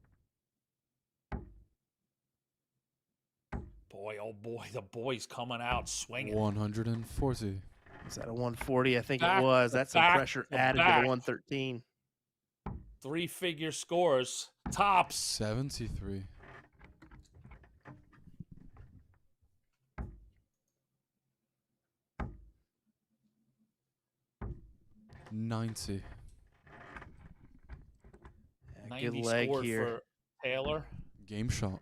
Boy, oh boy, the boy's coming out swinging. 140. Is that a 140? I think it was. That's some pressure added to the 113. 3-figure scores. Tops. 73. 90. Good 90 leg scored here. for Taylor. Game shot.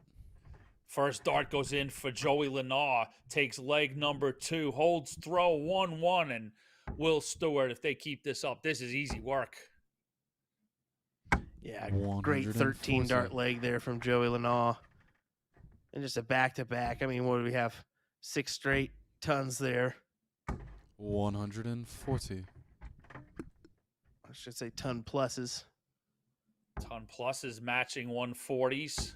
First dart goes in for Joey Lynaugh. Takes leg number 2. Holds throw 1-1. And Will Stewart, if they keep this up, this is easy work. Yeah, great 13 dart leg there from Joey Lynaugh. And just a back-to-back. I mean, what do we have? 6 straight tons there. 140. I should say ton pluses. Ton pluses matching 140s.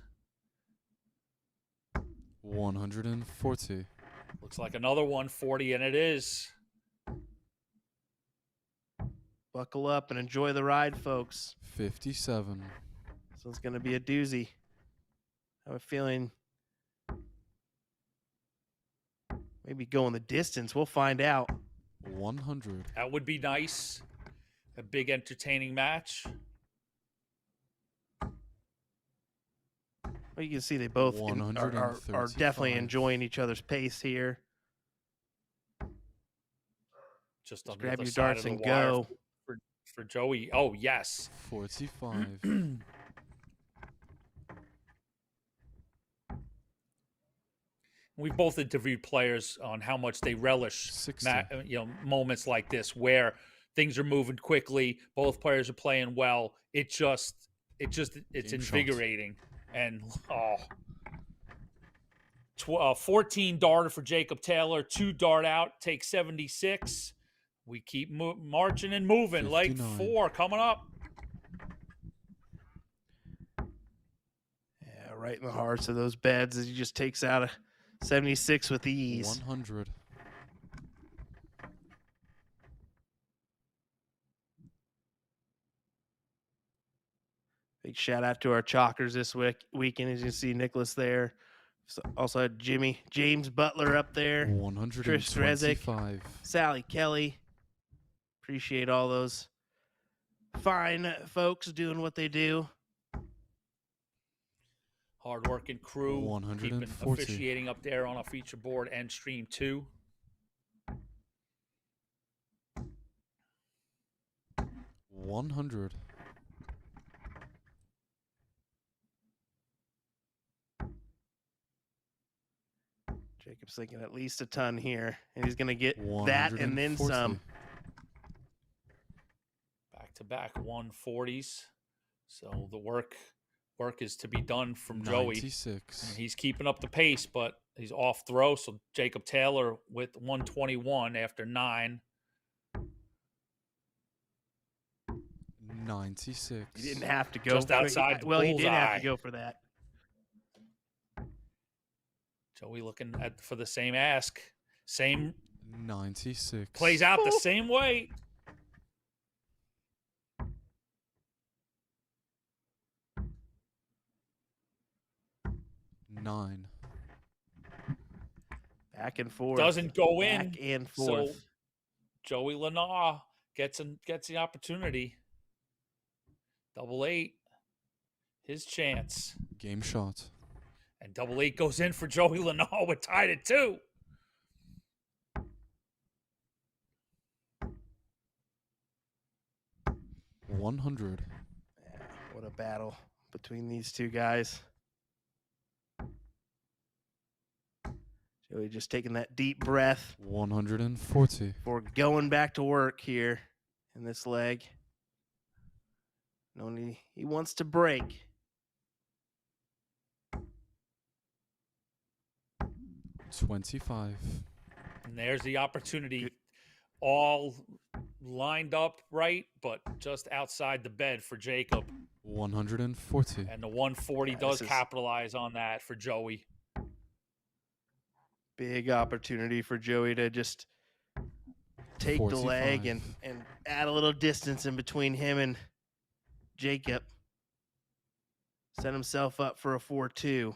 140. Looks like another 140, and it is. Buckle up and enjoy the ride, folks. 57. So it's going to be a doozy. I have a feeling maybe going the distance. We'll find out. 100. That would be nice. A big entertaining match. Well, you can see they both are definitely enjoying each other's pace here. Just on grab the other your side darts of the and wire go. for Joey. Oh, yes. 45. We've both interviewed players on how much they relish moments like this where things are moving quickly, both players are playing well. It's invigorating. And 14 darter for Jacob Taylor, 2 dart out, take 76. We keep marching and moving. 59. Leg 4 coming up. Yeah, right in the hearts of those beds as he just takes out a 76 with ease. 100. Big shout out to our chalkers this weekend. As you can see, Nicholas there. Also had James Butler up there. 125. Sally Kelly. Appreciate all those fine folks doing what they do. Hard-working crew. 140. Keeping officiating up there on our feature board and stream 2. 100. Jacob's thinking at least a ton here, and he's going to get that and then some. Back-to-back 140s. So the work is to be done from 96. Joey. And he's keeping up the pace, but he's off throw. So Jacob Taylor with 121 after 9. 96. He didn't have to go. Just outside the Well, he did have bullseye. to go for that. Joey looking for the same ask. Same 96. plays out the same way. Nine. Back and forth. Doesn't go in. Back and forth. So Joey Lynaugh gets the opportunity. 8. His chance. Game shot. And 8 goes in for Joey Lynaugh. We're tied at 2. $100. Yeah, what a battle between these two guys. Joey just taking that deep breath 140. before going back to work here in this leg. Knowing he wants to break. 25. And there's the opportunity. All lined up right, but just outside the bed for Jacob. 140. And the 140 does capitalize on that for Joey. Big opportunity for Joey to just take 45. the leg and add a little distance in between him and Jacob. Set himself up for a 4-2.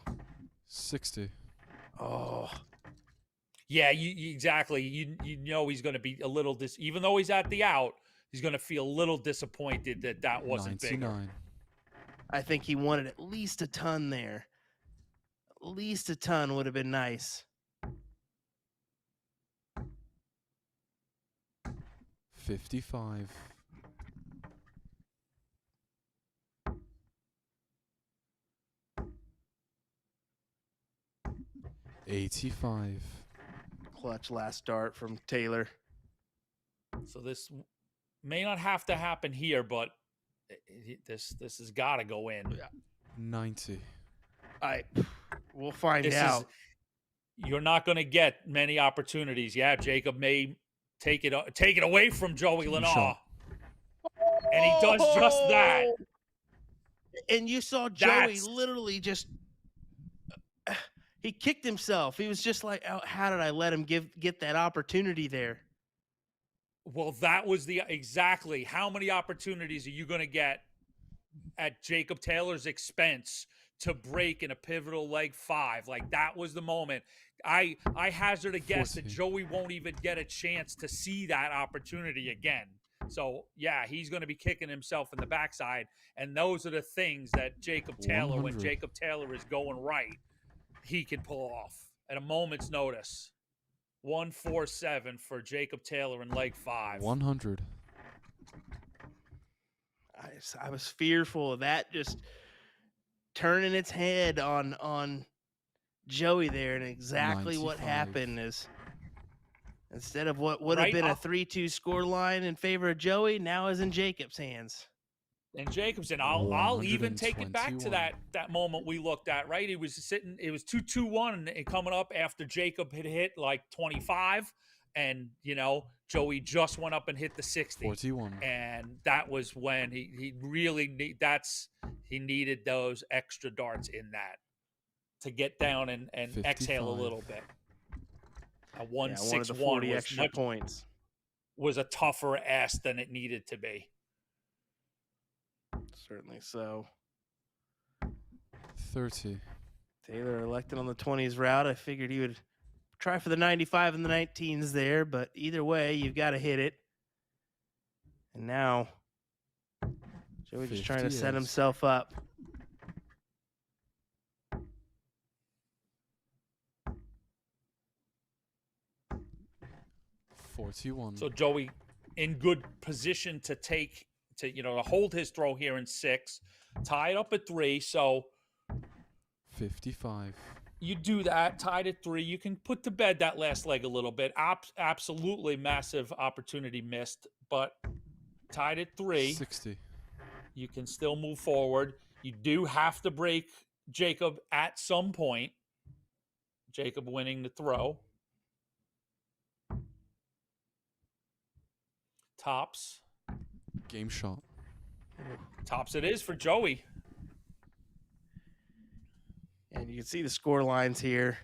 60. Oh. Yeah, you exactly. You know he's going to be a little even though he's at the out, he's going to feel a little disappointed that wasn't 99. bigger. I think he wanted at least a ton there. At least a ton would have been nice. 55. 85. Clutch last dart from Taylor. So this may not have to happen here, but this has got to go in. 90. We'll find This out. You're not going to get many opportunities. Yeah, Jacob may take it away from Joey Lynaugh. Shot. And he does just that. And you saw Joey literally just he kicked himself. He was just like, oh, how did I let him get that opportunity there? Well, that was exactly how many opportunities are you going to get at Jacob Taylor's expense to break in a pivotal leg 5? Like, that was the moment. I hazard a guess 40. that Joey won't even get a chance to see that opportunity again. So, yeah, he's going to be kicking himself in the backside. And those are the things that Jacob Taylor, 100. when Jacob Taylor is going right, he can pull off at a moment's notice. 147 for Jacob Taylor in leg 5. 100. I was fearful of that just turning its head on Joey there, and exactly what 95. happened is instead of what would have been a 3-2 score line in favor of Joey, now is in Jacob's hands. And Jacobson, I'll even take it back to that moment we looked at, right? It was 2-2-1 and coming up after Jacob had hit like 25, and Joey just went up and hit the 60. 41. And that was when he really needed those extra darts in that to get down and exhale a little bit. A 161 extra points was a tougher ask than it needed to be. Certainly so. 30. Taylor elected on the 20s route. I figured he would try for the 95 and the 19s there, but either way, you've got to hit it. And now, Joey just trying to set himself up. $41. So Joey in good position to hold his throw here in 6, tie it up at 3. So 55. You do that, tied at 3. You can put to bed that last leg a little bit. Absolutely massive opportunity missed, but tied at 3. 60. You can still move forward. You do have to break Jacob at some point. Jacob winning the throw. Tops. Game shot. Tops it is for Joey. And you can see the score lines here.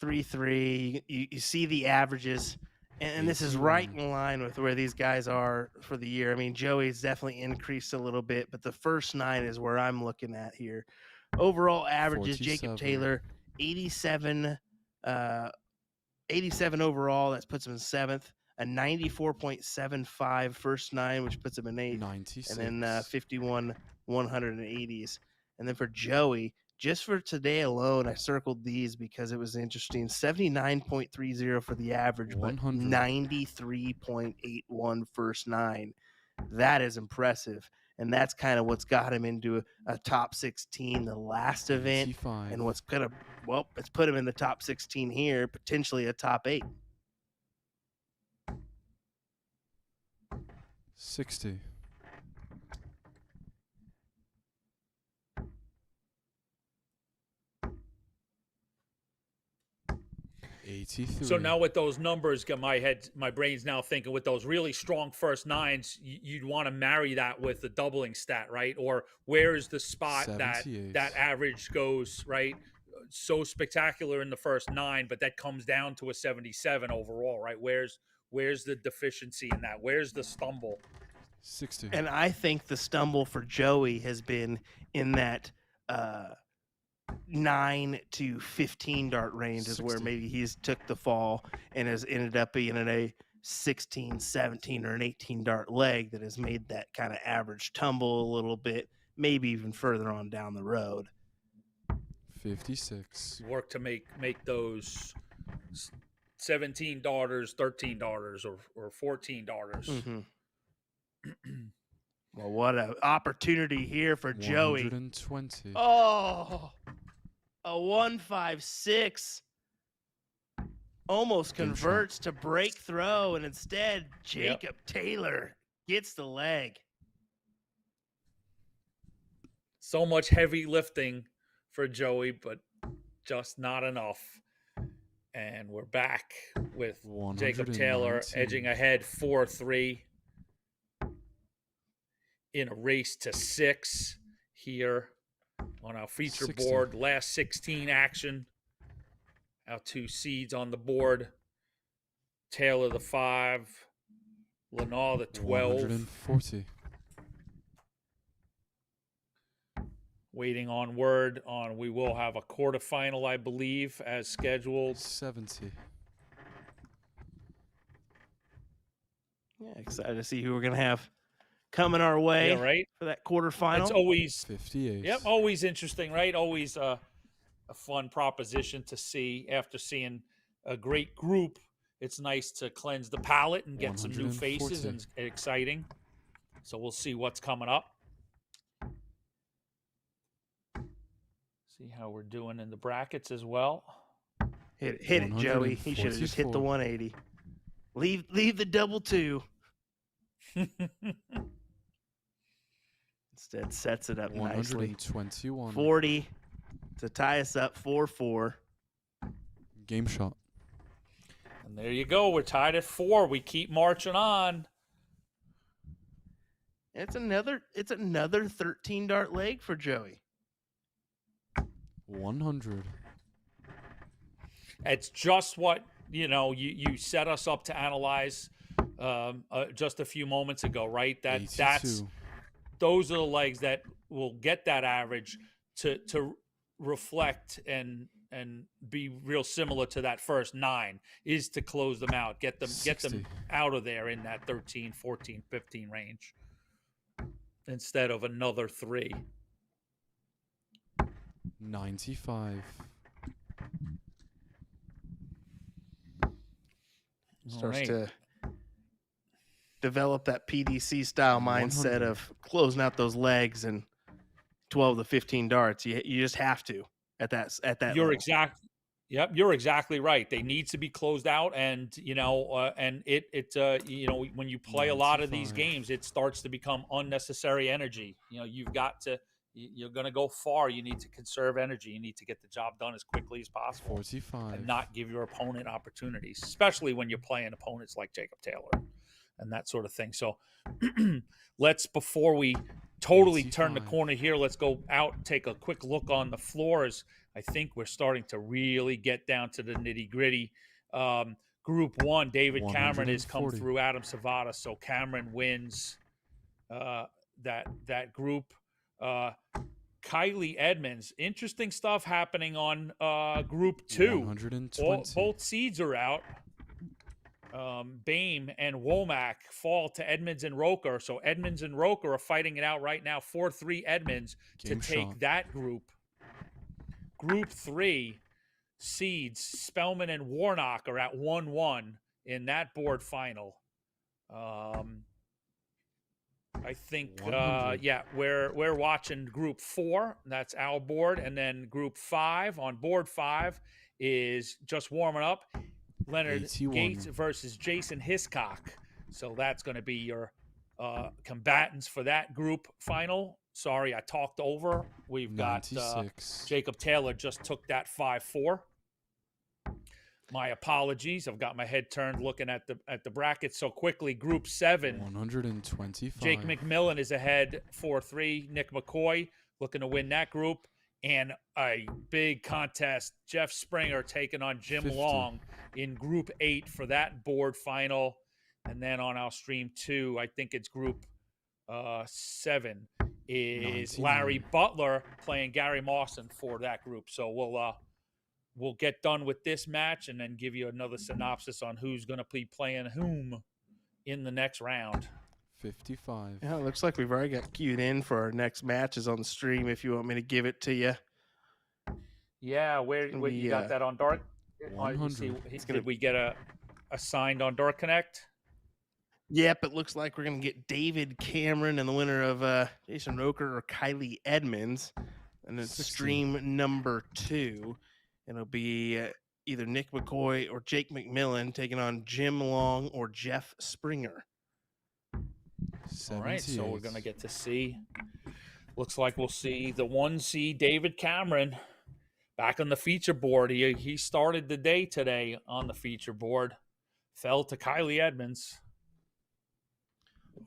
3-3. You see the averages. And this is right in line with where these guys are for the year. I mean, Joey's definitely increased a little bit, but the first 9 is where I'm looking at here. Overall averages, 47. Jacob Taylor, 87 overall. That puts him in 7th. A 94.75 first 9, which puts him in 8th. 96. And then 51 180s. And then for Joey, just for today alone, I circled these because it was interesting. 79.30 for the average, but 93.81 first 9. That is impressive. And that's kind of what's got him into a top 16 the last event. 85. And what's going to, it's put him in the top 16 here, potentially a top 8. 60. 83. So now with those numbers, my brain's now thinking with those really strong first 9s, you'd want to marry that with the doubling stat, right? Or where is the spot 78. that average goes, right? So spectacular in the first 9, but that comes down to a 77 overall, right? Where's the deficiency in that? Where's the stumble? 60. And I think the stumble for Joey has been in that 9 to 15 dart range 60. is where maybe he's took the fall and has ended up being in a 16, 17, or an 18 dart leg that has made that kind of average tumble a little bit. maybe even further on down the road. 56. Work to make those 17 darters, 13 darters, or 14 darters. Mm-hmm. Well, what an opportunity here for Joey. 120. Oh, a 156 almost Game shot. converts to break throw, and instead Jacob Taylor gets the leg. So much heavy lifting for Joey, but just not enough. And we're back with Jacob Taylor 119. edging ahead 4-3 in a race to 6 here on our feature 60. board. Last 16 action. Our 2 seeds on the board. Taylor the 5, Lynaugh the 12. 140. Waiting on word on we will have a quarterfinal, I believe, as scheduled. 70. Yeah, excited to see who we're going to have coming our way Yeah, right? for that quarterfinal. It's always 58. Yep, always interesting, right? Always a fun proposition to see after seeing a great group. It's nice to cleanse the palate and get some new faces 140. and exciting. So we'll see what's coming up. See how we're doing in the brackets as well. Hit it, Joey. He should have just hit the 180. Leave the double 2. Instead, sets it up nicely. 121. 40 to tie us up 4-4. Game shot. And there you go. We're tied at 4. We keep marching on. It's another 13 dart leg for Joey. 100. It's just what, you set us up to analyze just a few moments ago, right? That's 82. those are the legs that will get that average to reflect and be real similar to that first 9 is to close them out, get them 60. out of there in that 13, 14, 15 range instead of another 3. 95. Starts to develop that PDC style mindset 100. of closing out those legs and 12 to 15 darts. You just have to at that You're level. Yep, you're exactly right. They need to be closed out, and when you play a lot of these 95. games, it starts to become unnecessary energy. You're going to go far. You need to conserve energy. You need to get the job done as quickly as possible 45. and not give your opponent opportunities, especially when you're playing opponents like Jacob Taylor and that sort of thing. So before we totally turn the 85. corner here, let's go out and take a quick look on the floors. I think we're starting to really get down to the nitty gritty. Group 1, David Cameron has come 140. through Adam Savada. So Cameron wins that group. Kylie Edmonds, interesting stuff happening on Group 2. 120. Both seeds are out. Bame and Womack fall to Edmonds and Roker. So Edmonds and Roker are fighting it out right now. 4-3 Edmonds Game to take shot. that group. Group 3 seeds, Spellman and Warnock are at 1-1 in that board final. I think, 100. we're watching Group 4. That's our board. And then Group 5, on board 5, is just warming up. Leonard 81. Gates versus Jason Hiscock. So that's going to be your combatants for that group final. Sorry, I talked over. We've got 96. Jacob Taylor just took that 5-4. My apologies. I've got my head turned looking at the bracket so quickly. Group 7. 125. Jake McMillan is ahead 4-3. Nick McCoy looking to win that group. And a big contest, Jeff Springer taking on Jim 50. Long in Group 8 for that board final. And then on our stream 2, I think it's Group 7, is 99. Larry Butler playing Gary Marson for that group. So we'll get done with this match and then give you another synopsis on who's going to be playing whom in the next round. 55. Yeah, it looks like we've already got queued in for our next matches on the stream. If you want me to give it to you. Yeah, where gonna you be, got that on Dark? You 100. see, It's gonna- did we get a assigned on Dark Connect? Yep, it looks like we're gonna get David Cameron and the winner of Jason Roker or Kylie Edmonds, and it's 60. stream number 2. It'll be either Nick McCoy or Jake McMillan taking on Jim Long or Jeff Springer. All right, so we're 78. gonna get to see. Looks like we'll see the 1C David Cameron back on the feature board. He started the day today on the feature board. Fell to Kylie Edmonds.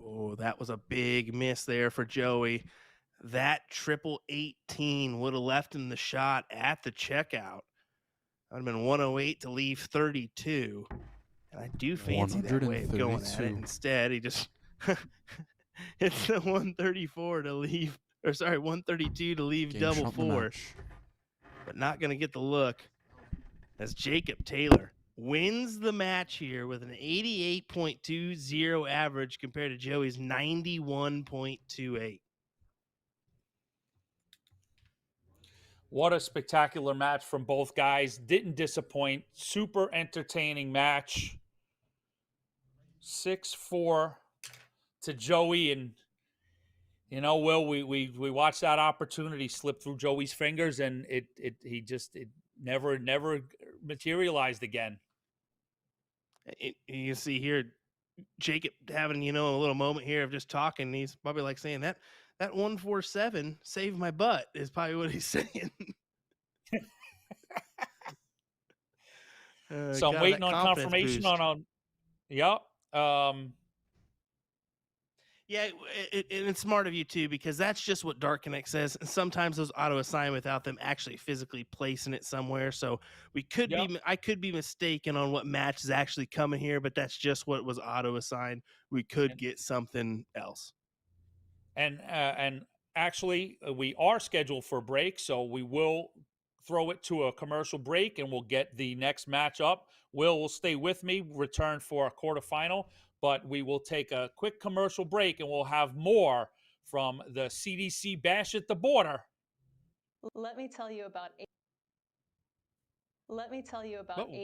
Oh, that was a big miss there for Joey. That 18 would have left him the shot at the checkout. That would have been 108 to leave 32. And I do fancy that way of going at it. 132. Instead, he just hits the 134 to leave, or sorry, 132 to leave Game double shot the four. match. But not going to get the look as Jacob Taylor wins the match here with an 88.20 average compared to Joey's 91.28. What a spectacular match from both guys. Didn't disappoint. Super entertaining match. 6-4 to Joey. And, you know, Will, we watched that opportunity slip through Joey's fingers, and it never materialized again. You see here, Jacob having, a little moment here of just talking. He's probably like saying that 147 saved my butt is probably what he's saying. So I'm waiting on confirmation on. Yep. Yeah, and it's smart of you too, because that's just what Dark Connect says. And sometimes those auto assign without them actually physically placing it somewhere. So I could be mistaken on what match is actually coming here, but that's just what was auto assigned. We could get something else. And actually, we are scheduled for a break, so we will throw it to a commercial break, and we'll get the next match up. Will stay with me, return for a quarterfinal, but we will take a quick commercial break, and we'll have more from the CDC Bash at the Border. Let me tell you about A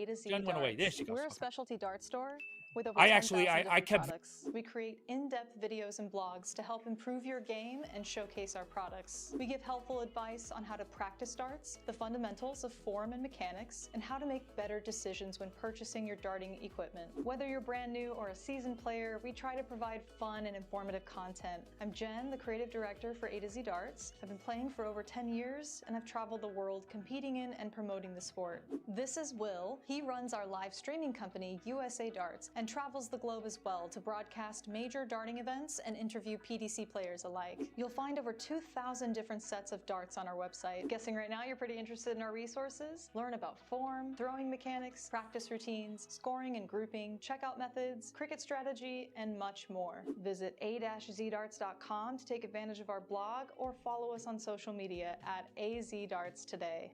to Z Jen went away. There Darts. she goes. We're a Okay. specialty dart store with over I 10,000 actually- I different kept- products. We create in-depth videos and blogs to help improve your game and showcase our products. We give helpful advice on how to practice darts, the fundamentals of form and mechanics, and how to make better decisions when purchasing your darting equipment. Whether you're brand new or a seasoned player, we try to provide fun and informative content. I'm Jen, the creative director for A to Z Darts. I've been playing for over 10 years, and I've traveled the world competing in and promoting the sport. This is Will. He runs our live streaming company, USA Darts, and travels the globe as well to broadcast major darting events and interview PDC players alike. You'll find over 2,000 different sets of darts on our website. Guessing right now you're pretty interested in our resources? Learn about form, throwing mechanics, practice routines, scoring and grouping, checkout methods, cricket strategy, and much more. Visit a-zdarts.com to take advantage of our blog or follow us on social media at AZDarts today.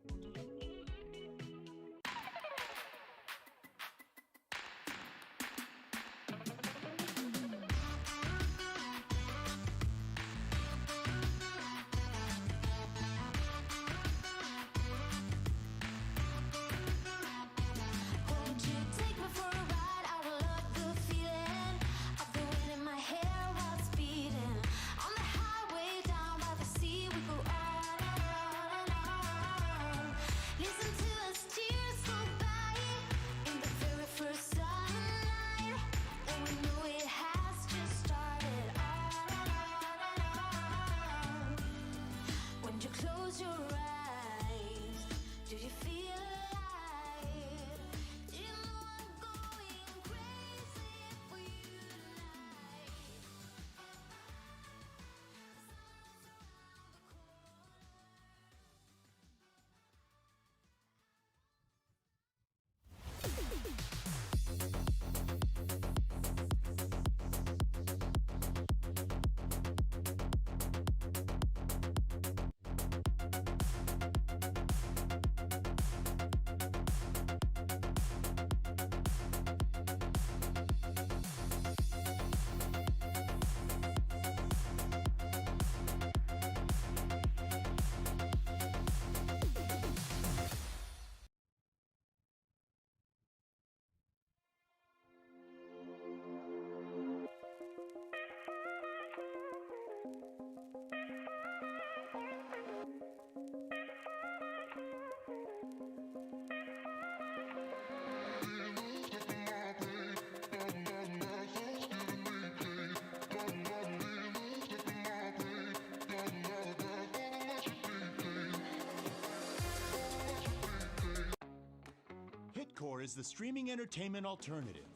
is the streaming entertainment alternative.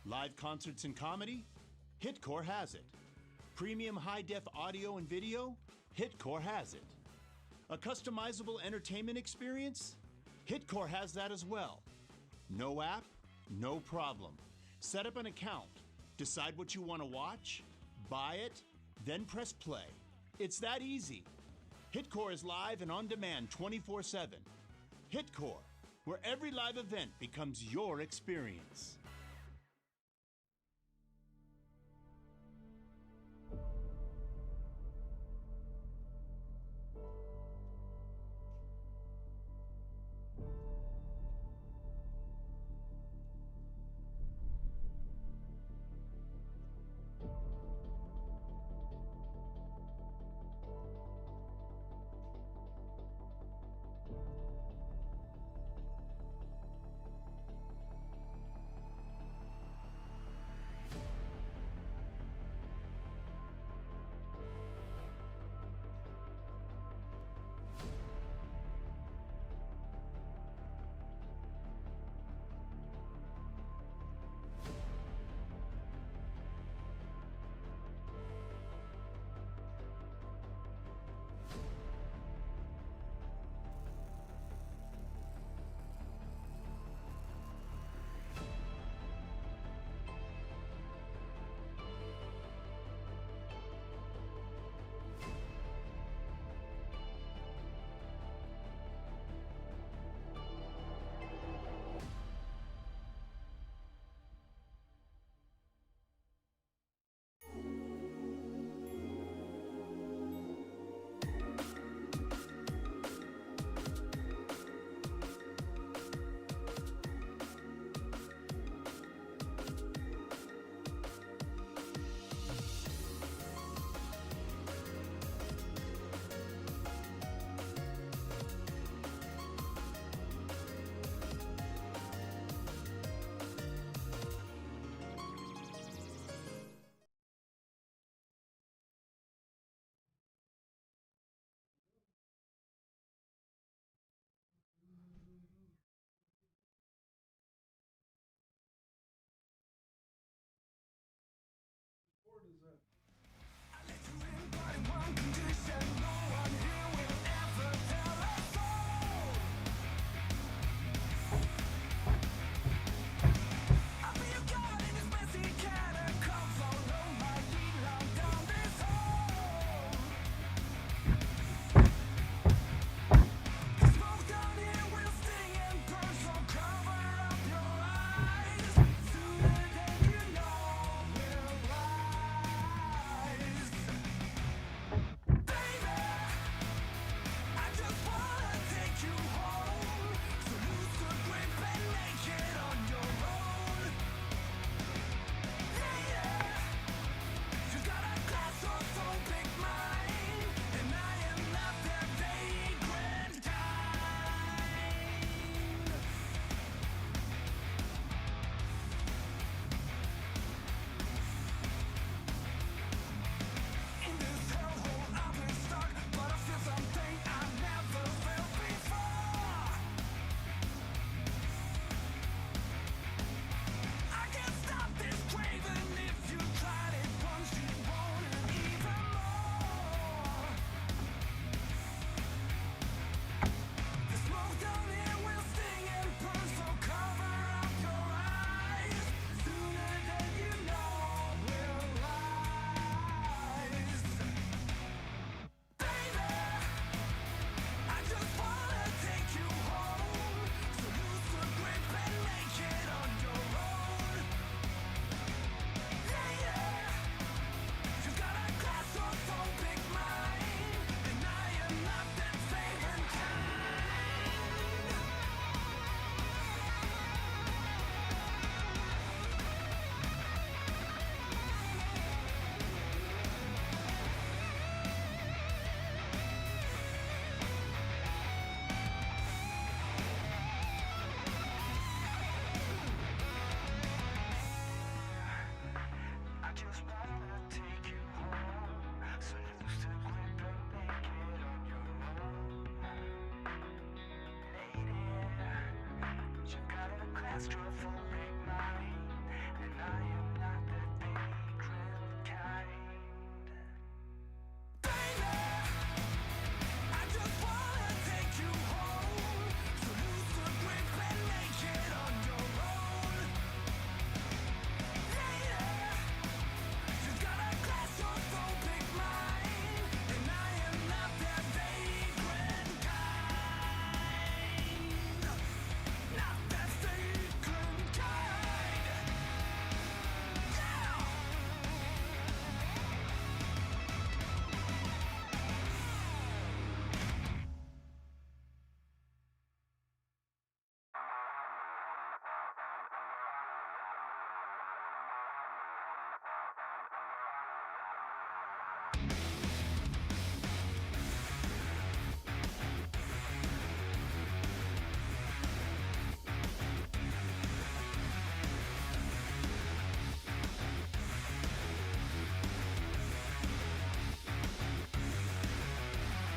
Live concerts and comedy? Hitcore has it. Premium high-def audio and video? Hitcore has it. A customizable entertainment experience? Hitcore has that as well. No app? No problem. Set up an account, decide what you want to watch, buy it, then press play. It's that easy. Hitcore is live and on demand 24/7. Hitcore, where every live event becomes your experience.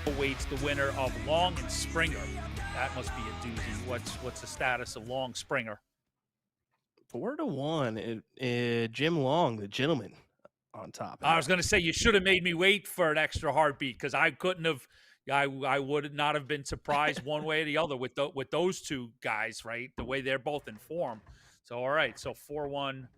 Awaits the winner of Long and Springer. That must be a doozy. What's the status of Long Springer? 4-1. Jim Long, the gentleman, on top. I was going to say you should have made me wait for an extra heartbeat because I couldn't have. I would not have been surprised one way or the other with those two guys, right? The way they're both in form. So all right, so 4-1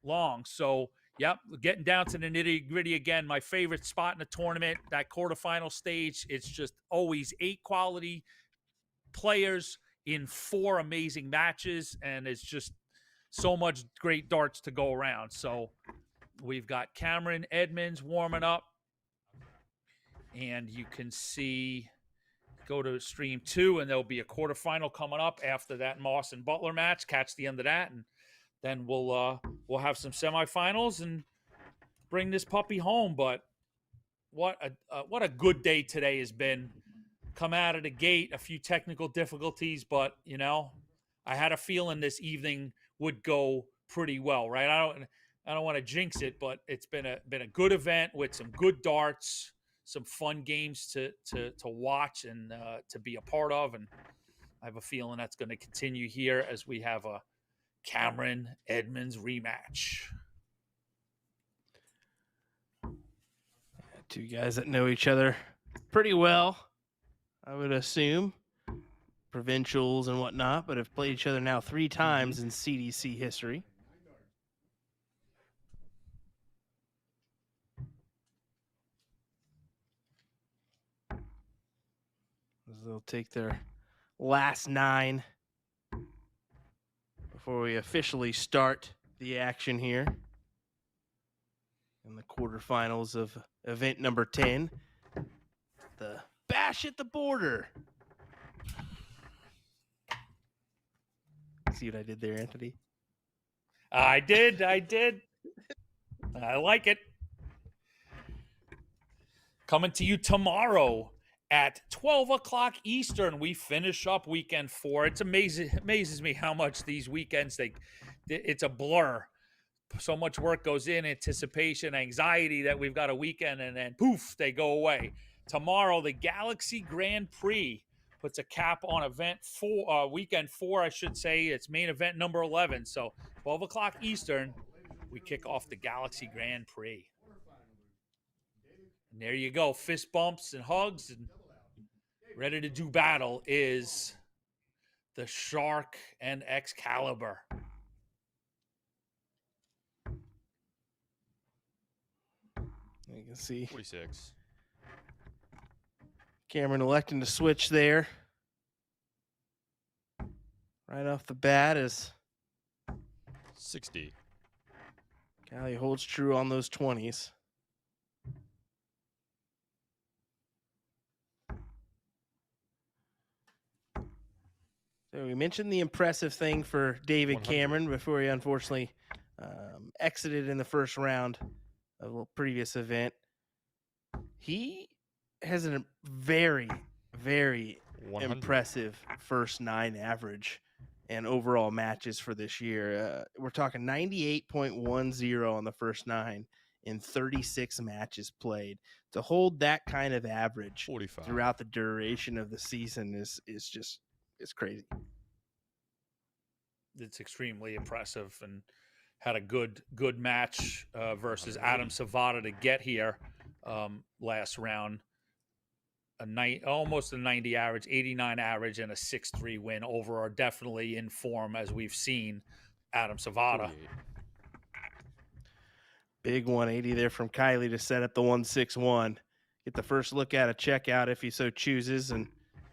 Long. So yep, getting down to the nitty gritty again. My favorite spot in the tournament, that quarterfinal stage. It's just always 8 quality players in 4 amazing matches, and it's just so much great darts to go around. So we've got Cameron Edmonds warming up, and you can see, go to stream 2, and there'll be a quarterfinal coming up after that Marson Butler match. Catch the end of that, and then we'll have some semifinals and bring this puppy home. But what a good day today has been. Come out of the gate, a few technical difficulties, but you know, I had a feeling this evening would go pretty well, right? I don't want to jinx it, but it's been a good event with some good darts, some fun games to watch and to be a part of, and I have a feeling that's going to continue here as we have a Cameron Edmonds rematch. Two guys that know each other pretty well, I would assume, provincials and whatnot, but have played each other now 3 times in CDC history. As they'll take their last 9 before we officially start the action here in the quarterfinals of event number 10, the Bash at the Border. See what I did there, Anthony? I did. I like it. Coming to you tomorrow at 12 o'clock Eastern, we finish up weekend 4. It's amazes me how much these weekends, it's a blur. So much work goes in, anticipation, anxiety that we've got a weekend, and then poof, they go away. Tomorrow, the Galaxy Grand Prix puts a cap on event 4, weekend 4, I should say. It's main event number 11. So 12 o'clock Eastern, we kick off the Galaxy Grand Prix. And there you go. Fist bumps and hugs, and ready to do battle is the Shark and Excalibur. You can see 46. Cameron electing to switch there. Right off the bat is 60. Callie holds true on those 20s. So we mentioned the impressive thing for David 100. Cameron before he unfortunately exited in the first round of a previous event. He has a very, very 100. impressive first 9 average and overall matches for this year. We're talking 98.10 on the first 9 in 36 matches played. To hold that kind of average 45. throughout the duration of the season is crazy. it's extremely impressive and had a good match versus Adam Savada to get here last round. Almost a 90 average, 89 average, and a 6-3 win over are definitely in form as we've seen Adam Savada. 48. Big 180 there from Kylie to set up the 161. Get the first look at a checkout if he so chooses, and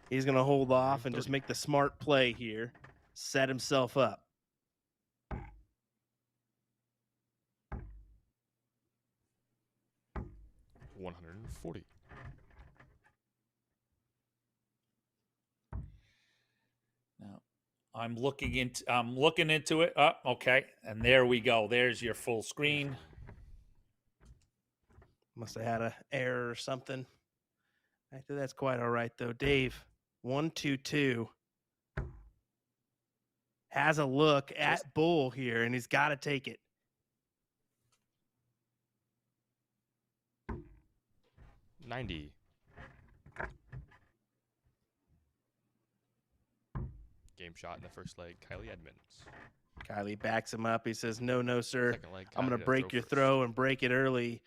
he's going to hold off and just make the smart play here. Set himself up. 140. Now, I'm looking into it. Oh, okay. And there we go. There's your full screen. Must have had an error or something. Actually, that's quite all right, though. Dave, 1-2-2. Has a look at Bull here, and he's got to take it. $90. Game shot in the first leg, Kylie Edmonds. Kylie backs him up. He says, no, sir. Second leg, I'm going Kylie to break your throw and break it early.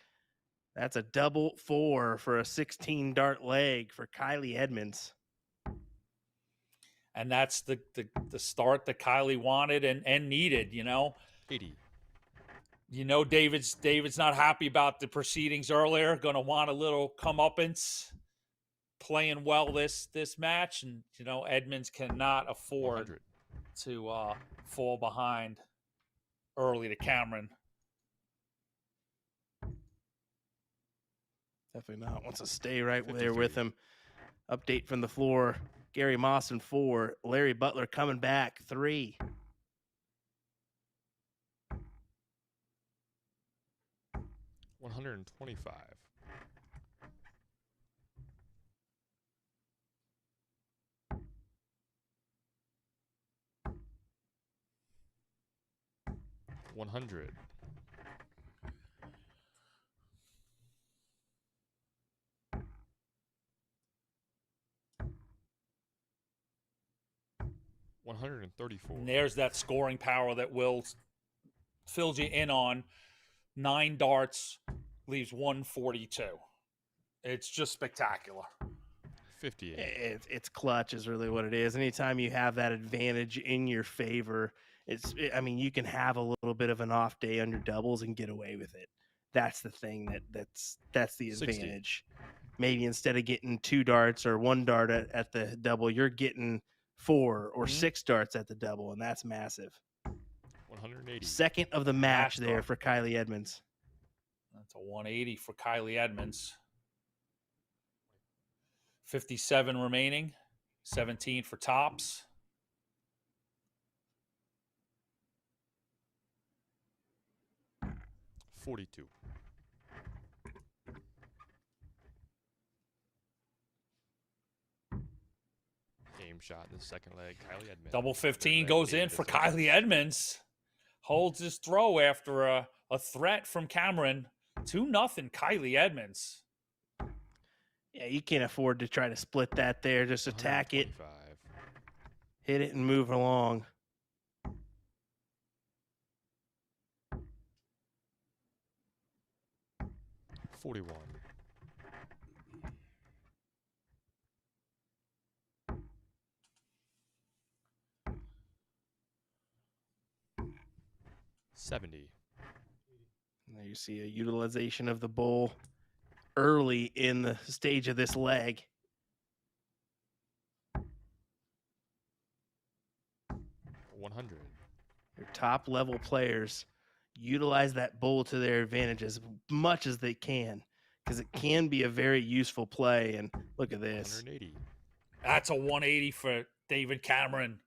That's a double 4 for a 16-dart leg for Kylie Edmonds. And that's the start that Kylie wanted and needed, 80. David's not happy about the proceedings earlier. Going to want a little comeuppance. Playing well this match, and Edmonds cannot afford 100. to fall behind early to Cameron. Definitely not. Wants to stay right 53. there with him. Update from the floor. Gary Mawson 4. Larry Butler coming back 3. $125. $100. $134. And there's that scoring power that Will fills you in on. 9 darts, leaves 142. It's just spectacular. 58. It's clutch is really what it is. Anytime you have that advantage in your favor, you can have a little bit of an off day on your doubles and get away with it. That's the thing that's the 60. advantage. Maybe instead of getting 2 darts or 1 dart at the double, you're getting 4 or 6 darts at the double, and that's massive. 180. Second of the match Last there dart. for Kylie Edmonds. That's a 180 for Kylie Edmonds. 57 remaining. 17 for tops. $42. Game shot in the second leg, Kylie Edmonds. Double 15 Third leg, goes in David for Edmonds. Kylie Edmonds. Holds his throw after a threat from Cameron. 2-0 Kylie Edmonds. Yeah, you can't afford to try to split that there. Just attack it, 125. hit it, and move along. $41. $70. There you see a utilization of the bull early in the stage of this leg. $100. Your top level players utilize that bull to their advantage as much as they can, because it can be a very useful play. And look at this. 180. That's a 180 for David Cameron.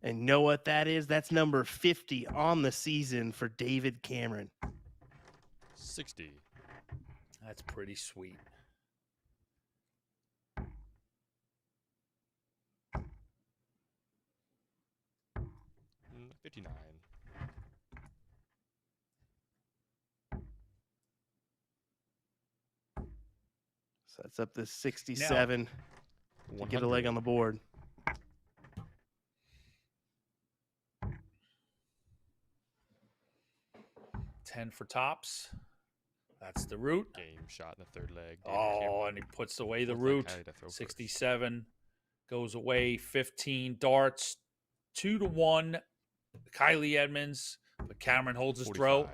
And know what that is? That's number 50 on the season for David Cameron. 60. That's pretty sweet. $59. Sets up this 67 to get a leg on the board. 10 for tops. That's the root. Game shot in the third leg. David Oh, Cameron. and he puts away the Fourth leg, root. Kylie to throw first. 67 goes away. 15 darts. 2-1. Kylie Edmonds, but Cameron holds his 45. throw.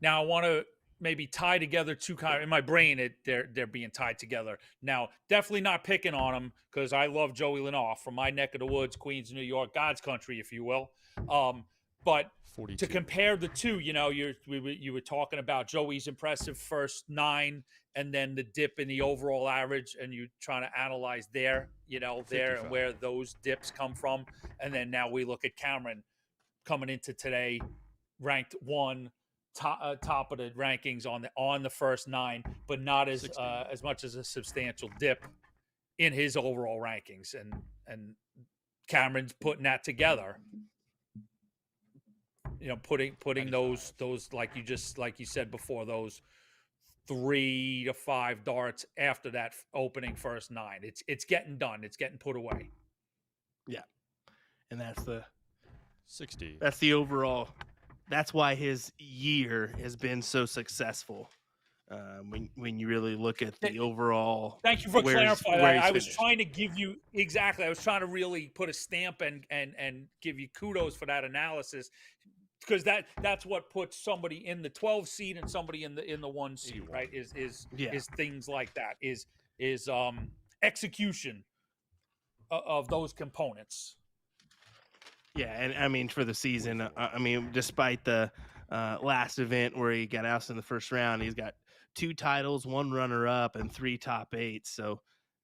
Now I want to maybe tie together two kind. In my brain, they're being tied together. Now, definitely not picking on them because I love Joey Lynaugh from my neck of the woods, Queens, New York, God's country, if you will. But 42. to compare the two, you know, you were talking about Joey's impressive first 9 and then the dip in the overall average, and you trying to analyze there, you know, there 55. and where those dips come from. And then now we look at Cameron coming into today, ranked 1, top of the rankings on the first 9, but not as much as a substantial dip in his overall rankings. And Cameron's putting that together. You know, putting 95. those like you said before, those 3 to 5 darts after that opening first 9. It's getting done. It's getting put away. Yeah, and that's the 60. That's the overall. That's why his year has been so successful. When you really look at the overall. Thank you for clarifying that. I was finished. trying to give you exactly. I was trying to really put a stamp and give you kudos for that analysis, because that's what puts somebody in the 12 seed and somebody in the 1 seed, 81. right? Is Yeah. things like that. Is execution of those components. Yeah, and I mean for the season, I mean despite the last event where he got ousted in the first round, he's got 2 titles, 1 runner-up, and 3 top 8. So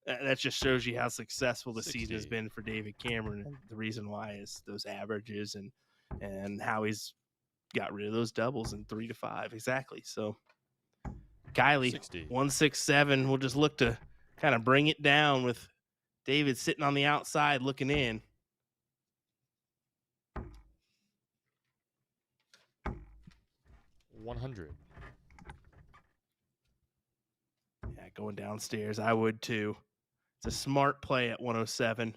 that just shows you how successful the season has 60. been for David Cameron, and the reason why is those averages and how he's got rid of those doubles in 3 to 5 exactly. So Kylie 60. 167. We'll just look to kind of bring it down with David sitting on the outside looking in. $100. Yeah, going downstairs. I would too. It's a smart play at 107.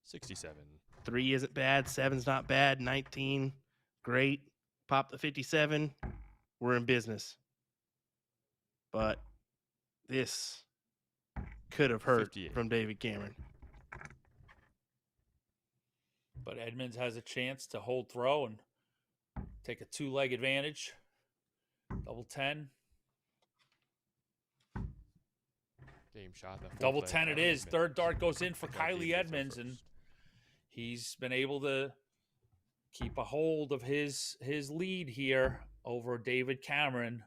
67. 3 isn't bad. 7's not bad. 19, great. Pop the 57. We're in business. But this could have hurt 58. from David Cameron. But Edmonds has a chance to hold throw and take a 2-leg advantage. Double 10. Game shot in the fourth Double leg, 10 it Kylie is. Edmonds. Third dart goes in for Fourth leg, Kylie David to throw Edmonds, and first. he's been able to keep a hold of his lead here over David Cameron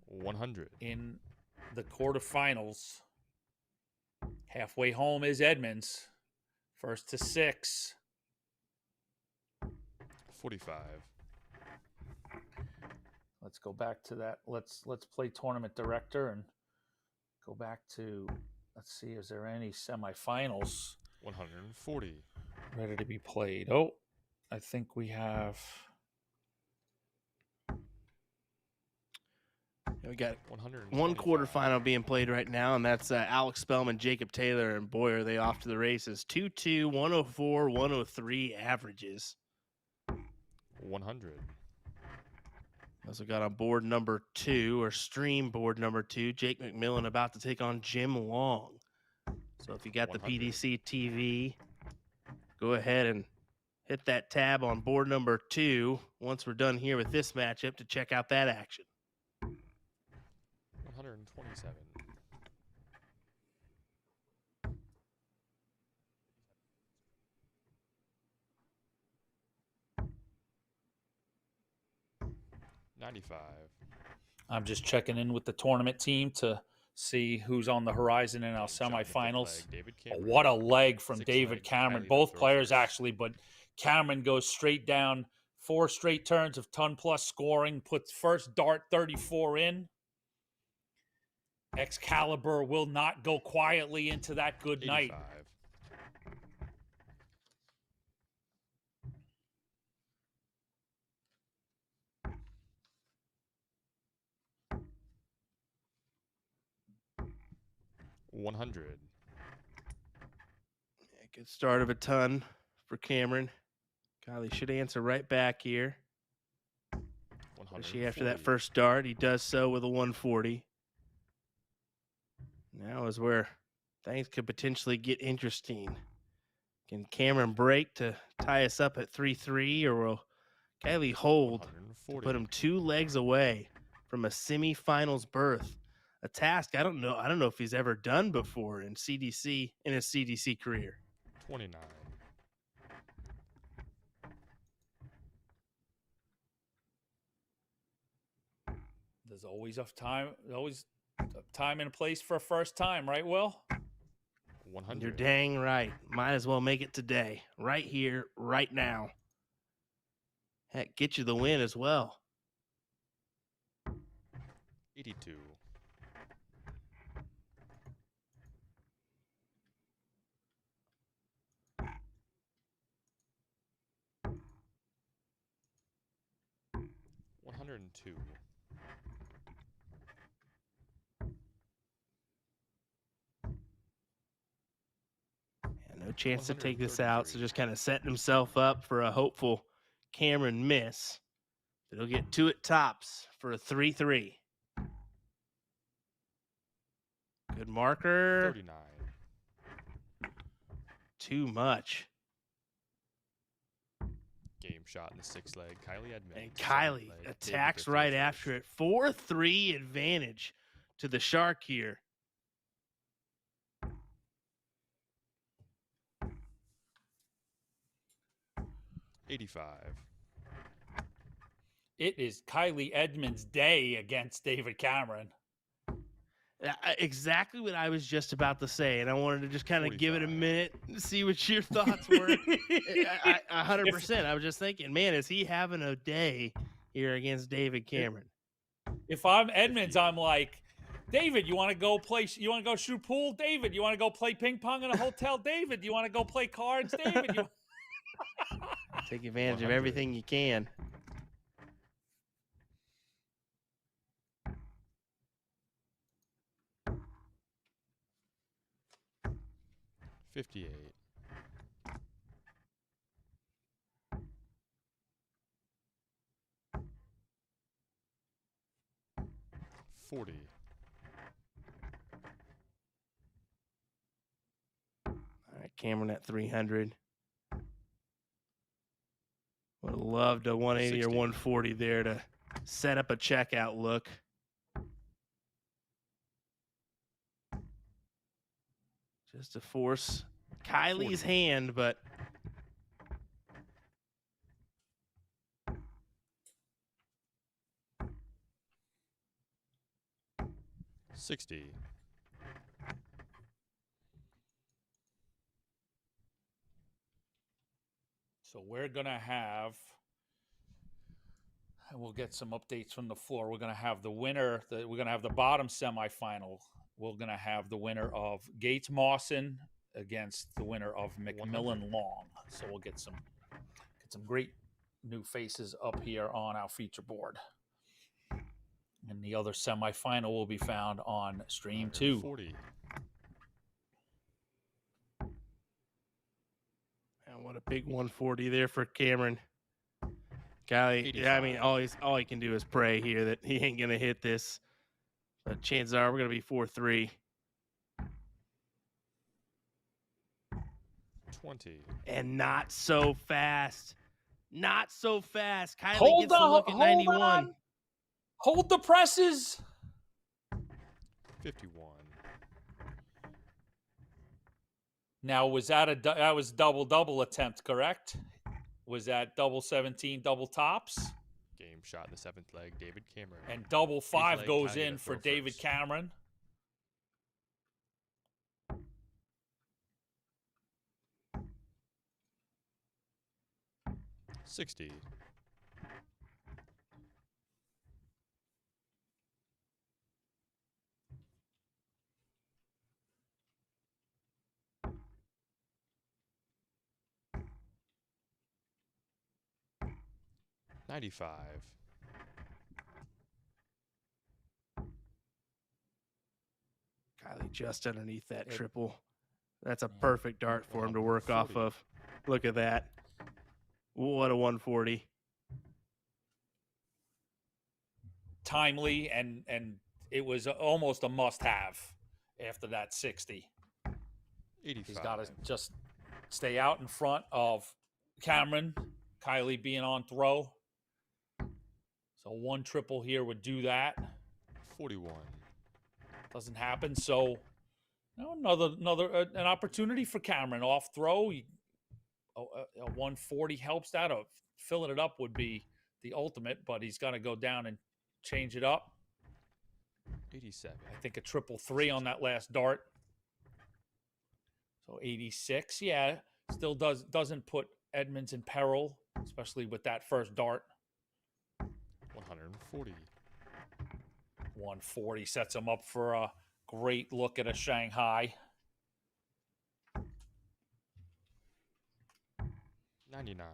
100. in the quarterfinals. Halfway home is Edmonds. First to 6. 45. Let's go back to that. Let's play tournament director and go back to, let's see, is there any semifinals 140. ready to be played? Oh, I think we have. We got 125. one quarterfinal being played right now, and that's Alex Spellman, Jacob Taylor, and boy, are they off to the races. 2-2, 104, 103 averages. 100. Also got on board number 2, or stream board number 2, Jake McMillan about to take on Jim Long. So if you got the 100. PDC TV, go ahead and hit that tab on board number 2 once we're done here with this matchup to check out that action. 127. $95. I'm just checking in with the tournament team to see who's on the horizon in our Game shot in the fifth leg, semifinals. David Oh, Cameron. what a leg from Sixth David leg, Cameron. Kylie to Both throw players first. actually, but Cameron goes straight down. 4 straight turns of ton-plus scoring. Puts first dart 34 in. Excalibur will not go quietly into that good night. 85. $100. Good start of a ton for Cameron. Kylie should answer right back here. 140. Especially after that first dart. He does so with a 140. Now is where things could potentially get interesting. Can Cameron break to tie us up at 3-3, or will Kylie hold to 140. put him 2 legs away from a semifinals berth? A task I don't know if he's ever done before in his CDC career. 29. There's always a time and a place for a first time, right, Will? 100. You're dang right. Might as well make it today. Right here, right now. Heck, get you the win as well. 82. $102. No chance to take this out, so just kind of setting himself up for a hopeful Cameron miss. But he'll get 2 at tops for a 3-3. Good marker. 39. Too much. Game shot in the 6 leg. Kylie Edmonds. And Kylie attacks right after it. 4-3 advantage to the Shark here. $85. It is Kylie Edmonds' day against David Cameron. Exactly what I was just about to say, and I wanted to just kind of give it a 45. minute and see what your thoughts were. 100%. I was just thinking, man, is he having a day here against David Cameron? If I'm Edmonds, I'm like, David, you want to go play? You want to go shoot pool? David, you want to go play ping pong in a hotel? David, you want to go play cards? David, Take advantage 100. of everything you can. $58. $40. All right, Cameron at 300. Would have loved a 180 or 60. 140 there to set up a checkout look. Just to force Kylie's hand, but $60. So we're going to have, and we'll get some updates from the floor. We're going to have the winner, we're going to have the bottom semifinal. We're going to have the winner of Gates Marson against the winner of McMillan Long. So we'll get some great new faces up here on our feature board. And the other semifinal will be found on stream 2. 40. And what a big 140 there for Cameron. Kylie, yeah, I mean, 85. all he can do is pray here that he ain't gonna hit this. But chances are we're gonna be 4-3. 20. And not so fast. Not so fast. Kylie Hold gets the on, look at hold 91. on. Hold the presses. 51. Now, was that that was double attempt, correct? Was that double 17, double tops? Game shot in the 7th leg. David Cameron. And double 5 leg, goes Kylie in to for throw David first. Cameron. $60. $95. Kylie just underneath that triple. That's a perfect dart for him to work off 140. of. Look at that. What a 140. Timely, and it was almost a must-have after that 60. 85. He's got to just stay out in front of Cameron. Kylie being on throw. So one triple here would do that. 41. Doesn't happen. So another an opportunity for Cameron off throw. A 140 helps that. Filling it up would be the ultimate, but he's got to go down and change it up. 87. I think a 333 on that last dart. So 86. Yeah, still doesn't put Edmonds in peril, especially with that first dart. 140. 140 sets him up for a great look at a Shanghai. 99.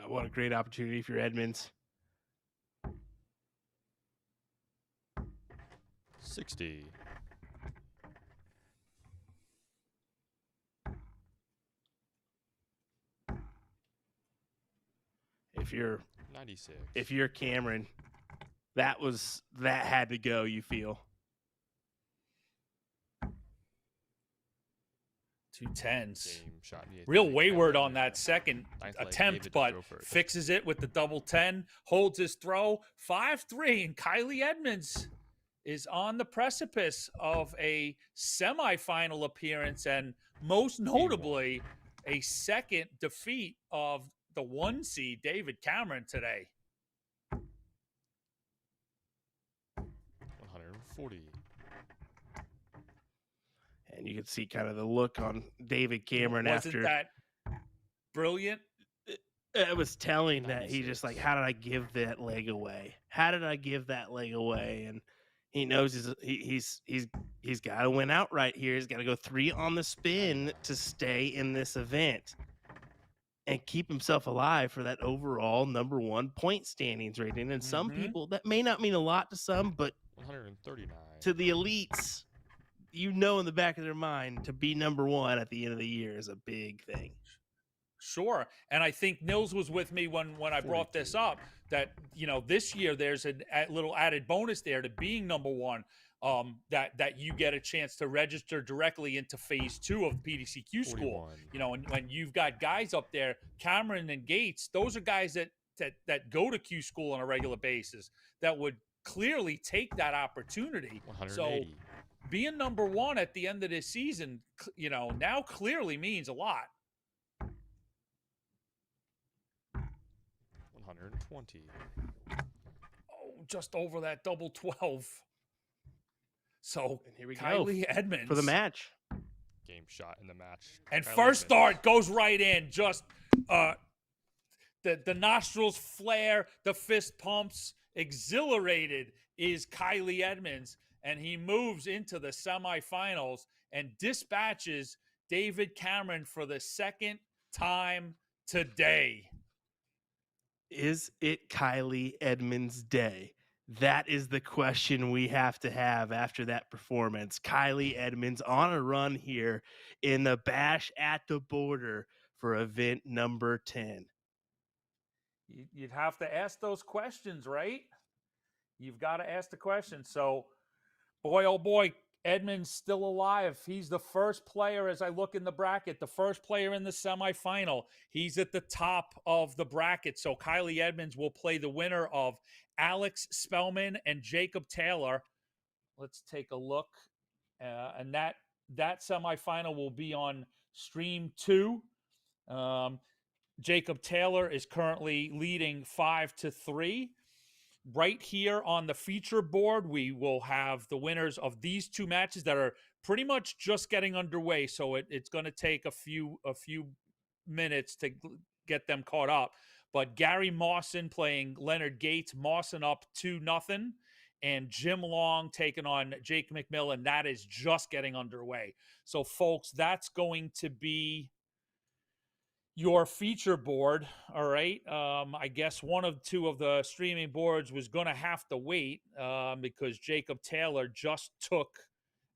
What a great opportunity for Edmonds. 60. If you're Cameron, that had to go, you feel. 210s. Game shot in the eighth Real leg. wayward Kylie on that Edmonds. second Ninth leg, attempt, David but to throw first. fixes it with the double 10, holds his throw. 5-3, and Kylie Edmonds is on the precipice of a semifinal appearance and most notably a second defeat of the 1 seed David Cameron today. 140. And you can see kind of the look on David Cameron Wasn't after that brilliant? it was telling that he 96. just like, how did I give that leg away? How did I give that leg away? And he knows he's got to win outright here. He's got to go 3 on the spin to stay in this event and keep himself alive for that overall number 1 point standings rating. And some people, that may not mean a lot to some, but 139. to the elites, in the back of their mind, to be number 1 at the end of the year is a big thing. Sure. And I think Nils was with me when I brought this up, that, this year there's a little added bonus there to being number 1, that you get a chance to register directly into phase 2 of the PDCQ school. 41. And when you've got guys up there, Cameron and Gates, those are guys that go to Q school on a regular basis that would clearly take that opportunity. 180. So being number 1 at the end of this season, now clearly means a lot. 120. Oh, just over that double 12. So And here we Kylie go Edmonds for the match. Game shot in the match. And Kylie first Edmonds. dart goes right in. Just the nostrils flare, the fist pumps. Exhilarated is Kylie Edmonds, and he moves into the semifinals and dispatches David Cameron for the second time today. Is it Kylie Edmonds' day? That is the question we have to have after that performance. Kylie Edmonds on a run here in the Bash at the Border for event number 10. You'd have to ask those questions, right? You've got to ask the question. So, boy, oh boy, Edmonds still alive. He's the first player, as I look in the bracket, the first player in the semifinal. He's at the top of the bracket. So Kylie Edmonds will play the winner of Alex Spellman and Jacob Taylor. Let's take a look. And that semifinal will be on stream 2. Jacob Taylor is currently leading 5-3. Right here on the feature board, we will have the winners of these 2 matches that are pretty much just getting underway. So it's going to take a few minutes to get them caught up. But Gary Marson playing Leonard Gates, Marson up 2-0, and Jim Long taking on Jake McMillan. That is just getting underway. So, folks, that's going to be your feature board. All right. I guess one of 2 of the streaming boards was going to have to wait because Jacob Taylor just took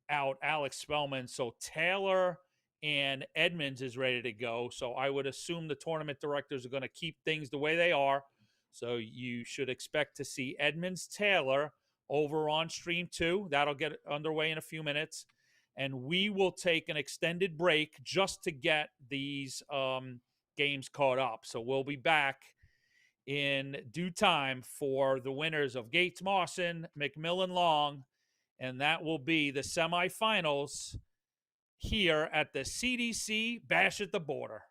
out Alex Spellman. So Taylor and Edmonds is ready to go. So I would assume the tournament directors are going to keep things the way they are. So you should expect to see Edmonds Taylor over on stream 2. That'll get underway in a few minutes. And we will take an extended break just to get these games caught up. So we'll be back in due time for the winners of Gates Marson, McMillan Long, and that will be the semifinals here at the CDC Bash at the Border.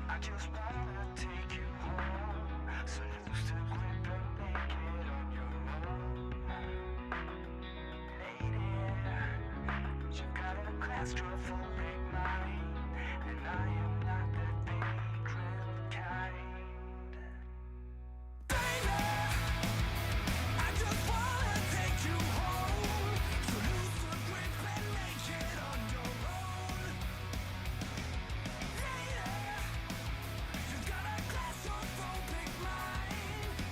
I just wanna take you home, so you still quit and make it on your own. Lady, you've got a claustrophobic mind, and I am not that vagrant kind. Baby, I just wanna take you home, so lose the grip and make it on your own. Lady, you've got a claustrophobic mind,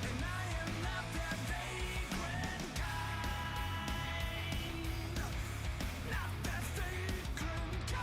and I am not that vagrant kind. Not that vagrant kind.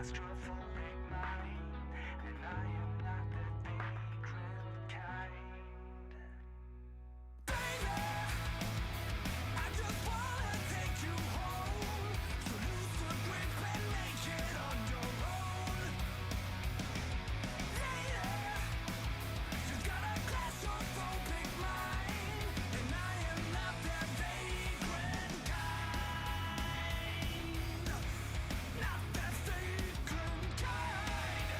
claustrophobic mind, and I am not the vagrant kind. Baby, I just wanna take you home, so lose the grip and make it on your own. Lady, she's got a claustrophobic mind, and I am not that vagrant kind. Not that vagrant kind.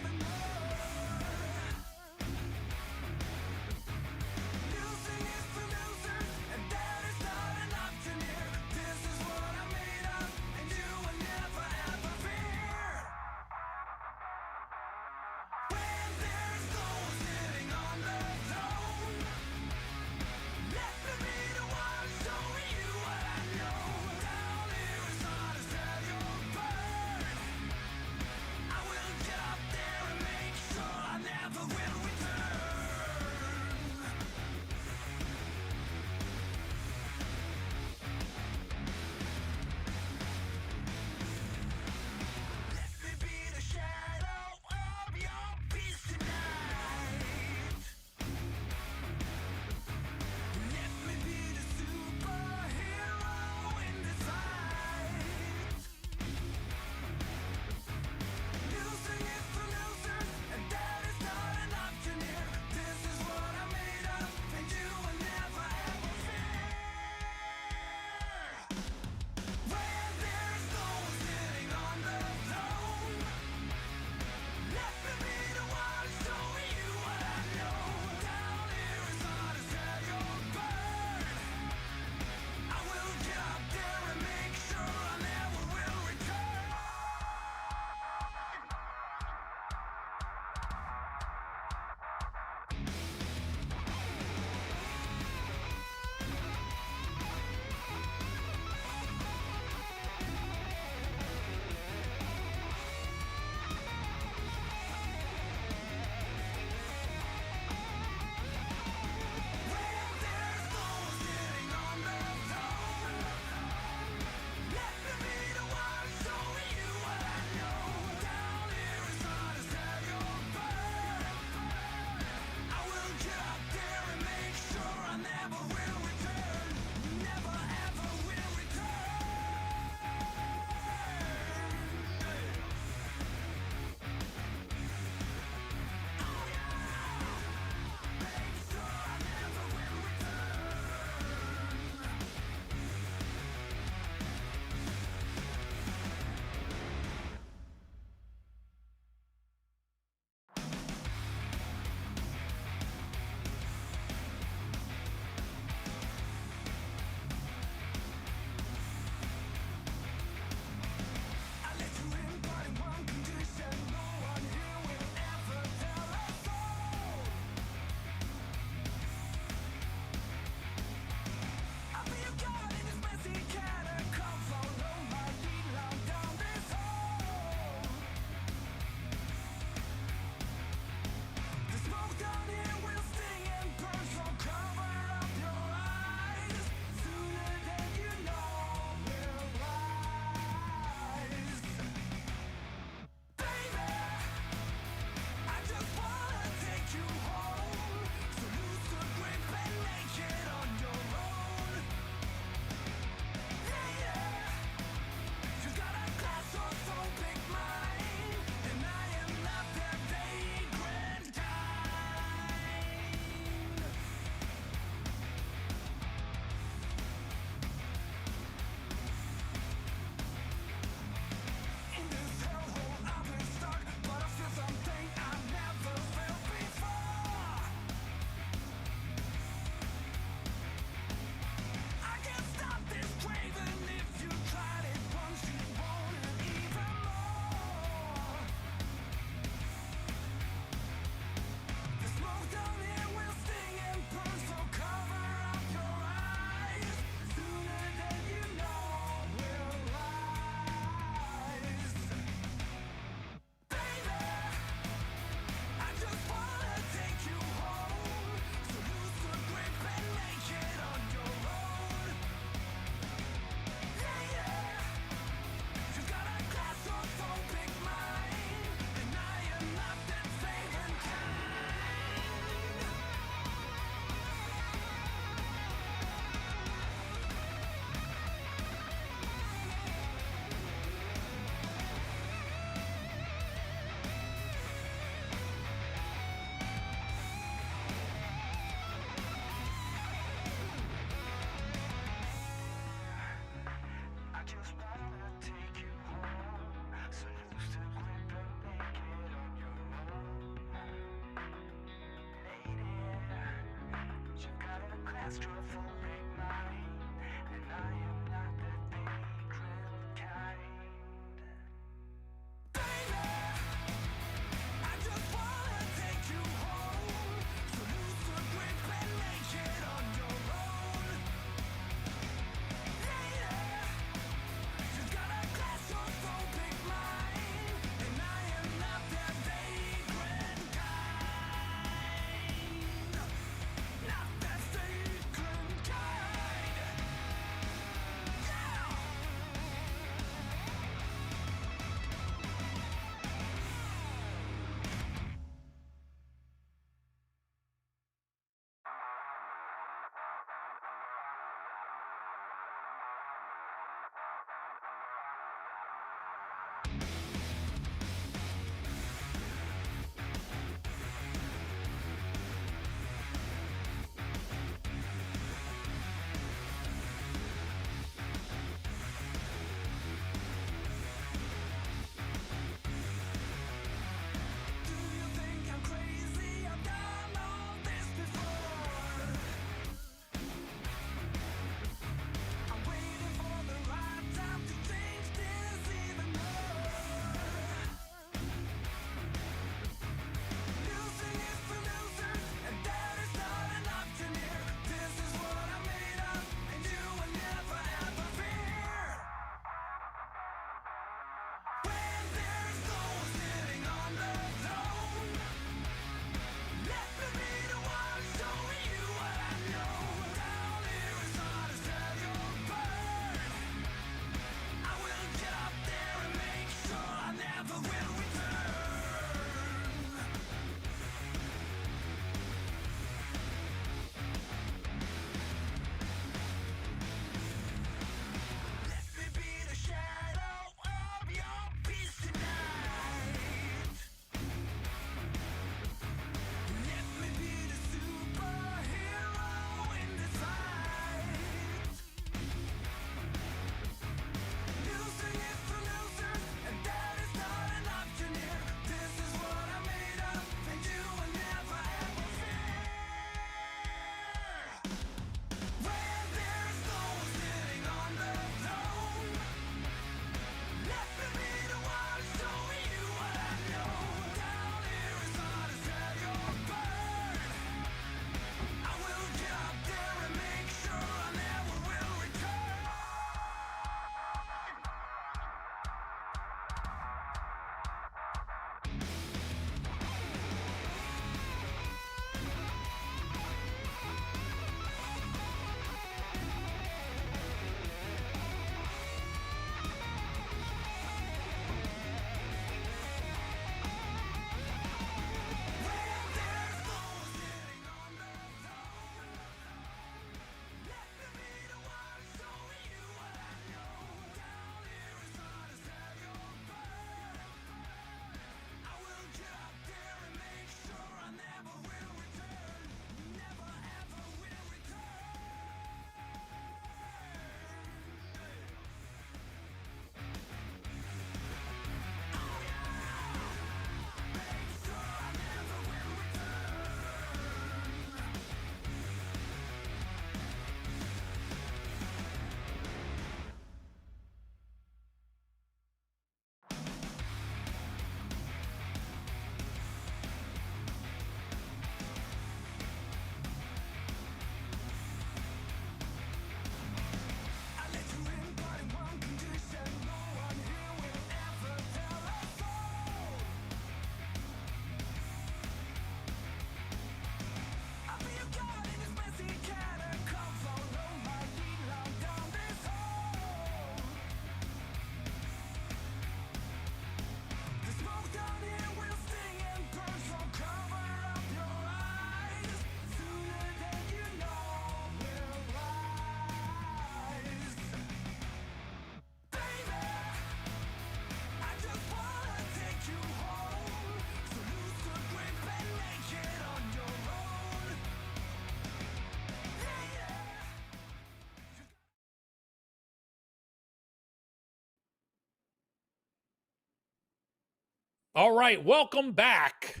All right, welcome back.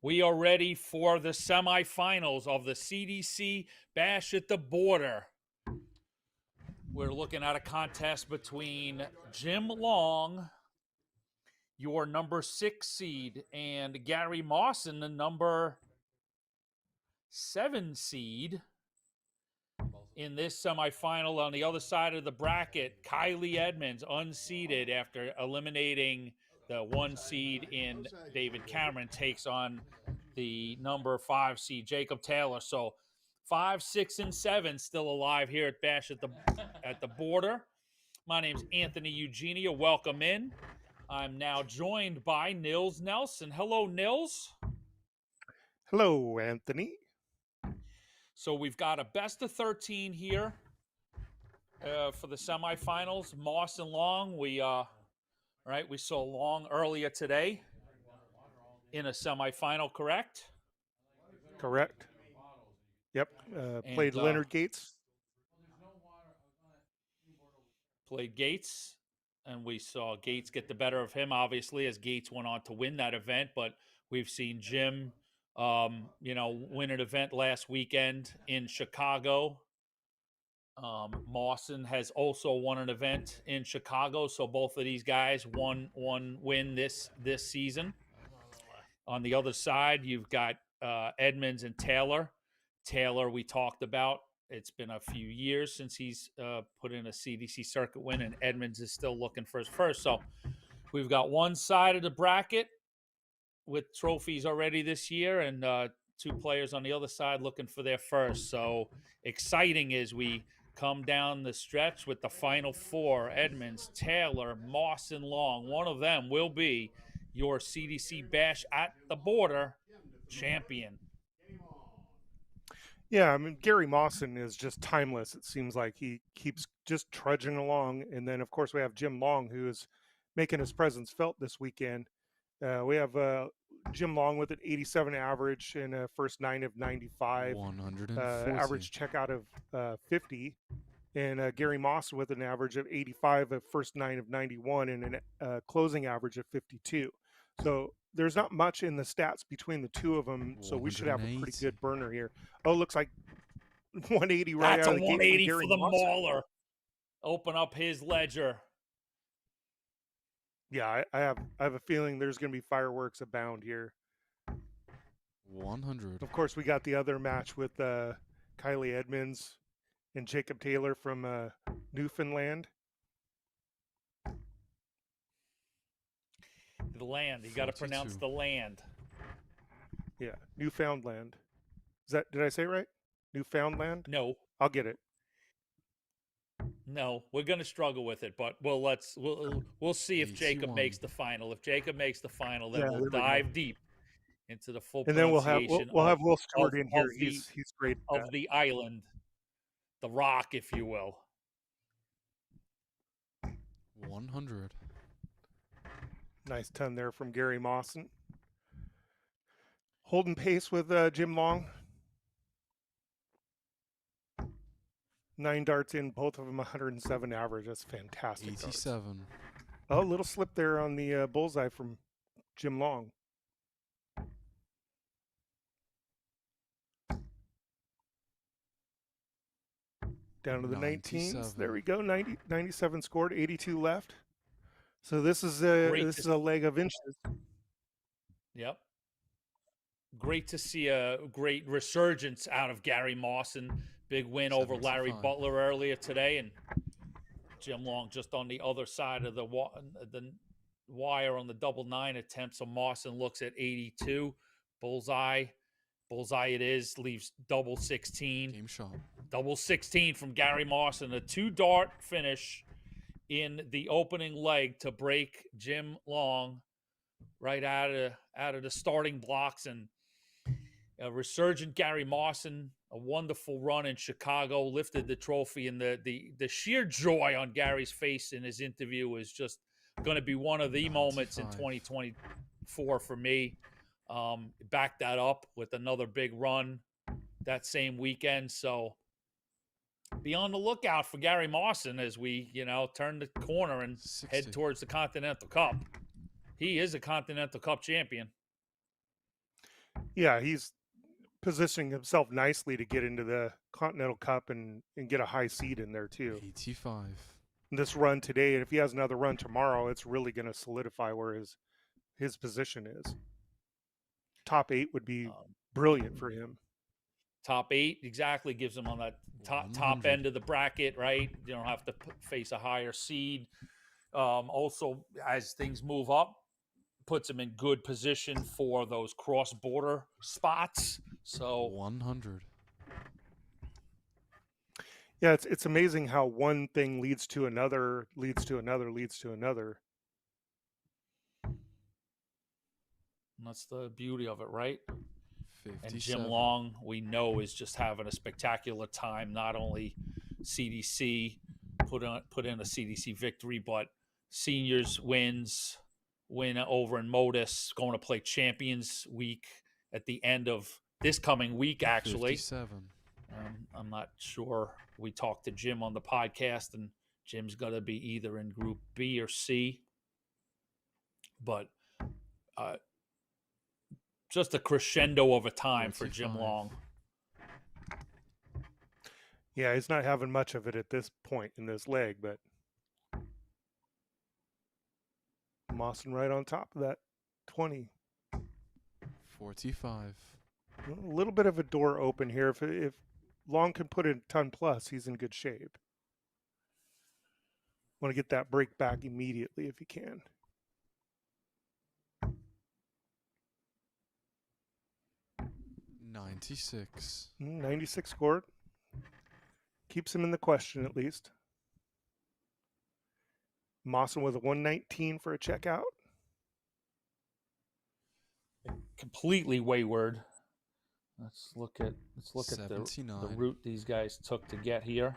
We are ready for the semifinals of the CDC Bash at the Border. We're looking at a contest between Jim Long, your number 6 seed, and Gary Marson, the number 7 seed. In this semifinal, on the other side of the bracket, Kylie Edmonds, unseeded after eliminating the 1 seed in David Cameron, takes on the number 5 seed, Jacob Taylor. So 5, 6, and 7 still alive here at Bash at the Border. My name's Anthony Eugenia. Welcome in. I'm now joined by Nils Nelson. Hello, Nils. Hello, Anthony. So we've got a best of 13 here for the semifinals. Moss and Long. We saw Long earlier today in a semifinal, correct? Correct. Yep. Played Leonard Gates. Played Gates, and we saw Gates get the better of him, obviously, as Gates went on to win that event. But we've seen Jim, win an event last weekend in Chicago. Marson has also won an event in Chicago, so both of these guys won win this season. On the other side, you've got Edmonds and Taylor. Taylor, we talked about. It's been a few years since he's put in a CDC circuit win, and Edmonds is still looking for his first. So we've got one side of the bracket with trophies already this year, and 2 players on the other side looking for their first. So exciting as we come down the stretch with the final 4: Edmonds, Taylor, Moss, and Long. One of them will be your CDC Bash at the Border champion. Yeah, I mean, Gary Marson is just timeless. It seems like he keeps just trudging along. And then, of course, we have Jim Long, who is making his presence felt this weekend. We have Jim Long with an 87 average and a first 9 of 95. 140. Average checkout of 50. And Gary Moss with an average of 85, a first 9 of 91, and a closing average of 52. So there's not much in the stats between the 2 of them, so we should have a pretty good burner here. Oh, looks like 180 right That's out a of the gate. 180 Gary for the Moss. Mauler. Open up his ledger. Yeah, I have a feeling there's going to be fireworks abound here. 100. Of course, we got the other match with Kylie Edmonds and Jacob Taylor from Newfoundland. The land. You got to pronounce 42. the land. Yeah, Newfoundland. Did I say it right? Newfoundland? No, I'll get it. no, we're gonna struggle with it, but we'll see if Jacob 81. makes the final. If Jacob makes the final, then Yeah, we'll there we go. dive deep into the full And then we'll pronunciation have Will Stewart of- in here. of the- He's great at of that. the island, the rock, if you will. 100. Nice ton there from Gary Mawson. Holding pace with Jim Long. 9 darts in, both of them 107 average. That's fantastic. darts. 87. Oh, a little slip there on the bullseye from Jim Long. Down to the 19s. 97. There we go. 97 scored, 82 left. So this is a leg of inches. Yep. Great to see a great resurgence out of Gary Marson. Big win over Larry 75. Butler earlier today, and Jim Long just on the other side of the wire on the double 9 attempt. So Marson looks at 82. Bullseye it is. Leaves double 16. Game shot. Double 16 from Gary Marson. A 2-dart finish in the opening leg to break Jim Long right out of the starting blocks. And a resurgent Gary Marson, a wonderful run in Chicago, lifted the trophy, and the sheer joy on Gary's face in his interview is just going to be one of the moments in 95. 2024 for me. Backed that up with another big run that same weekend. So be on the lookout for Gary Marson as we, turn the corner and 60. head towards the Continental Cup. He is a Continental Cup champion. Yeah, he's positioning himself nicely to get into the Continental Cup and get a high seed in there too. 85. This run today, and if he has another run tomorrow, it's really going to solidify where his position is. Top 8 would be brilliant for him. Top 8 exactly gives him on that top 100. end of the bracket, right? You don't have to face a higher seed. Also, as things move up, puts him in good position for those cross-border spots. So 100. Yeah, it's amazing how one thing leads to another, leads to another, leads to another. that's the beauty of it, right? 57. And Jim Long, we know, is just having a spectacular time. Not only CDC put in a CDC victory, but seniors win over in Modus, going to play Champions Week at the end of this coming week, actually. 57. I'm not sure. We talked to Jim on the podcast, and Jim's going to be either in Group B or C. But just a crescendo of a time for Jim 45. Long. Yeah, he's not having much of it at this point in this leg, but Marson right on top of that 20. 45. A little bit of a door open here. If Long can put in 10 plus, he's in good shape. Want to get that break back immediately if he can. $96. 96 scored. Keeps him in the question at least. Marson with a 119 for a checkout. Completely wayward. Let's look at the 79. route these guys took to get here.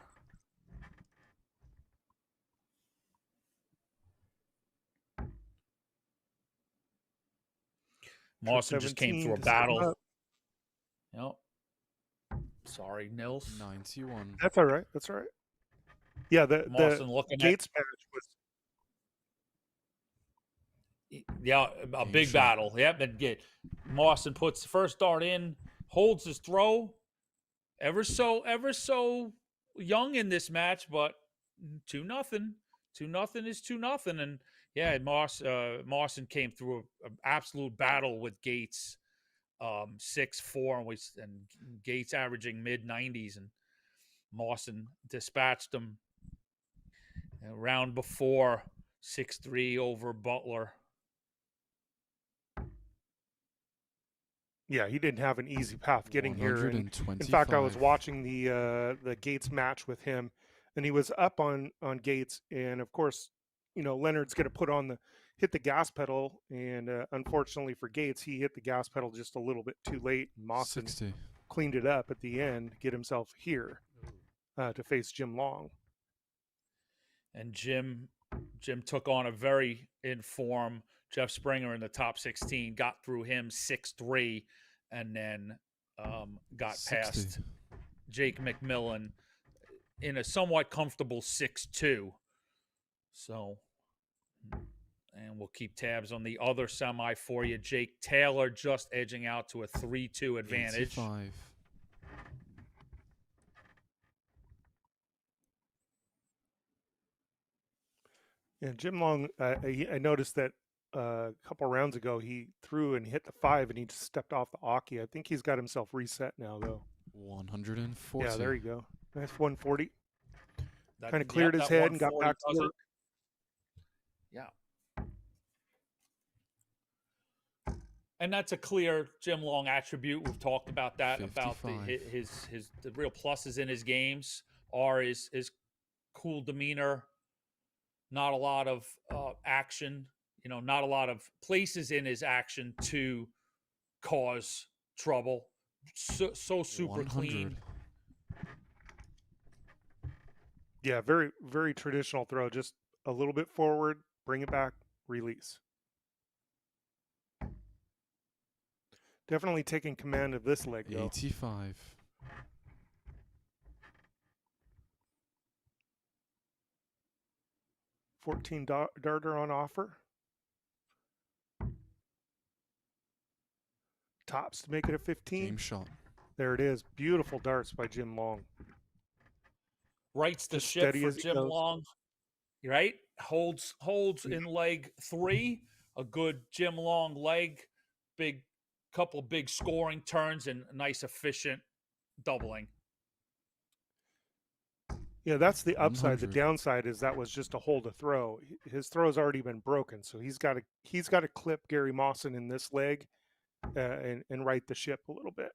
Marson just came through a battle. Yep. Sorry, Nils. 91. That's all right. That's all right. Yeah, the Marson looking Gates match was. Yeah, a Game big shot. battle. Yep, and Marson puts the first dart in, holds his throw. Ever so young in this match, but 2-0. 2-0 is 2-0, and yeah, Marson came through an absolute battle with Gates, 6'4", and Gates averaging mid-90s, and Marson dispatched him. Round before, 6-3 over Butler. Yeah, he didn't have an easy path getting here. And 125. in fact, I was watching the Gates match with him, and he was up on Gates, and of course, you know, Leonard's going to hit the gas pedal, and unfortunately for Gates, he hit the gas pedal just a little bit too late. And Marson 60. cleaned it up at the end to get himself here to face Jim Long. And Jim took on a very in-form Jeff Springer in the top 16, got through him 6-3, and then got 60. past Jake McMillan in a somewhat comfortable 6-2. So, and we'll keep tabs on the other semi for you. Jake Taylor just edging out to a 3-2 advantage. 85. Yeah, Jim Long, I noticed that a couple rounds ago he threw and hit the 5, and he just stepped off the hockey. I think he's got himself reset now, though. 140. Yeah, there you go. Nice 140. That- Kind of cleared yep, his that head and got 140 back to does it. work. Yeah. And that's a clear Jim Long attribute. We've talked about that, about 55. the real pluses in his games are his cool demeanor, not a lot of action, not a lot of places in his action to cause trouble. So super 100. clean. Yeah, very, very traditional throw. Just a little bit forward, bring it back, release. Definitely taking command of this leg, though. 85. $14 darter on offer. Tops to make it a 15. Game shot. There it is. Beautiful darts by Jim Long. Rights the Just ship steady for as it Jim goes. Long. Right? Holds in leg 3. A good Jim Long leg. Couple big scoring turns and nice efficient doubling. Yeah, that's the upside. The 100. downside is that was just a hold a throw. His throw's already been broken, so he's got to clip Gary Mawson in this leg and right the ship a little bit.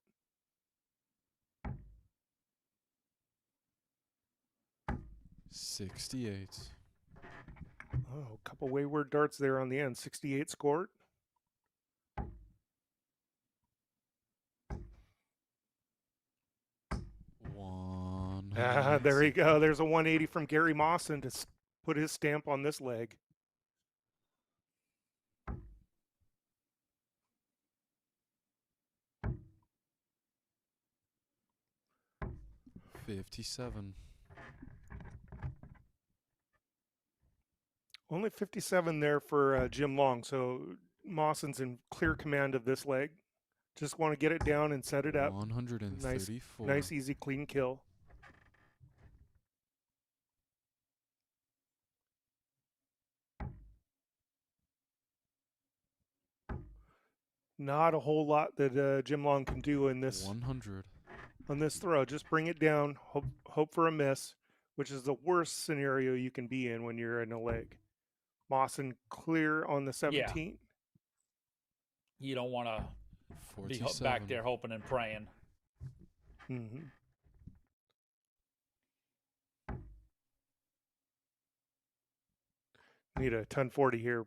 $68. Oh, a couple wayward darts there on the end. 68 scored. There you go. There's a 180 from Gary Mawson to put his stamp on this leg. $57. Only 57 there for Jim Long, so Mawson's in clear command of this leg. Just want to get it down and set it up. 134. Nice, easy, clean kill. Not a whole lot that Jim Long can do in this 100. on this throw. Just bring it down, hope for a miss, which is the worst scenario you can be in when you're in a leg. Mawson clear on the 17. You don't want to be 47. back there hoping and praying. Mm-hmm. Need a 1040 here.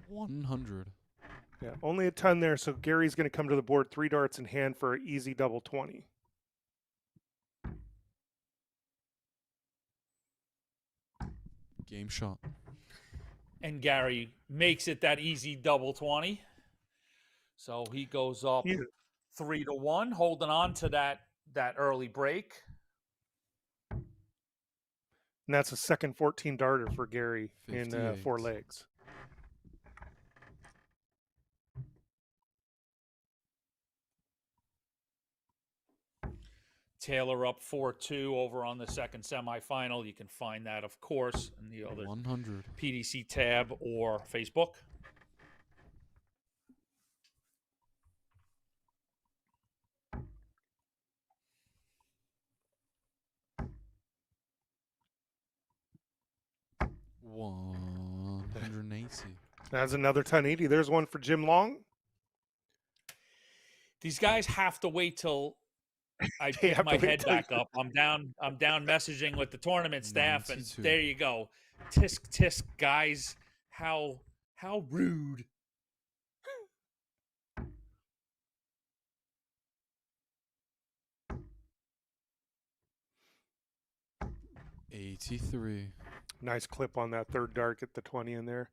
100. Yeah, only a ton there, so Gary's going to come to the board 3 darts in hand for an easy double 20. Game shot. And Gary makes it that easy double 20. So he goes up 3-1, holding on to that early break. And that's a second 14 darter for Gary in 4 58. legs. Taylor up 4-2 over on the second semifinal. You can find that, of course, in the other 100. PDC tab or Facebook. $180. That's another 1080. There's one for Jim Long. These guys have to wait till I They pick have my to wait head till back up. I'm down messaging with the tournament staff, and 92. there you go. Tisk tisk, guys. How rude. $83. Nice clip on that third dart. Get the 20 in there.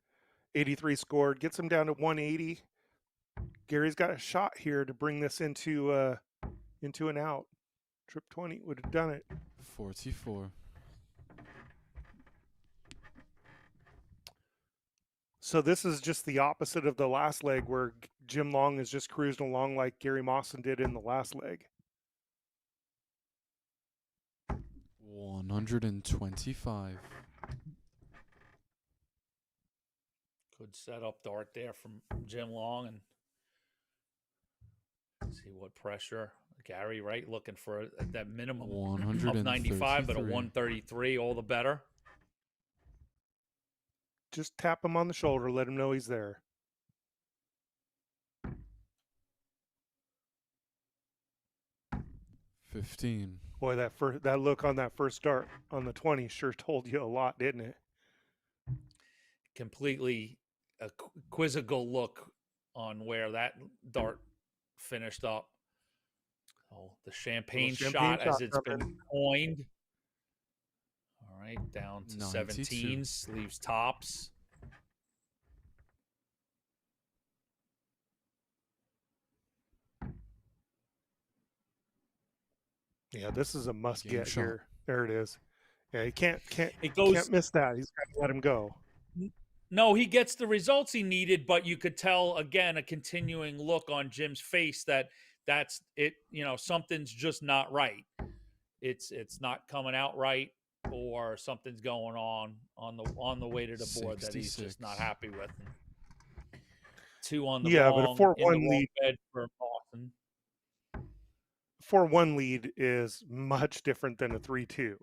83 scored. Gets him down to 180. Gary's got a shot here to bring this into an out. Trip 20 would have done it. 44. So this is just the opposite of the last leg where Jim Long is just cruising along like Gary Mawson did in the last leg. 125. Good setup dart there from Jim Long, and see what pressure. Gary, right, looking for that minimum of 95, but a 133, all the better. Just tap him on the shoulder, let him know he's there. $15. Boy, that look on that first dart on the 20 sure told you a lot, didn't it? Completely a quizzical look on where that dart finished up. Oh, the champagne shot as it's been coined. All right, down to 92. 17s, leaves tops. Yeah, this is a must Game get shot. here. There it is. Yeah, he can't It goes miss that. He's got to let him go. No, he gets the results he needed, but you could tell again a continuing look on Jim's face that's it. Something's just not right. It's not coming out right, or something's going on the way to the board that he's just not 66. happy with. 2 on the Yeah, but a wrong in the 4-1 wrong lead. bed for Marson. 4-1 lead is much different than a 3-2.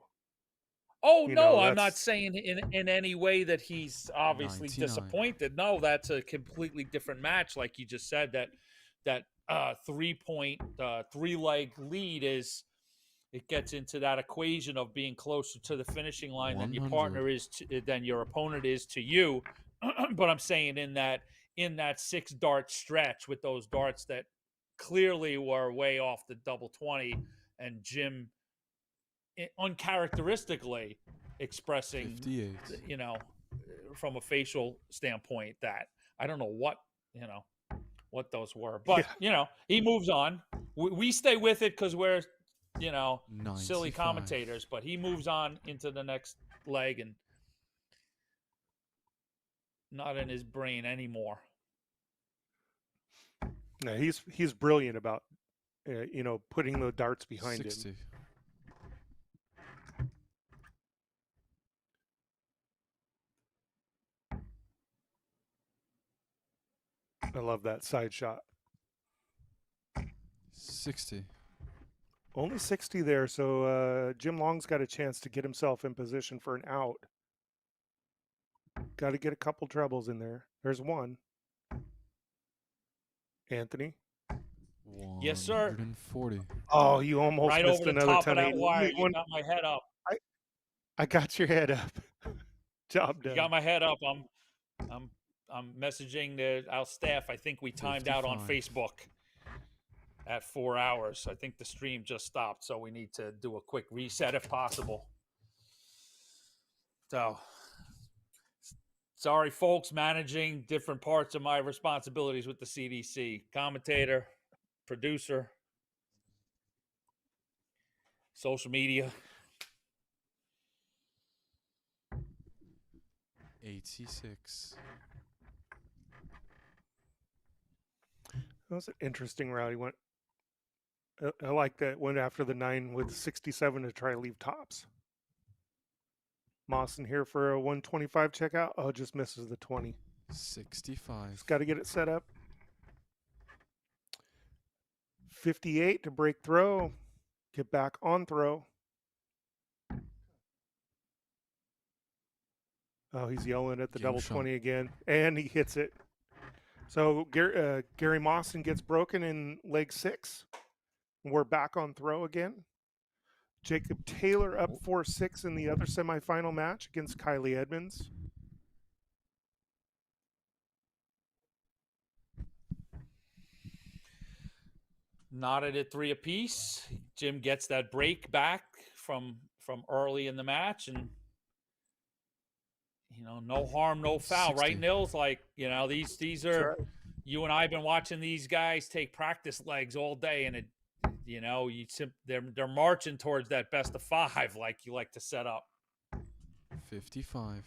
Oh You no, know, I'm not that's- saying in any way that he's obviously 99. disappointed. No, that's a completely different match, like you just said. That 3-point 3-leg lead is it gets into that equation of being closer to the finishing line than your 100. partner is than your opponent is to you. But I'm saying in that 6 dart stretch with those darts that clearly were way off the double 20, and Jim uncharacteristically expressing 58. from a facial standpoint that I don't know what those were, but he moves on. We stay with it because we're silly 95. commentators, but he moves on into the next leg and not in his brain anymore. No, he's brilliant about putting the darts behind 60. him. I love that side shot. 60. Only 60 there, so Jim Long's got a chance to get himself in position for an out. Got to get a couple trebles in there. There's one. Anthony. Yes, sir. 140. Oh, you almost Right missed over the another top of 10. that wire. You got my head up. I got your head up. Job done. You got my head up. I'm messaging our staff. I think we timed out on 55. Facebook at 4 hours. I think the stream just stopped, so we need to do a quick reset if possible. So, sorry, folks, managing different parts of my responsibilities with the CDC. Commentator, producer, social media. 86. That was an interesting route. He went. I like that. Went after the 9 with 67 to try to leave tops. Mawson here for a 125 checkout. Oh, just misses the 20. 65. Just got to get it set up. 58 to break throw. Get back on throw. Oh, he's yelling at the Game double shot. 20 again, and he hits it. So Gary Mawson gets broken in leg 6. We're back on throw again. Jacob Taylor up 4-6 in the other semifinal match against Kylie Edmonds. Knotted at 3 apiece. Jim gets that break back from early in the match, and no harm, no foul, 60. right, Nils? Like these are right. You and I have been watching these guys take practice legs all day, and they're marching towards that best of 5, like you like to set up. 55.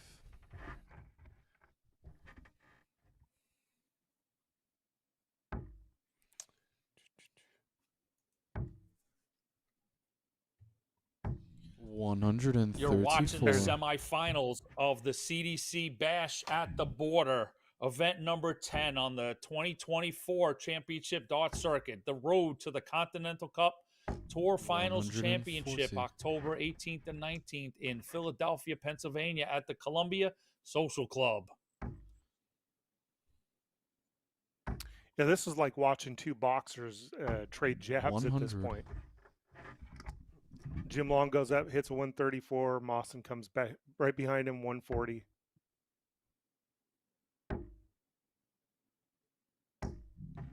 You're watching the 134. semifinals of the CDC Bash at the Border, event number 10 on the 2024 Championship Dart Circuit, the road to the Continental Cup Tour Finals 140. Championship, October 18th and 19th in Philadelphia, Pennsylvania at the Columbia Social Club. Yeah, this is like watching two boxers trade jabs at this 100. point. Jim Long goes up, hits a 134. Mawson comes back right behind him, 140.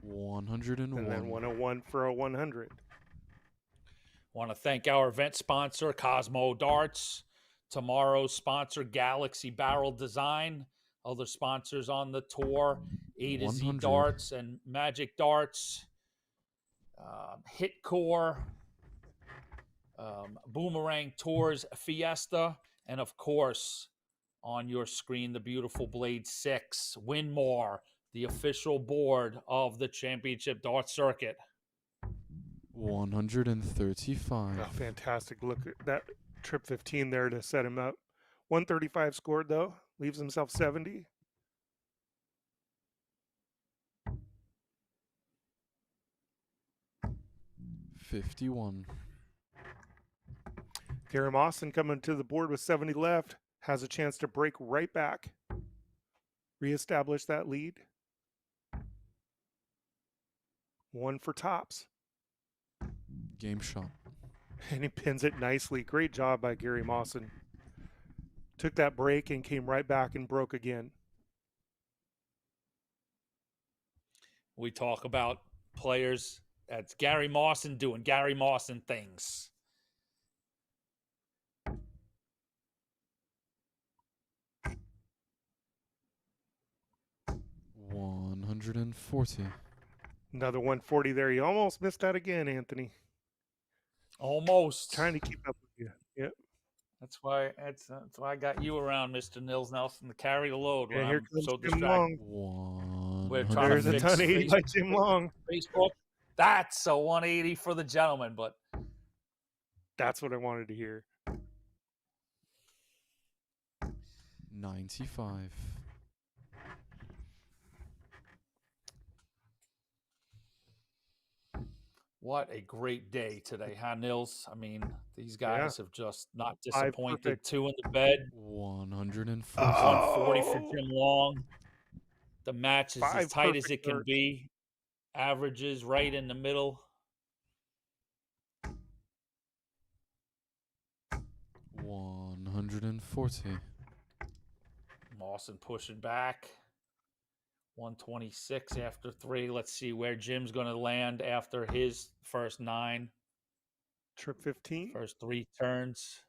And then 101 for a 100. Want to thank our event sponsor, Cosmo Darts. Tomorrow's sponsor, Galaxy Barrel Design. Other sponsors on the tour, A to Z 100. Darts and Magic Darts. Hitcore. Boomerang Tours Fiesta. And, of course, on your screen the beautiful Blade 6. Winmore, the official board of the championship dart circuit. 135. Oh, fantastic. Look at that trip 15 there to set him up. 135 scored, though. Leaves himself 70. $51. Gary Mawson coming to the board with 70 left. Has a chance to break right back. Reestablish that lead. One for tops. Game shot. And he pins it nicely. Great job by Gary Mawson. Took that break and came right back and broke again. We talk about players. That's Gary Marson doing Gary Marson things. $140. Another 140 there. You almost missed that again, Anthony. Almost. Trying to keep up with you. Yep. That's why I got you around, Mr. Nils Nelson, to carry the load when And here I'm comes so Jim distracted. Long. We're trying There's to a fix ton 80 by Facebook. Jim Long. Facebook. That's a 180 for the gentleman, but That's what I wanted to hear. 95. what a great day today, huh, Nils? I mean, these guys have just not Five disappointed. perfect. 2 in the bed, 140. 140 for Oh. Jim Long. The match is as Five tight as perfect it can darts. be. Averages right in the middle. 140. Mawson pushing back. 126 after 3. Let's see where Jim's going to land after his first 9. Trip 15. First 3 turns.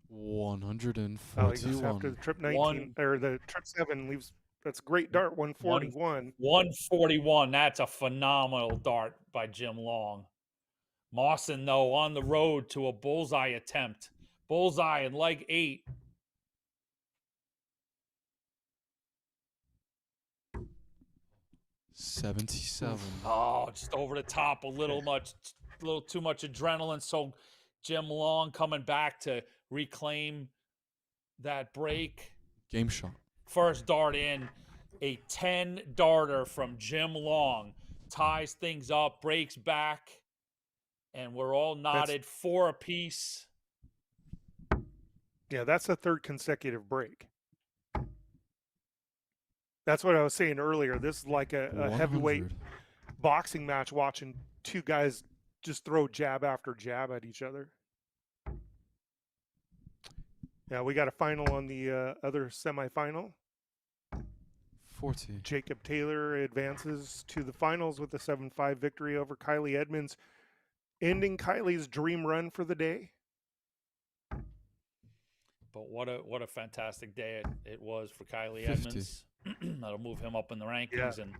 141. Oh, he goes after the trip 19 or the trip 7 leaves. That's a great dart. 141. 141. That's a phenomenal dart by Jim Long. Marson, though, on the road to a bullseye attempt. Bullseye in leg 8. $77. Oh, just over the top a little too much adrenaline. So Jim Long coming back to reclaim that break. Game shot. First dart in, a 10 darter from Jim Long. Ties things up, breaks back, and we're all knotted 4 apiece. Yeah, that's the 3rd consecutive break. That's what I was saying earlier. This is like a heavyweight 100. boxing match, watching 2 guys just throw jab after jab at each other. Yeah, we got a final on the other semifinal. 40. Jacob Taylor advances to the finals with a 7-5 victory over Kylie Edmonds, ending Kylie's dream run for the day. But what a fantastic day it was for Kylie 50. Edmonds. That'll move him up in the rankings. And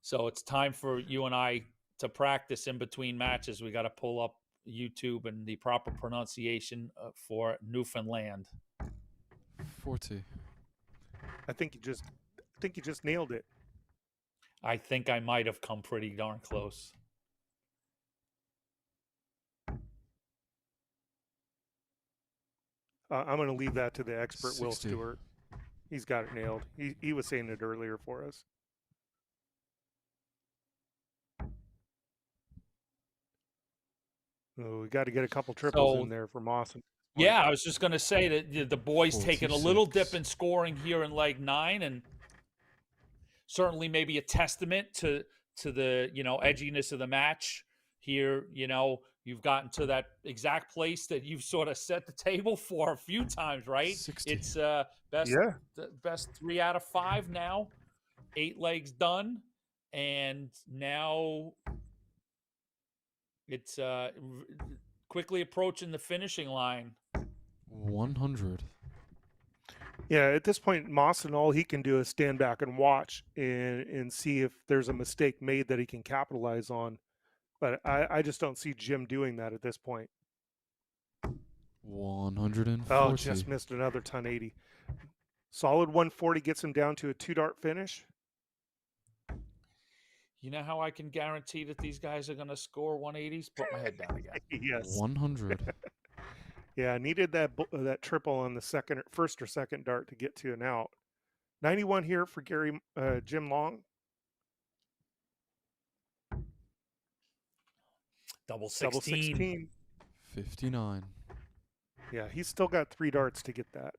so it's time for you and I to practice in between matches. We got to pull up YouTube and the proper pronunciation for Newfoundland. 40. I think you just nailed it. I think I might have come pretty darn close. I'm going to leave that to the expert, Will 60. Stewart. He's got it nailed. He was saying it earlier for us. Oh, we got to get a couple triples in there for Mawson. Yeah, I was just going to say that the boys taking a little dip 46. in scoring here in leg 9, and certainly maybe a testament to the edginess of the match here. You've gotten to that exact place that you've sort of set the table for a few times, right? 60. It's best 3 out of 5 now. 8 legs done, and now it's quickly approaching the finishing line. 100. Yeah, at this point, Mawson, all he can do is stand back and watch and see if there's a mistake made that he can capitalize on. But I just don't see Jim doing that at this point. 140. Oh, just missed another ton 80. Solid 140 gets him down to a 2-dart finish. You know how I can guarantee that these guys are going to score 180s? Put my head down again. Yes. 100. Yeah, I needed that triple on the first or second dart to get to an out. 91 here for Jim Long. Double 16. Double 16. 59. Yeah, he's still got 3 darts to get that.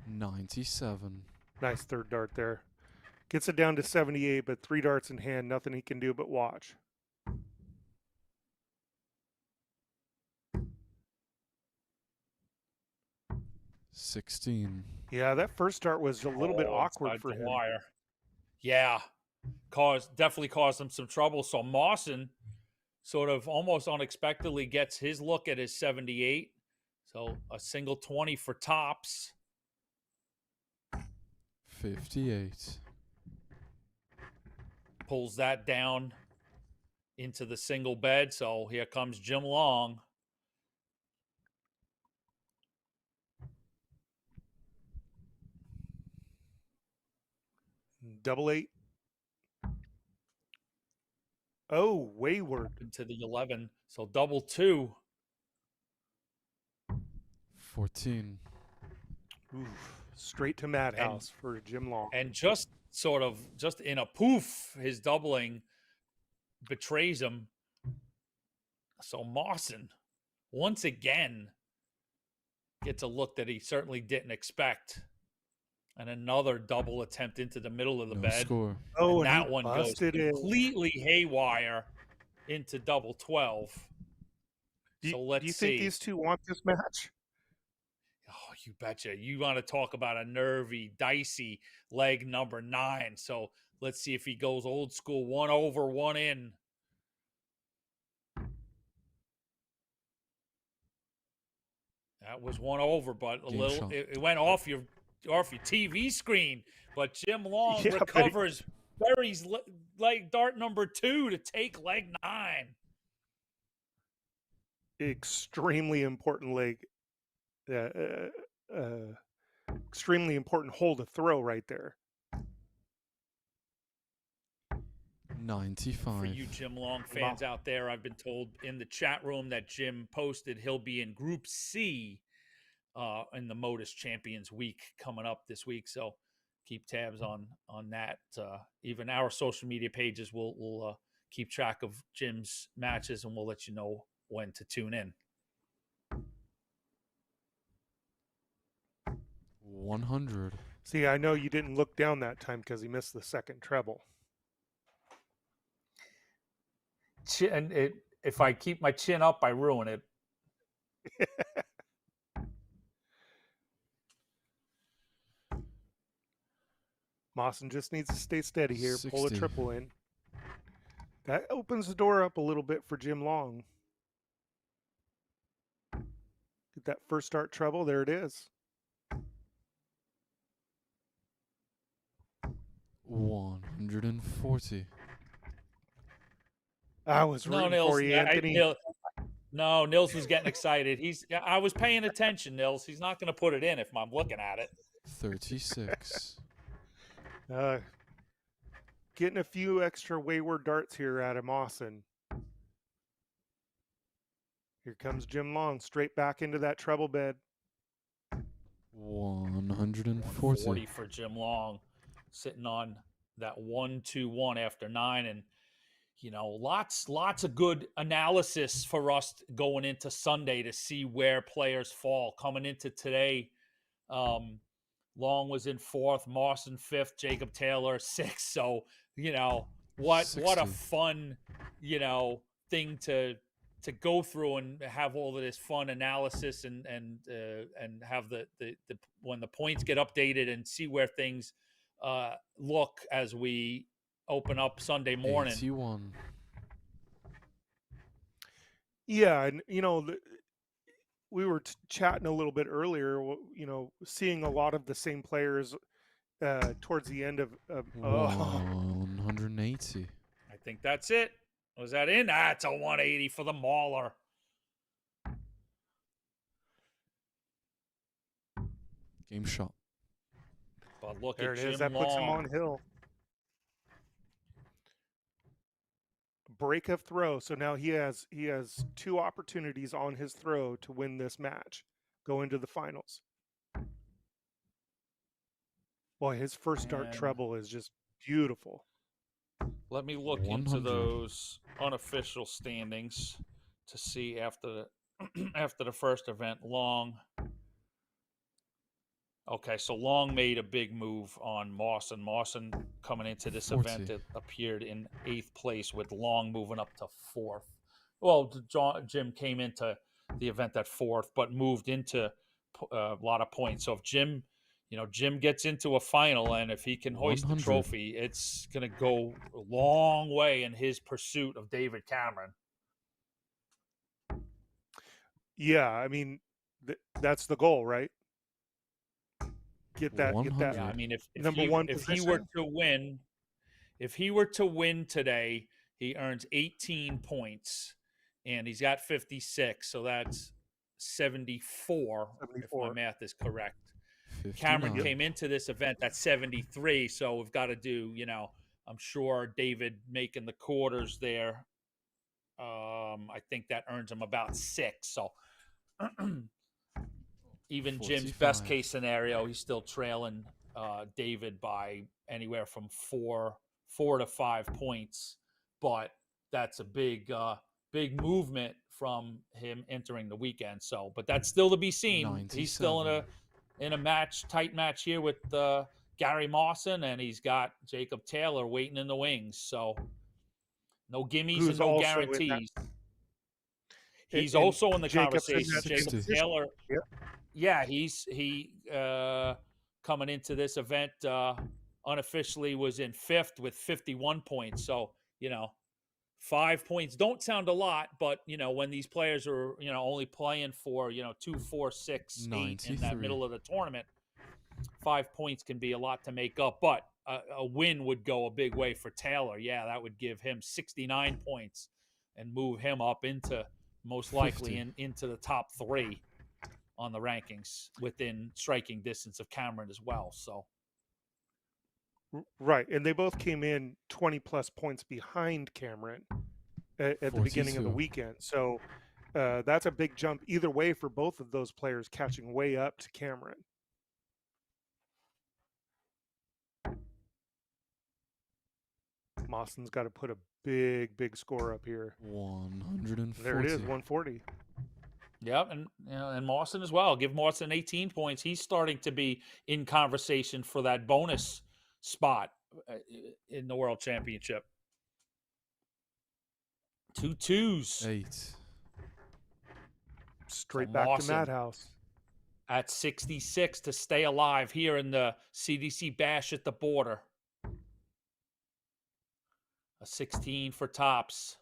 $97. Nice third dart there. Gets it down to 78, but 3 darts in hand, nothing he can do but watch. $16. Yeah, that first dart was a little bit awkward inside for the him. wire. Yeah, definitely caused him some trouble. So Marson sort of almost unexpectedly gets his look at his 78. So a single 20 for tops. 58. Pulls that down into the single bed. So here comes Jim Long. Double 8. Oh, wayward. Into the 11. So double 2. 14. Oof. Straight to Madhouse for Jim Long. And just sort of, just in a poof, his doubling betrays him. So Marson, once again, gets a look that he certainly didn't expect. And another double attempt into the middle of the No bed. score. Oh, and and that he one goes busted it. completely haywire into double 12. So let's do you see. think these two want this match? Oh, you betcha. You want to talk about a nervy, dicey leg number 9. So let's see if he goes old school, 1 over, 1 in. That was 1 over, but a Game little. shot. It went off your TV screen. But Jim Long Yeah, but recovers, buries leg dart number 2 to take leg 9. Extremely important leg. Extremely important hole to throw right there. 95. For you Jim Long fans out there, I've been told in the chat room that Jim posted he'll be in Group C in the Modus Champions Week coming up this week. So keep tabs on that. Even our social media pages will keep track of Jim's matches, and we'll let you know when to tune in. 100. See, I know you didn't look down that time because he missed the second treble. If I keep my chin up, I ruin it. Marson just needs to stay steady here. Pull a 60. triple in. That opens the door up a little bit for Jim Long. Get that first start treble. There it is. 140. I was rooting for you, Anthony. Nils was getting excited. I was paying attention, Nils. He's not going to put it in if I'm looking at it. 36. Getting a few extra wayward darts here out of Marson. Here comes Jim Long, straight back into that treble bed. 140. 40 for Jim Long, sitting on that 1-2-1 after 9, and lots of good analysis for us going into Sunday to see where players fall. Coming into today, Long was in 4th, Marson 5th, Jacob Taylor 6th. So what 60. a fun thing to go through and have all of this fun analysis and have the when the points get updated and see where things look as we open up Sunday morning. 81. Yeah, and we were chatting a little bit earlier. Seeing a lot of the same players towards the end of 180. I think that's it. Was that in? It's a 180 for the Mauler. Game shot. But look There at it Jim is. That puts him Long. on hill. Break of throw. So now he has 2 opportunities on his throw to win this match, go into the finals. Boy, his first dart And- treble is just beautiful. Let me look into 100. those unofficial standings to see after after the first event. Long. Okay, so Long made a big move on Marson. Marson coming into this 40. event, it appeared in 8th place with Long moving up to 4th. Well, Jim came into the event at 4th, but moved into a lot of points. So if Jim gets into a final, and if he can hoist the 100. trophy, it's going to go a long way in his pursuit of David Cameron. Yeah, I mean, that's the goal, right? Get that. 100. Yeah, I mean, if Number he, one if he were position? to win today, he earns 18 points, and he's got 56, so that's 74, if my 74. math is correct. 59. Cameron came into this event at 73, so we've got to do, I'm sure David making the quarters there. I think that earns him about 6. So even Jim's best 45. case scenario, he's still trailing David by anywhere from 4 to 5 points. But that's a big movement from him entering the weekend. So, but that's still to be seen. He's still in a tight match here with Gary Marson, and he's got Jacob Taylor waiting in the wings. So no gimmies Who's and no also in that- guarantees. He's And also in the Jacob's in conversation. that Jacob 60. Taylor. Yep. Yeah, he coming into this event unofficially was in 5th with 51 points. So 5 points don't sound a lot, but when these players are only playing for 2, 4, 6, 8 in that 93. middle of the tournament, 5 points can be a lot to make up. But a win would go a big way for Taylor. Yeah, that would give him 69 points and move him up into most likely 50. into the top 3 on the rankings within striking distance of Cameron as well. So Right, and they both came in 20 plus points behind Cameron at the beginning of the 42. weekend. So that's a big jump either way for both of those players catching way up to Cameron. Mawson's got to put a big score up here. 140. There it is, 140. Yep, and Marson as well. Give Marson 18 points. He's starting to be in conversation for that bonus spot in the World Championship. 2 2s 8. Straight So back to Mawson Madhouse. at 66 to stay alive here in the CDC Bash at the border. A 16 for Tops.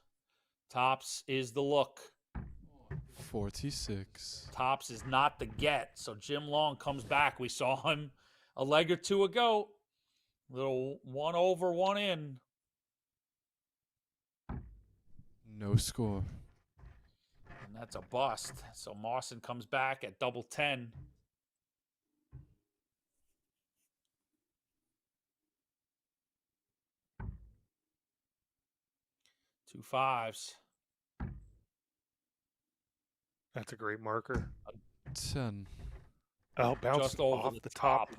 Tops is the look. 46. Tops is not the get. So Jim Long comes back. We saw him a leg or two ago. Little 1 over, 1 in. No score. And that's a bust. So Marson comes back at double 10. Two 5s. That's a great marker. 10. Oh, bounced Just over off the the top. top.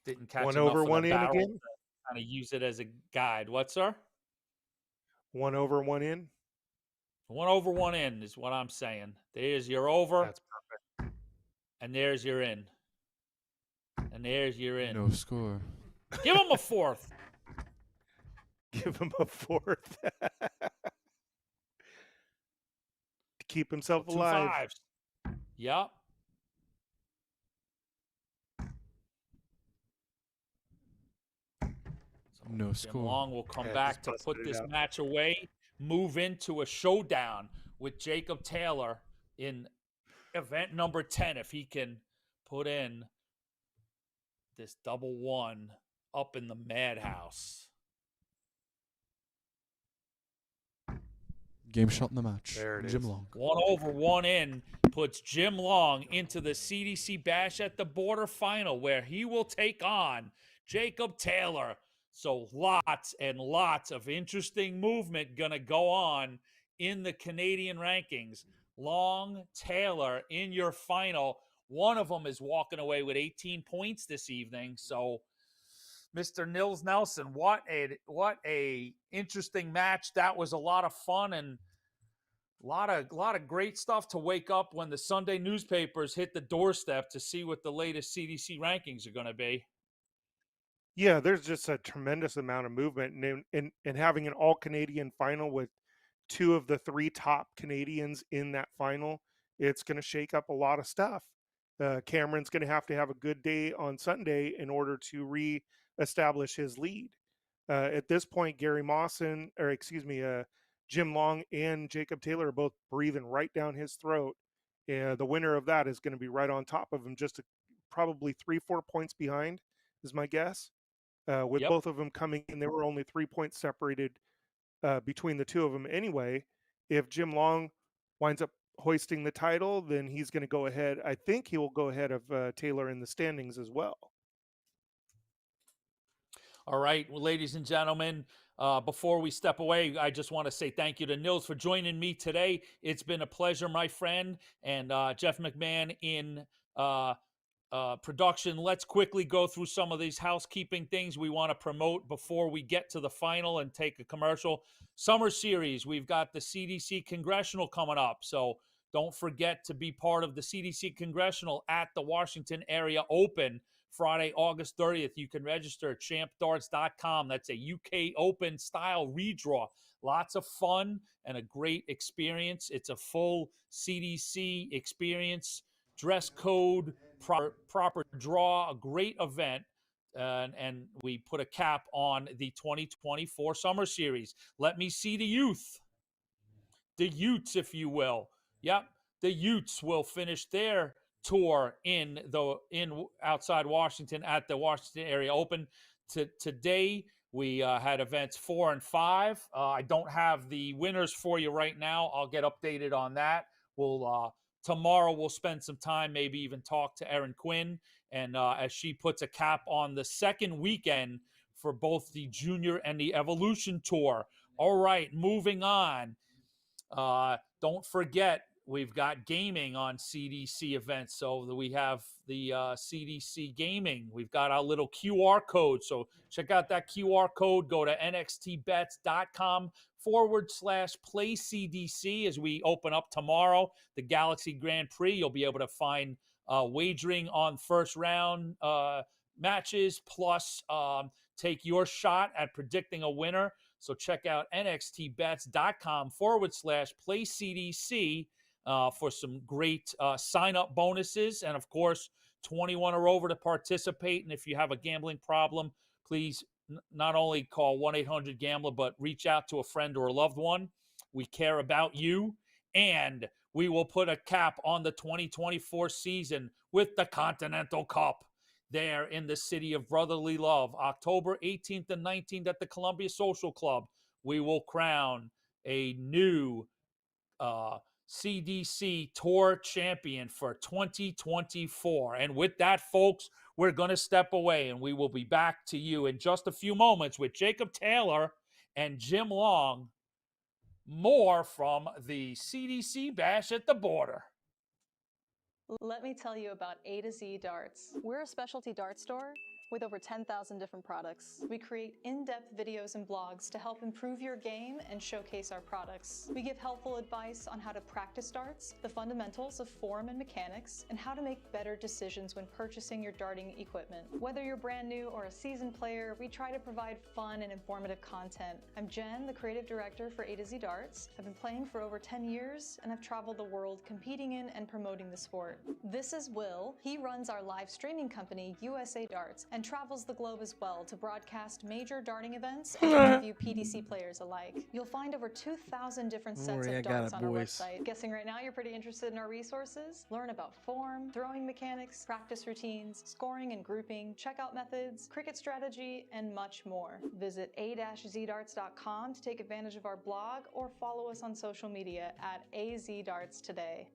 Didn't catch 1 enough over, of 1 the in barrel again. to kind of use it as a guide. What, sir? 1 over, 1 in. 1 over, 1 in is what I'm saying. There's your over, That's perfect. and there's your in. And there's your in. No score. Give him a 4th. Give him a 4th. To keep himself Two alive. 5s. Yep. No Jim score. Long will come Yeah, back just to busted put it this out. match away, move into a showdown with Jacob Taylor in event number 10 if he can put in this double 1 up in the madhouse. Game shot in the match. There it Jim is. Long. 1 over, 1 in puts Jim Long into the CDC Bash at the Border final, where he will take on Jacob Taylor. So lots and lots of interesting movement going to go on in the Canadian rankings. Long, Taylor in your final. One of them is walking away with 18 points this evening. So Mr. Nils Nelson, what a interesting match. That was a lot of fun and a lot of great stuff to wake up when the Sunday newspapers hit the doorstep to see what the latest CDC rankings are going to be. Yeah, there's just a tremendous amount of movement, and having an all Canadian final with 2 of the 3 top Canadians in that final, it's going to shake up a lot of stuff. Cameron's going to have a good day on Sunday in order to re-establish his lead. At this point, Jim Long and Jacob Taylor are both breathing right down his throat. The winner of that is going to be right on top of him, just probably 3-4 points behind, is my guess. With Yep. both of them coming in, there were only 3 points separated between the 2 of them anyway. If Jim Long winds up hoisting the title, then he's going to go ahead. I think he will go ahead of Taylor in the standings as well. All right, well, ladies and gentlemen, before we step away, I just want to say thank you to Nils for joining me today. It's been a pleasure, my friend, and Jeff McMahon in production. Let's quickly go through some of these housekeeping things we want to promote before we get to the final and take a commercial. Summer Series, we've got the CDC Congressional coming up, so don't forget to be part of the CDC Congressional at the Washington Area Open Friday, August 30th. You can register at champdarts.com. That's a UK Open style redraw. Lots of fun and a great experience. It's a full CDC experience, dress code, proper draw, a great event. And we put a cap on the 2024 Summer Series. Let me see the youth. The Utes, if you will. Yep, the Utes will finish their tour in outside Washington at the Washington Area Open. Today we had events 4 and 5. I don't have the winners for you right now. I'll get updated on that. Tomorrow we'll spend some time, maybe even talk to Erin Quinn, and as she puts a cap on the second weekend for both the Junior and the Evolution Tour. All right, moving on. Don't forget, we've got gaming on CDC events. So we have the CDC gaming. We've got our little QR code. So check out that QR code. Go to nxtbets.com/play-CDC as we open up tomorrow the Galaxy Grand Prix. You'll be able to find wagering on first round matches, plus take your shot at predicting a winner. So check out nxtbets.com/play-CDC for some great sign-up bonuses. And, of course, 21 or over to participate. And if you have a gambling problem, please not only call 1-800-GAMBLER, but reach out to a friend or a loved one. We care about you. And we will put a cap on the 2024 season with the Continental Cup there in the city of brotherly love. October 18th and 19th at the Columbia Social Club, we will crown a new CDC Tour champion for 2024. And with that, folks, we're going to step away, and we will be back to you in just a few moments with Jacob Taylor and Jim Long. More from the CDC Bash at the Border. Let me tell you about A to Z Darts. We're a specialty dart store with over 10,000 different products. We create in-depth videos and blogs to help improve your game and showcase our products. We give helpful advice on how to practice darts, the fundamentals of form and mechanics, and how to make better decisions when purchasing your darting equipment. Whether you're brand new or a seasoned player, we try to provide fun and informative content. I'm Jen, the creative director for A to Z Darts. I've been playing for over 10 years, and I've traveled the world competing in and promoting the sport. This is Will. He runs our live streaming company, USA Darts, and and travels the globe as well to broadcast major darting events and interview PDC players alike. You'll find over 2,000 different Don't sets worry, I of got darts it, on our boys. website. Guessing right now you're pretty interested in our resources? Learn about form, throwing mechanics, practice routines, scoring and grouping, checkout methods, cricket strategy, and much more. Visit a-zdarts.com to take advantage of our blog or follow us on social media at AZDarts today.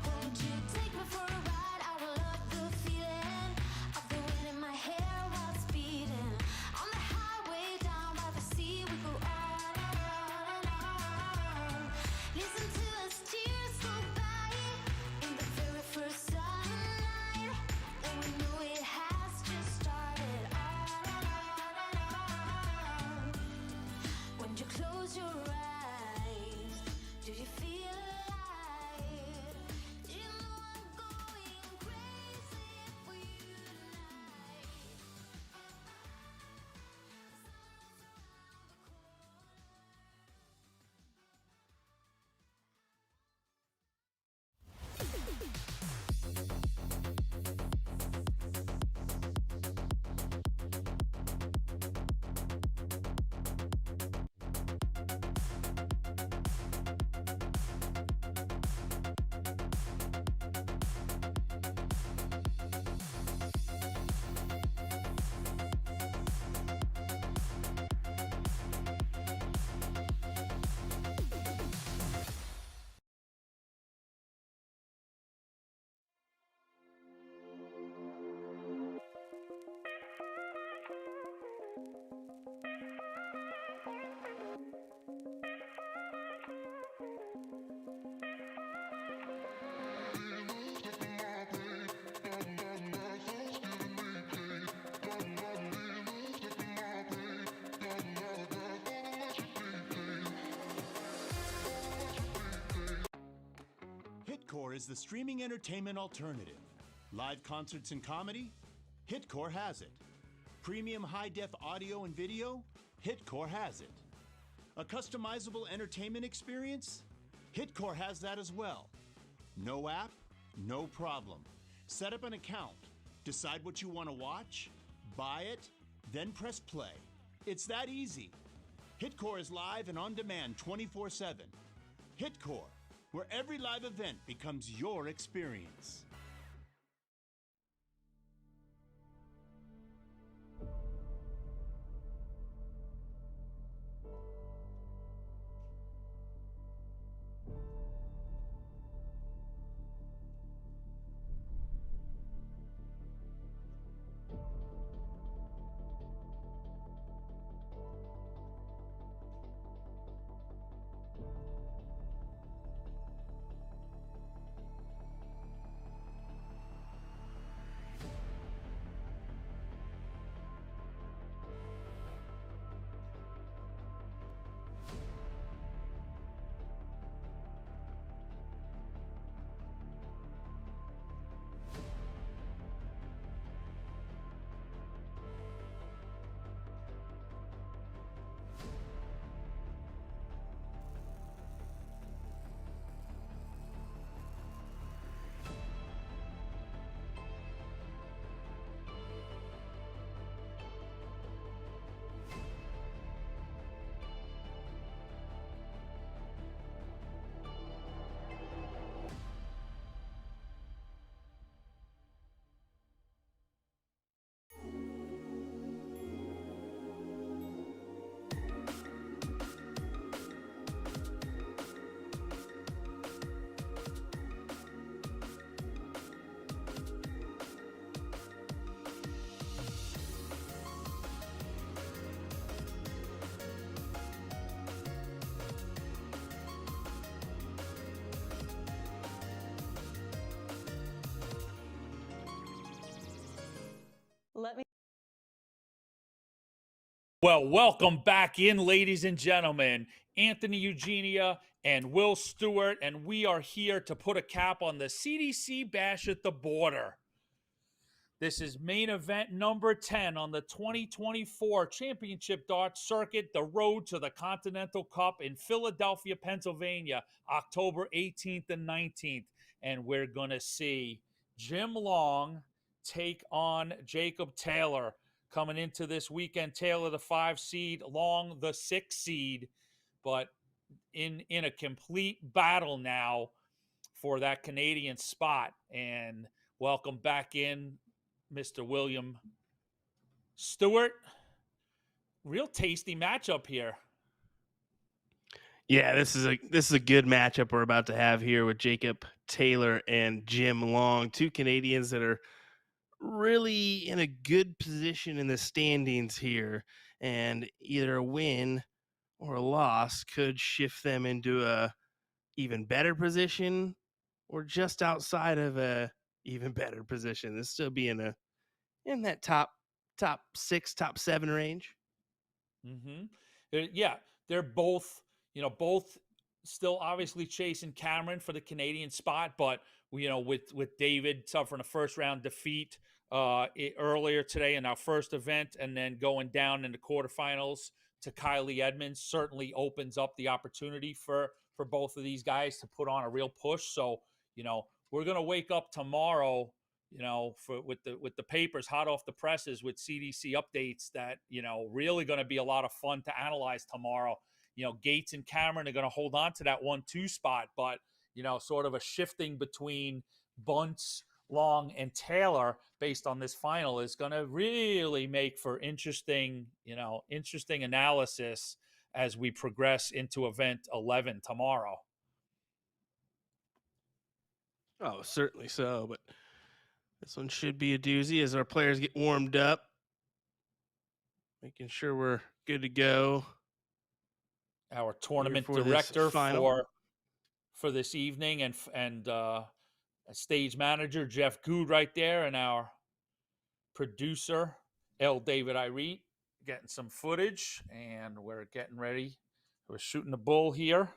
Won't you take me for a ride? I will love the feeling of the wind in my hair while speeding. On the highway down by the sea, we go on and on and on. Listen to us tears go by in the very first sunlight. And we know it has just started on and on and on. When you close your eyes, do you feel alive? Do you know I'm going crazy for you tonight? Hitcore is the streaming entertainment alternative. Live concerts and comedy? Hitcore has it. Premium high-def audio and video? Hitcore has it. A customizable entertainment experience? Hitcore has that as well. No app? No problem. Set up an account, decide what you want to watch, buy it, then press play. It's that easy. Hitcore is live and on demand 24/7. Hitcore, where every live event becomes your experience. Let me Well, welcome back in, ladies and gentlemen. Anthony Eugenia and Will Stewart, and we are here to put a cap on the CDC bash at the border. This is main event number 10 on the 2024 Championship Darts Circuit, the road to the Continental Cup in Philadelphia, Pennsylvania, October 18th and 19th. And we're going to see Jim Long take on Jacob Taylor. Coming into this weekend, Taylor the 5 seed, Long the 6 seed, but in a complete battle now for that Canadian spot. And welcome back in Mr. William Stewart. Real tasty matchup here. Yeah, this is a good matchup we're about to have here with Jacob Taylor and Jim Long, two Canadians that are really in a good position in the standings here, and either a win or a loss could shift them into a even better position or just outside of a even better position. This still be in that top 6, top 7 range. Yeah, they're both still obviously chasing Cameron for the Canadian spot, but with David suffering a first round defeat earlier today in our first event, and then going down in the quarterfinals to Kylie Edmonds, certainly opens up the opportunity for both of these guys to put on a real push. So we're gonna wake up tomorrow, with the papers hot off the presses with CDC updates that really going to be a lot of fun to analyze tomorrow. Gates and Cameron are going to hold on to that 1-2 spot, but sort of a shifting between Bunce, Long, and Taylor based on this final is going to really make for interesting analysis as we progress into event 11 tomorrow. Oh, certainly so, but this one should be a doozy as our players get warmed up, making sure we're good to go. Our tournament for director for this evening and stage manager Jeff Good right there, and our producer L. David Irete getting some footage, and we're getting ready. We're shooting the bull here.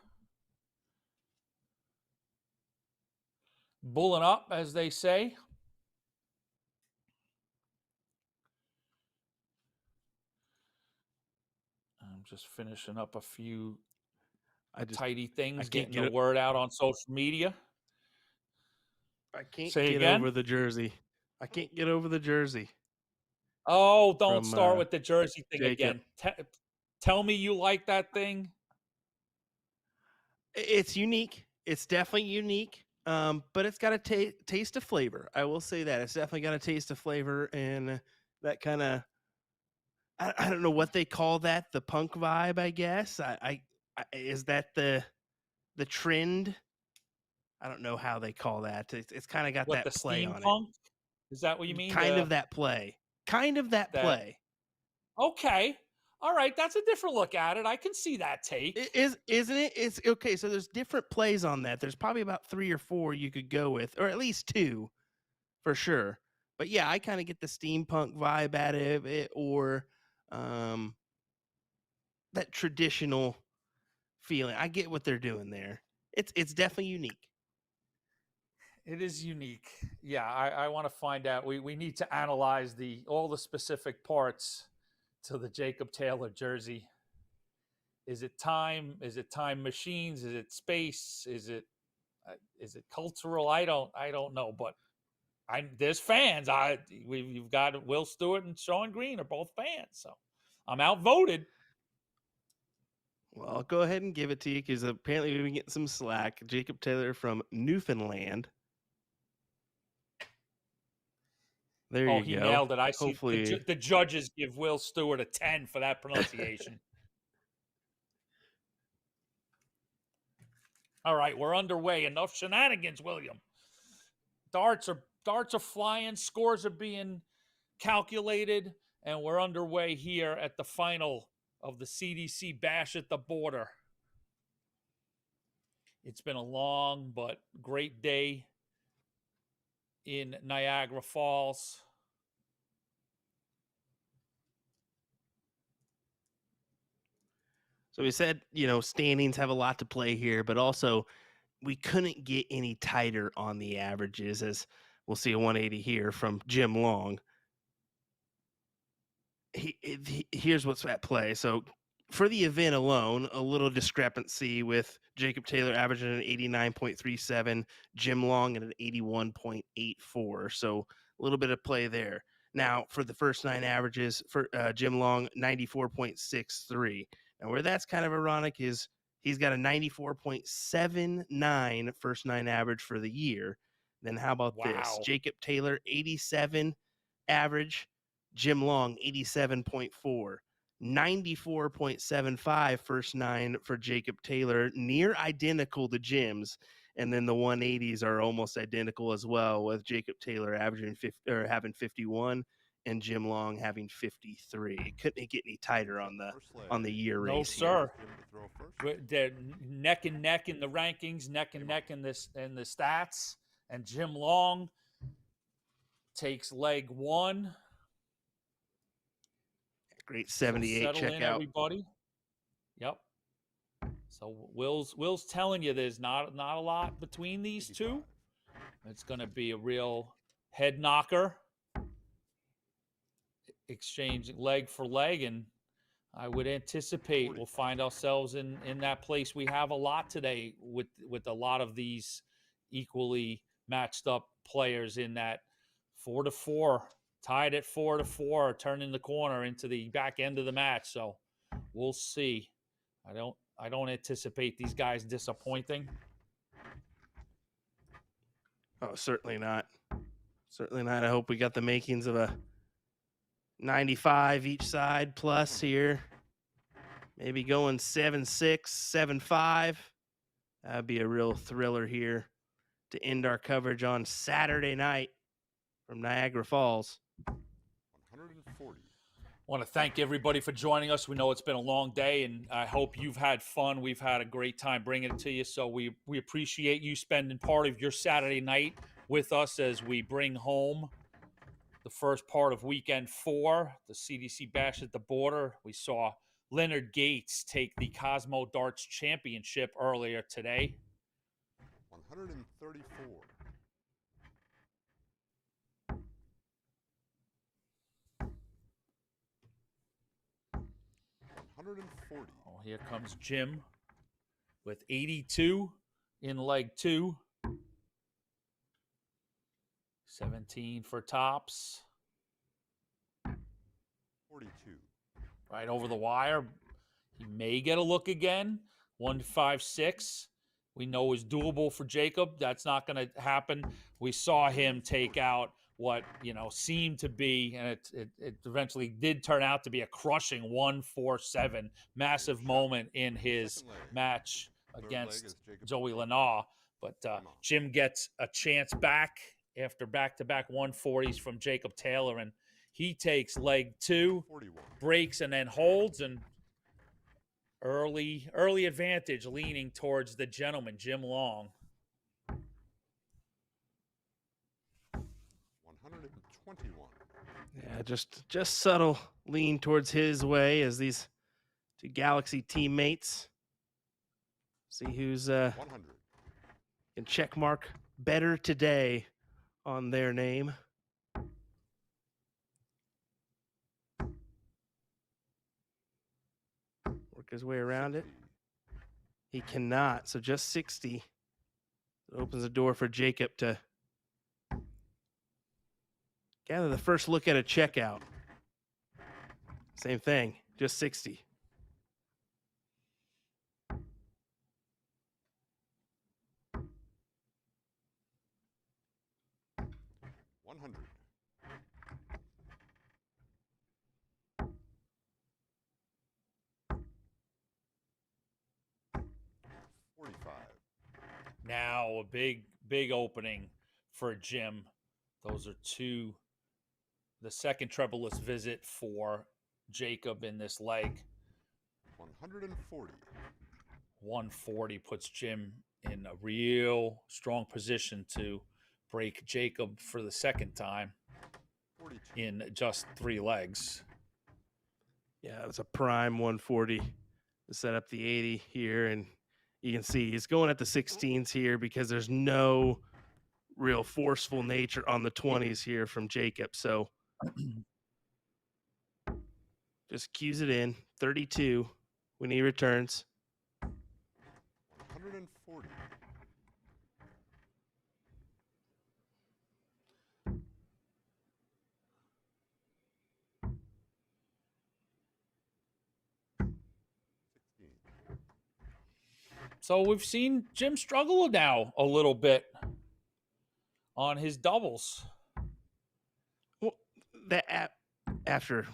Bulling up, as they say. I'm just finishing up a few tidy things, getting the word out on social media. I can't Say get again? over the jersey. I can't get over the jersey. Oh, don't From, start with the jersey thing Jacob. again. Tell me you like that thing. It's unique. It's definitely unique. But it's got a taste of flavor. I will say that. It's definitely got a taste of flavor, and that kind of, I don't know what they call that, the punk vibe, I guess. I is that the trend? I don't know how they call that. It's kind of got What, that the play on it. steampunk? Is that what you mean? Kind of that play. Kind of that play. Okay. All right. That's a different look at it. I can see that take. Isn't it? It's okay. So there's different plays on that. There's probably about 3 or 4 you could go with, or at least 2 for sure. But yeah, I kind of get the steampunk vibe out of it, or that traditional feeling. I get what they're doing there. It's definitely unique. It is unique. Yeah, I want to find out. We need to analyze all the specific parts to the Jacob Taylor jersey. Is it time? Is it time machines? Is it space? Is it cultural? I don't know, but there's fans. We've got Will Stewart and Sean Green are both fans, so I'm outvoted. Well, I'll go ahead and give it to you because apparently we've been getting some slack. Jacob Taylor from Newfoundland. There you go. He nailed it. I Hopefully see the judges give Will Stewart a 10 for that pronunciation. All right, we're underway. Enough shenanigans, William. Darts are flying, scores are being calculated, and we're underway here at the final of the CDC Bash at the Border. It's been a long but great day in Niagara Falls. So we said, standings have a lot to play here, but also we couldn't get any tighter on the averages as we'll see a 180 here from Jim Long. Here's what's at play. So for the event alone, a little discrepancy with Jacob Taylor averaging an 89.37, Jim Long at an 81.84. So a little bit of play there. Now for the first 9 averages for Jim Long, 94.63. And where that's kind of ironic is he's got a 94.79 first 9 average for the year. Then how about this? Wow. Jacob Taylor, 87 average. Jim Long, 87.4. 94.75 first 9 for Jacob Taylor, near identical to Jim's. And then the 180s are almost identical as well, with Jacob Taylor averaging having 51 and Jim Long having 53. It couldn't get any tighter on the year No, race. sir. They're neck and neck in the rankings, neck and neck in the stats. And Jim Long takes leg 1. Great 78 Settle in, checkout. everybody. Yep. So Will's telling you there's not a lot between these two. It's going to be a real head knocker. Exchanging leg for leg, and I would anticipate we'll find ourselves in that place we have a lot today with a lot of these equally matched up players in that 4-4, tied at 4-4, turning the corner into the back end of the match. So we'll see. I don't anticipate these guys disappointing. Oh, certainly not. Certainly not. I hope we got the makings of a 95 each side plus here. Maybe going 7-6, 7-5. That'd be a real thriller here to end our coverage on Saturday night from Niagara Falls. 140. I want to thank everybody for joining us. We know it's been a long day, and I hope you've had fun. We've had a great time bringing it to you, so we appreciate you spending part of your Saturday night with us as we bring home the first part of weekend 4, the CDC Bash at the Border. We saw Leonard Gates take the Cosmo Darts Championship earlier today. 134. Oh, here comes Jim with 82 in leg 2. 17 for tops. 42. Right over the wire. He may get a look again. 156. We know is doable for Jacob. That's not going to happen. We saw him take out what seemed to be, and it eventually did turn out to be a crushing 147. Massive moment in his match against Joey Lynaugh. But Jim gets a chance back after back-to-back 140s from Jacob Taylor, and he takes leg 2, breaks, and then holds, and early advantage leaning towards the gentleman, Jim Long. 121. Yeah, just subtle lean towards his way as these two Galaxy teammates see who's 100. can check mark better today on their name. Work his way around it. He cannot. So just 60. It opens the door for Jacob to gather the first look at a checkout. Same thing, just 60. Now a big opening for Jim. Those are the second trebleless visit for Jacob in this leg. 140. 140 puts Jim in a real strong position to break Jacob for the second time 42. in just 3 legs. Yeah, it was a prime 140 to set up the 80 here, and you can see he's going at the 16s here because there's no real forceful nature on the 20s here from Jacob. So just cues it in. 32 when he returns. 140. So we've seen Jim struggle now a little bit on his doubles. Well,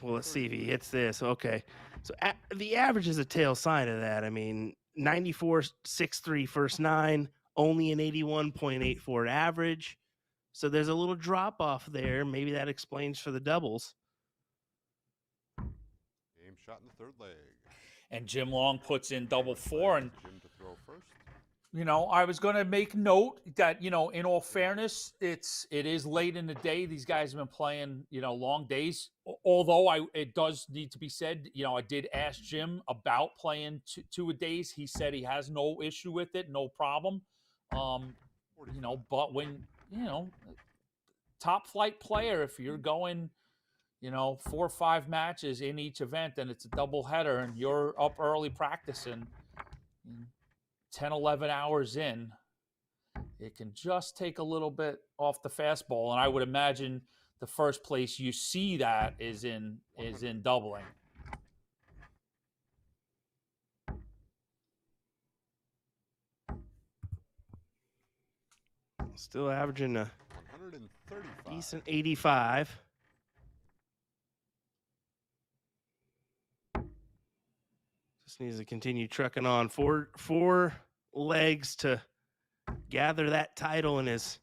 let's see if he hits this. Okay. So the average is a tail sign of that. I mean, 94.63 first 9, only an 81.84 average. So there's a little drop off there. Maybe that explains for the doubles. Game shot in the third leg. And Jim Long puts in double 4. And, Jim to throw first. you know, I was going to make note that, you know, in all fairness, it is late in the day. These guys have been playing, you know, long days. Although it does need to be said, you know, I did ask Jim about playing two-a-days. He said he has no issue with it, no problem. You know, but when, you know, top flight player, if you're going, you know, 4 or 5 matches in each event and it's a double header and you're up early practicing 10, 11 hours in, it can just take a little bit off the fastball. And I would imagine the first place you see that is in doubling. Still averaging a 135. decent 85. Just needs to continue trucking on. Four legs to gather that title in his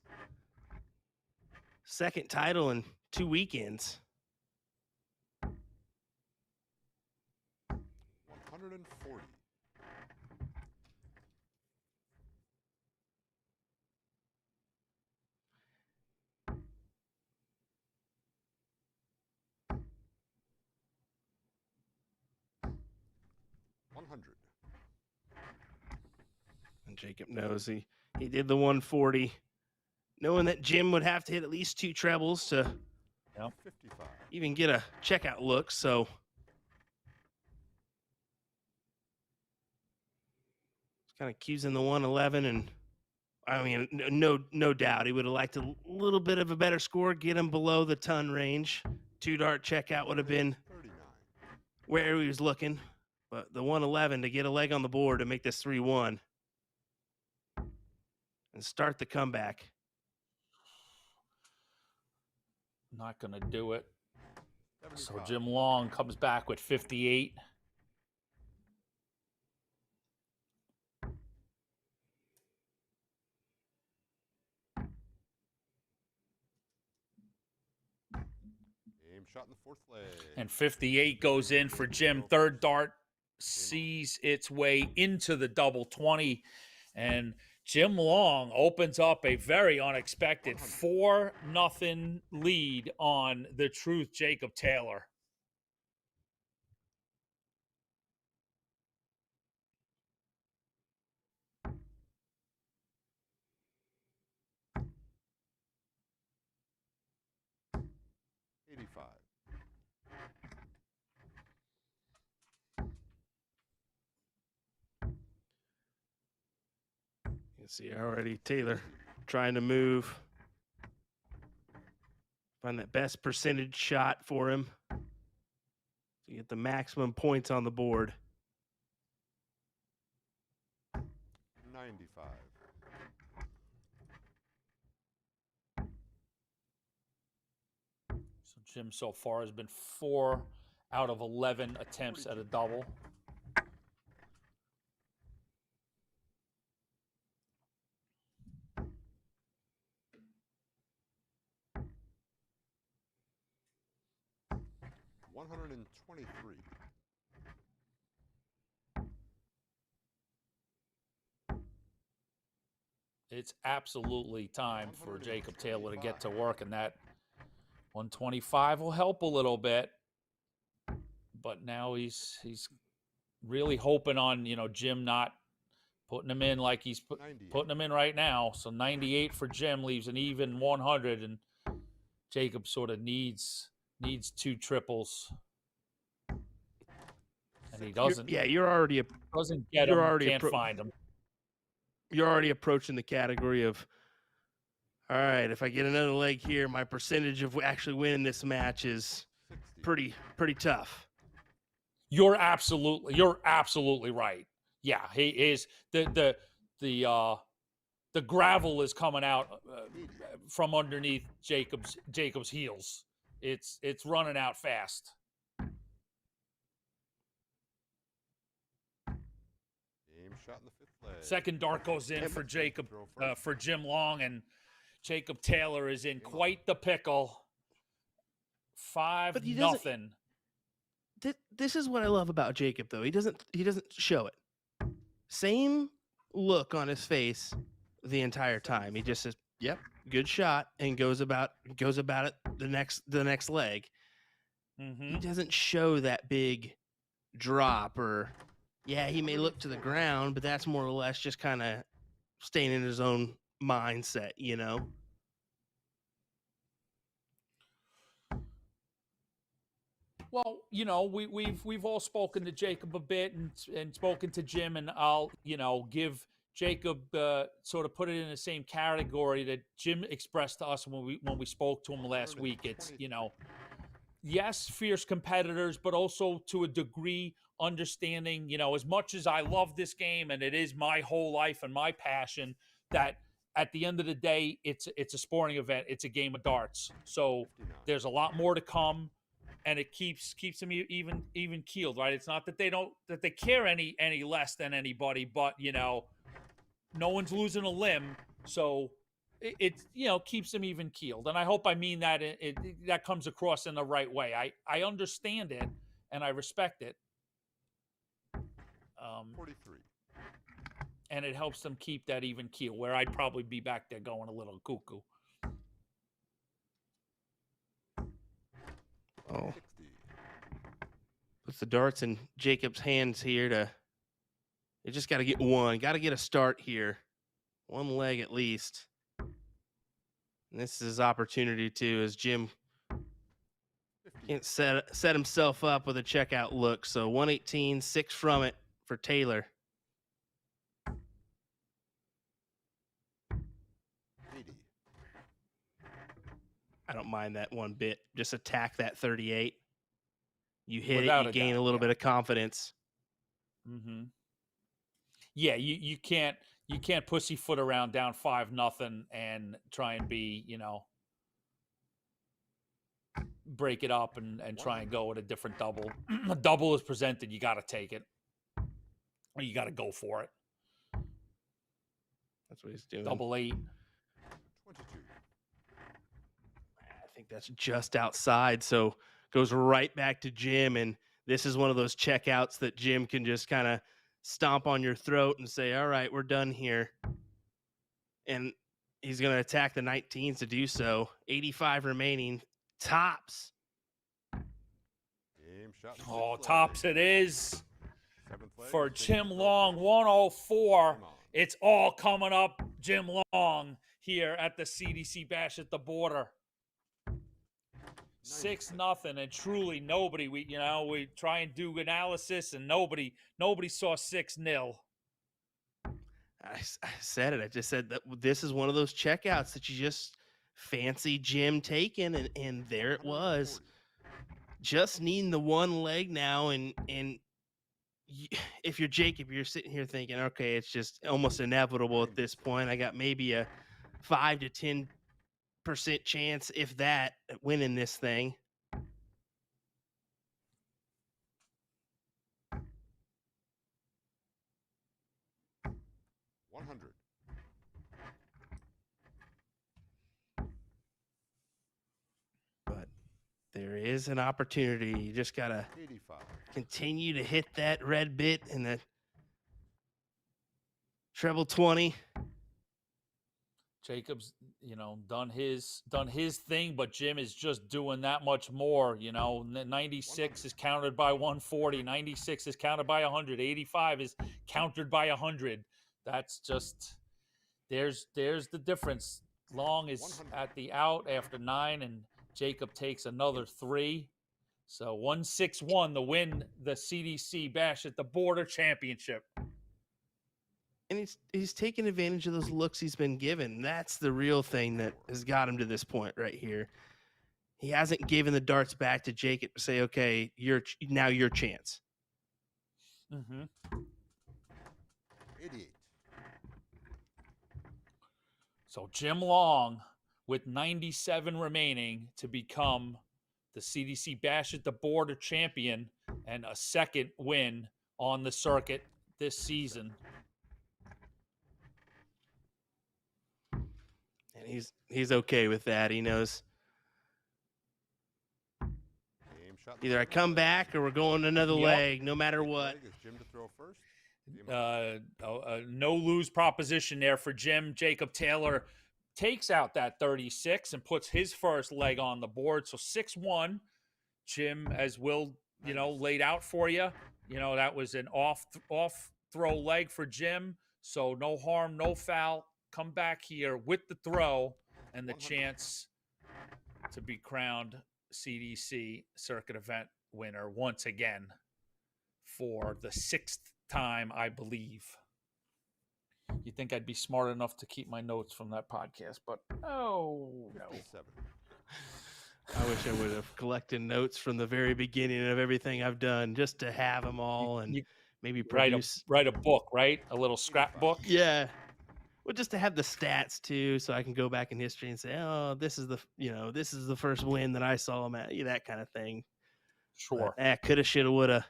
second title in 2 weekends. 140. And Jacob knows he did the 140, knowing that Jim would have to hit at least 2 trebles to 55. even get a checkout look. So it's kind of accusing the 111, and I mean, no doubt he would have liked a little bit of a better score, get him below the ton range. 2-dart checkout would have been 39. where he was looking, but the 111 to get a leg on the board to make this 3-1 and start the comeback. Not going to do it. So 75. Jim Long comes back with 58. Game shot in the fourth leg. And 58 goes in for Jim. Third dart sees its way into the double 20. And Jim Long opens up a very unexpected 4-0 lead on the Truth Jacob Taylor. You see already Taylor trying to move, find that best percentage shot for him to get the maximum points on the board. 95. So Jim so far has been 4 out of 11 attempts at a double. $123. It's absolutely time for Jacob Taylor to get to work, and that 125 will help a little bit. But now he's really hoping on, you know, Jim not Putting him in like he's 98. putting him in right now. So 98 for Jim leaves an even 100, and Jacob sort of needs 2 triples, and he doesn't. You're already Doesn't get you're him. already Can't find him. you're already approaching the category of, all right, if I get another leg here, my percentage of actually winning this match is 60. pretty tough. You're absolutely right. Yeah, he is the gravel is coming out from underneath Jacob's heels. It's running out fast. Game shot in the 5th leg. Second dart goes in for Jacob for Jim Long, and Jacob Taylor is in quite the pickle. 5-0. This is what I love about Jacob, though. He doesn't show it. Same look on his face the entire time. He just says, "Yep, good shot," and goes about it the next leg. Mm-hmm. He doesn't show that big drop, or he may look to the ground, but that's more or less just kind of staying in his own mindset, you know. Well, you know, we've all spoken to Jacob a bit and spoken to Jim, and I'll, you know, give Jacob sort of put it in the same category that Jim expressed to us when we spoke to him last week. It's, you know, yes, fierce competitors, but also to a degree understanding, you know, as much as I love this game and it is my whole life and my passion, that at the end of the day, it's a sporting event. It's a game of darts. So there's a lot more to come. And it keeps them even keeled, right? It's not that they care any less than anybody, but you know, no one's losing a limb, so it you know, keeps them even keeled. And I hope I mean that that comes across in the right way. I understand it and I respect it. 43. And it helps them keep that even keel, where I'd probably be back there going a little cuckoo. Oh, 60. puts the darts in Jacob's hands here they just got to get one. Got to get a start here. One leg at least. And this is his opportunity too, as Jim 50. can't set himself up with a checkout look. So 118, 6 from it for Taylor. 80. I don't mind that one bit. Just attack that 38. You hit Without it, a you gain doubt, a little yeah. bit of confidence. Mm-hmm. Yeah, you can't pussyfoot around down 5-0 and try and be, you know, break it up and try and go with a different double. A double is presented, you got to take it, or you got to go for it. That's what he's doing. Double 8. 22. I think that's just outside. So goes right back to Jim. And this is one of those checkouts that Jim can just kind of stomp on your throat and say, all right, we're done here. And he's going to attack the 19s to do so. 85 remaining. Tops. Game shot in the Oh, 6th tops leg. it is 7th leg for is Jacob Jim Taylor. Long, 104. Come on. It's all coming up Jim Long here at the CDC Bash at the Border. 6-0, and truly nobody. We try and do analysis, and nobody saw 6-0. I said it. I just said that this is one of those checkouts that you just fancy Jim taking, and there it was. 140. Just needing the one leg now, and if you're Jacob, you're sitting here thinking, okay, it's just almost inevitable at this point. I got maybe a 5 to 10% chance, if that, at winning this thing. But there is an opportunity. You just got to 85. continue to hit that red bit in the treble 20. Jacob's, done his thing, but Jim is just doing that much more. 96 is countered by 140, 96 is countered by 100, 85 is countered by 100. That's just there's the difference. Long is 100. at the out after 9, and Jacob takes another 3. So 161 to win the CDC Bash at the Border Championship. And he's taking advantage of those looks he's been given. That's the real thing that has got him to this point right here. He hasn't given the darts back to Jacob to say, okay, now your chance. Mm-hmm. 88. So Jim Long with 97 remaining to become the CDC Bash at the Border champion and a second win on the circuit this season. And he's okay with that. He knows Game shot in the either I 7th come leg. back or we're going another Yep. leg, no matter 8th what. leg is Jim to throw first. Game No lose proposition there for Jim. Jacob Taylor takes out that 36 and puts his first leg on the board. So 6-1. Jim, as Will, laid out for you, that was an off throw leg for Jim. So no harm, no foul. Come back here with the throw and the 100. chance to be crowned CDC circuit event winner once again for the 6th time, I believe. You think I'd be smart enough to keep my notes from that podcast, but no. 57. I wish I would have collected notes from the very beginning of everything I've done just to have them all and You maybe write produce. a book, right? A little scrapbook. Yeah. Well, just to have the stats too, so I can go back in history and say, oh, this is the first win that I saw him at, that kind of thing. Sure. Coulda, shoulda, woulda.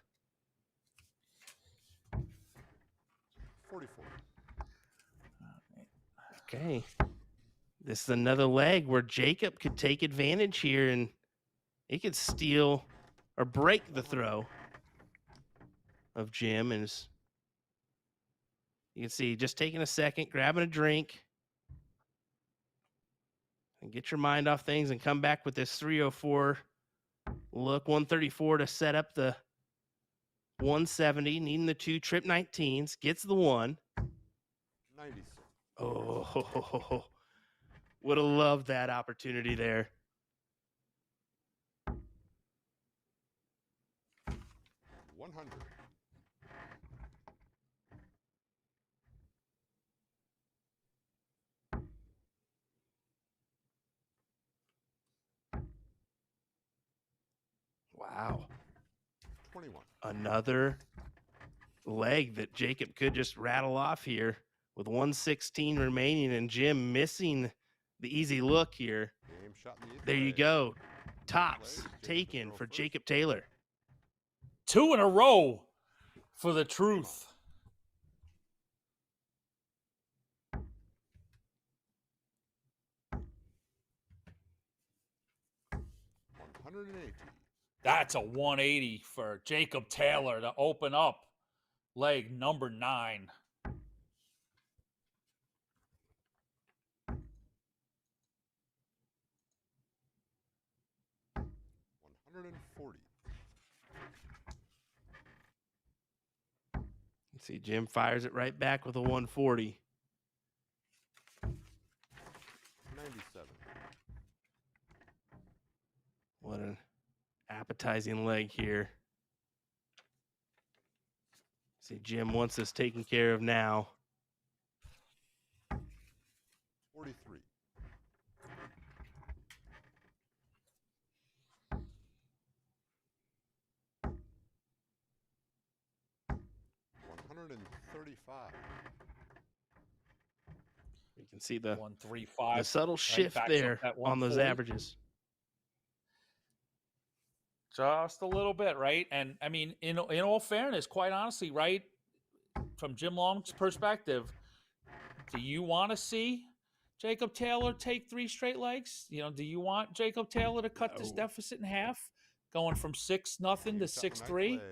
44. Okay. This is another leg where Jacob could take advantage here and he could steal or break the throw of Jim. And you can see just taking a second, grabbing a drink, and get your mind off things and come back with this 304 look, 134 to set up the 170, needing the 2 trip 19s, gets the 1. 96. Oh, would have loved that opportunity there. 100. Wow. 21. Another leg that Jacob could just rattle off here with 116 remaining and Jim missing the easy look here. Game shot in the 8th There you leg. go. Tops Leg, Jacob to taken throw for first. Jacob Taylor. 2 in a row for the truth. That's a 180 for Jacob Taylor to open up leg number 9. 140. Let's see, Jim fires it right back with a 140. 97. What an appetizing leg here. See, Jim wants this taken care of now. 43. 135. You can see the 135. subtle shift backs up there that on those 140. averages. Just a little bit, right? And I mean, in all fairness, quite honestly, right, from Jim Long's perspective, do you want to see Jacob Taylor take 3 straight legs? Do you want Jacob Taylor to cut this No. deficit in half, going from 6-0 to Game shot in the 6-3? 9th leg.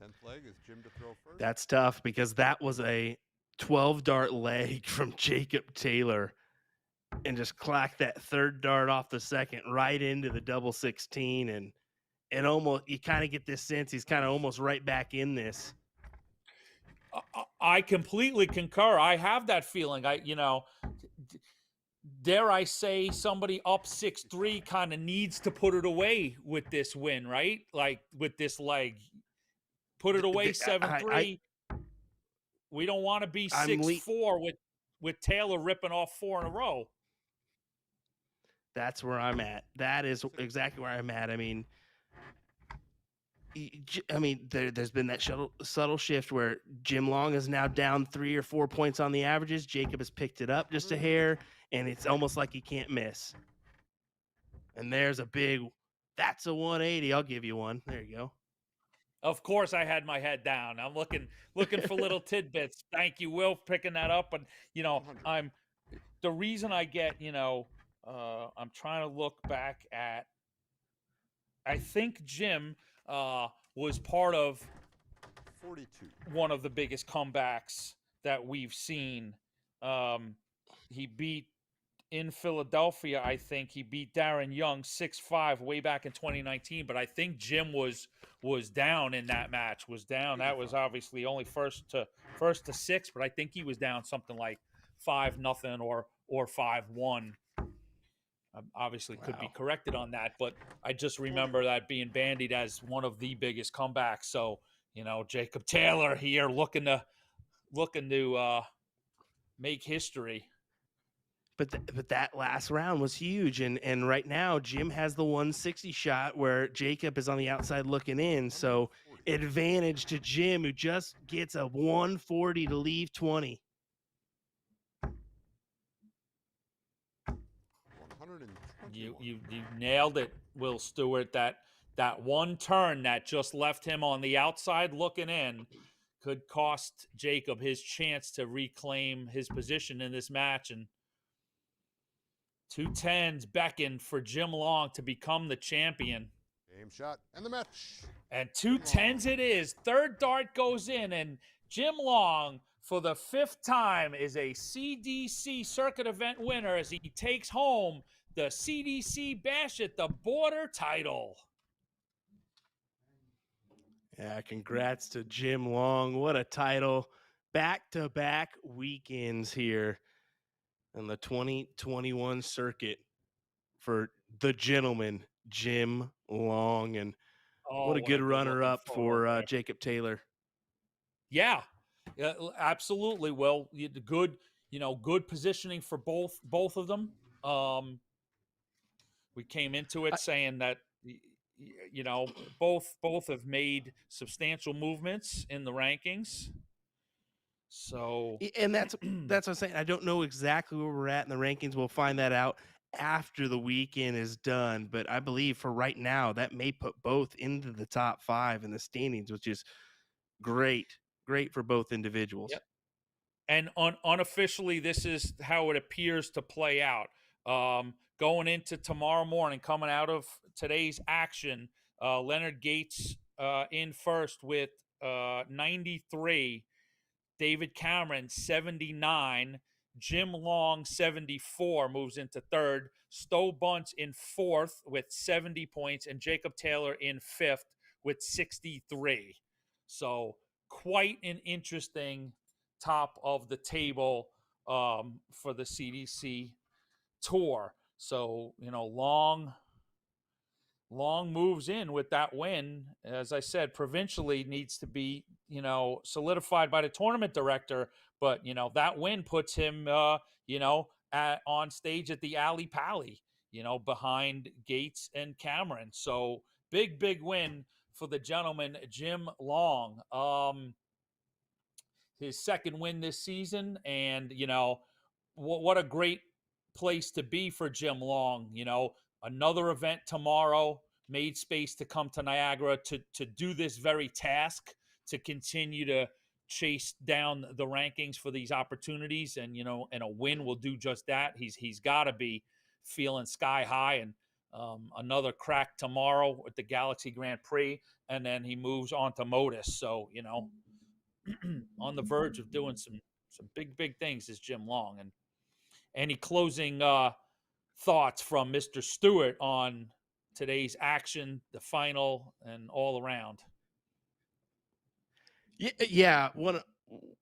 10th leg is Jim to throw first. That's tough because that was a 12 dart leg from Jacob Taylor and just clacked that 3rd dart off the 2nd right into the double 16. And almost, you kind of get this sense he's kind of almost right back in this. I completely concur. I have that feeling. Dare I say, somebody up 6-3 kind of needs to put it away with this win, right? Like with this leg, put it away 7-3. We don't want to be 6-4 with Taylor ripping off 4 in a row. That's where I'm at. That is exactly where I'm at. I mean, there's been that subtle shift where Jim Long is now down 3 or 4 points on the averages. Jacob has picked it up just a hair, and it's almost like he can't miss. And there's a big, that's a 180. I'll give you one. There you go. Of course, I had my head down. I'm looking for little tidbits. Thank you, Will, for picking that up. And the reason I get, I'm trying to look back at. I think Jim was part of 42. One of the biggest comebacks that we've seen. He beat in Philadelphia. I think he beat Darren Young 6-5 way back in 2019. But I think Jim was down in that match. Was down. That was obviously only first to 6, but I think he was down something like 5-0 or 5-1. Obviously could be corrected on that, but I just remember that being bandied as one of the biggest comebacks. So, Jacob Taylor here looking to make history. But that last round was huge, and right now Jim has the 160 shot where Jacob is on the outside looking in. So advantage to Jim, who just gets a 140 to leave 20. 120. You nailed it, Will Stewart. That one turn that just left him on the outside looking in could cost Jacob his chance to reclaim his position in this match. And 2 10s beckon for Jim Long to become the champion. Game shot and the match. And 2 10s it is. Third dart goes in, and Jim Long, for the 5th time, is a CDC circuit event winner as he takes home the CDC Bash at the Border title. Yeah, congrats to Jim Long. What a title. Back-to-back weekends here on the 2021 circuit for the gentleman, Jim Long. And what a good runner-up for Jacob Taylor. Yeah, absolutely. Well, good positioning for both of them. We came into it saying that both have made substantial movements in the rankings. So, and that's what I'm saying. I don't know exactly where we're at in the rankings. We'll find that out after the weekend is done. But I believe for right now, that may put both into the top 5 in the standings, which is great for both individuals. Yep. And unofficially, this is how it appears to play out. Going into tomorrow morning, coming out of today's action, Leonard Gates in first with 93, David Cameron 79, Jim Long 74 moves into third, Stowe Bunce in fourth with 70 points, and Jacob Taylor in fifth with 63. So quite an interesting top of the table for the CDC tour. So, Long moves in with that win. As I said, provincially needs to be, solidified by the tournament director. But, that win puts him, on stage at the Alley Pally, behind Gates and Cameron. So big win for the gentleman, Jim Long. His second win this season. And, what a great place to be for Jim Long. Another event tomorrow, made space to come to Niagara to do this very task, to continue to chase down the rankings for these opportunities. And, and a win will do just that. He's got to be feeling sky high. And another crack tomorrow at the Galaxy Grand Prix. And then he moves on to Modus. So, on the verge of doing some big things is Jim Long. And any closing thoughts from Mr. Stewart on today's action, the final, and all around? Yeah.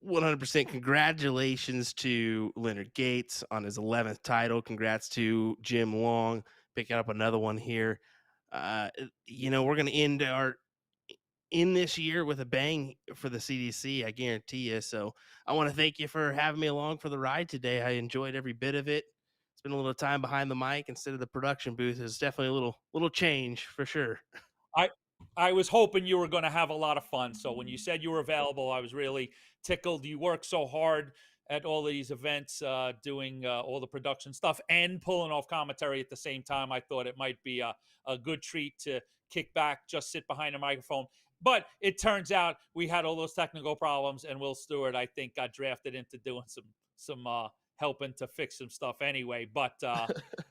100% congratulations to Leonard Gates on his 11th title. Congrats to Jim Long picking up another one here. We're going to end this year with a bang for the CDC, I guarantee you. So I want to thank you for having me along for the ride today. I enjoyed every bit of it. Spent a little time behind the mic instead of the production booth. It's definitely a little change for sure. I was hoping you were going to have a lot of fun. So when you said you were available, I was really tickled. You work so hard at all these events, doing all the production stuff and pulling off commentary at the same time. I thought it might be a good treat to kick back, just sit behind a microphone. But it turns out we had all those technical problems, and Will Stewart, I think, got drafted into doing some helping to fix some stuff anyway. But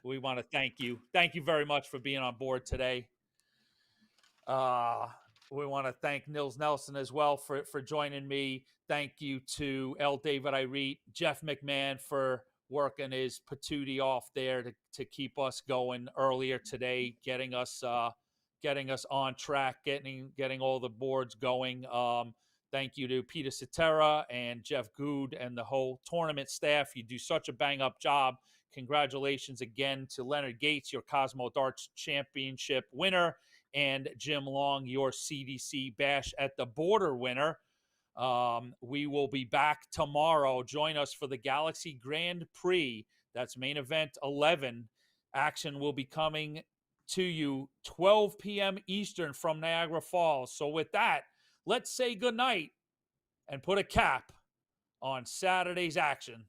we want to thank you. Thank you very much for being on board today. We want to thank Nils Nelson as well for joining me. Thank you to L. David Irete, Jeff McMahon for working his patootie off there to keep us going earlier today, getting us on track, getting all the boards going. Thank you to Peter Cetera and Jeff Good and the whole tournament staff. You do such a bang-up job. Congratulations again to Leonard Gates, your Cosmo Darts Championship winner, and Jim Long, your CDC Bash at the Border winner. We will be back tomorrow. Join us for the Galaxy Grand Prix. That's main event 11. Action will be coming to you 12 p.m. Eastern from Niagara Falls. So with that, let's say goodnight and put a cap on Saturday's action.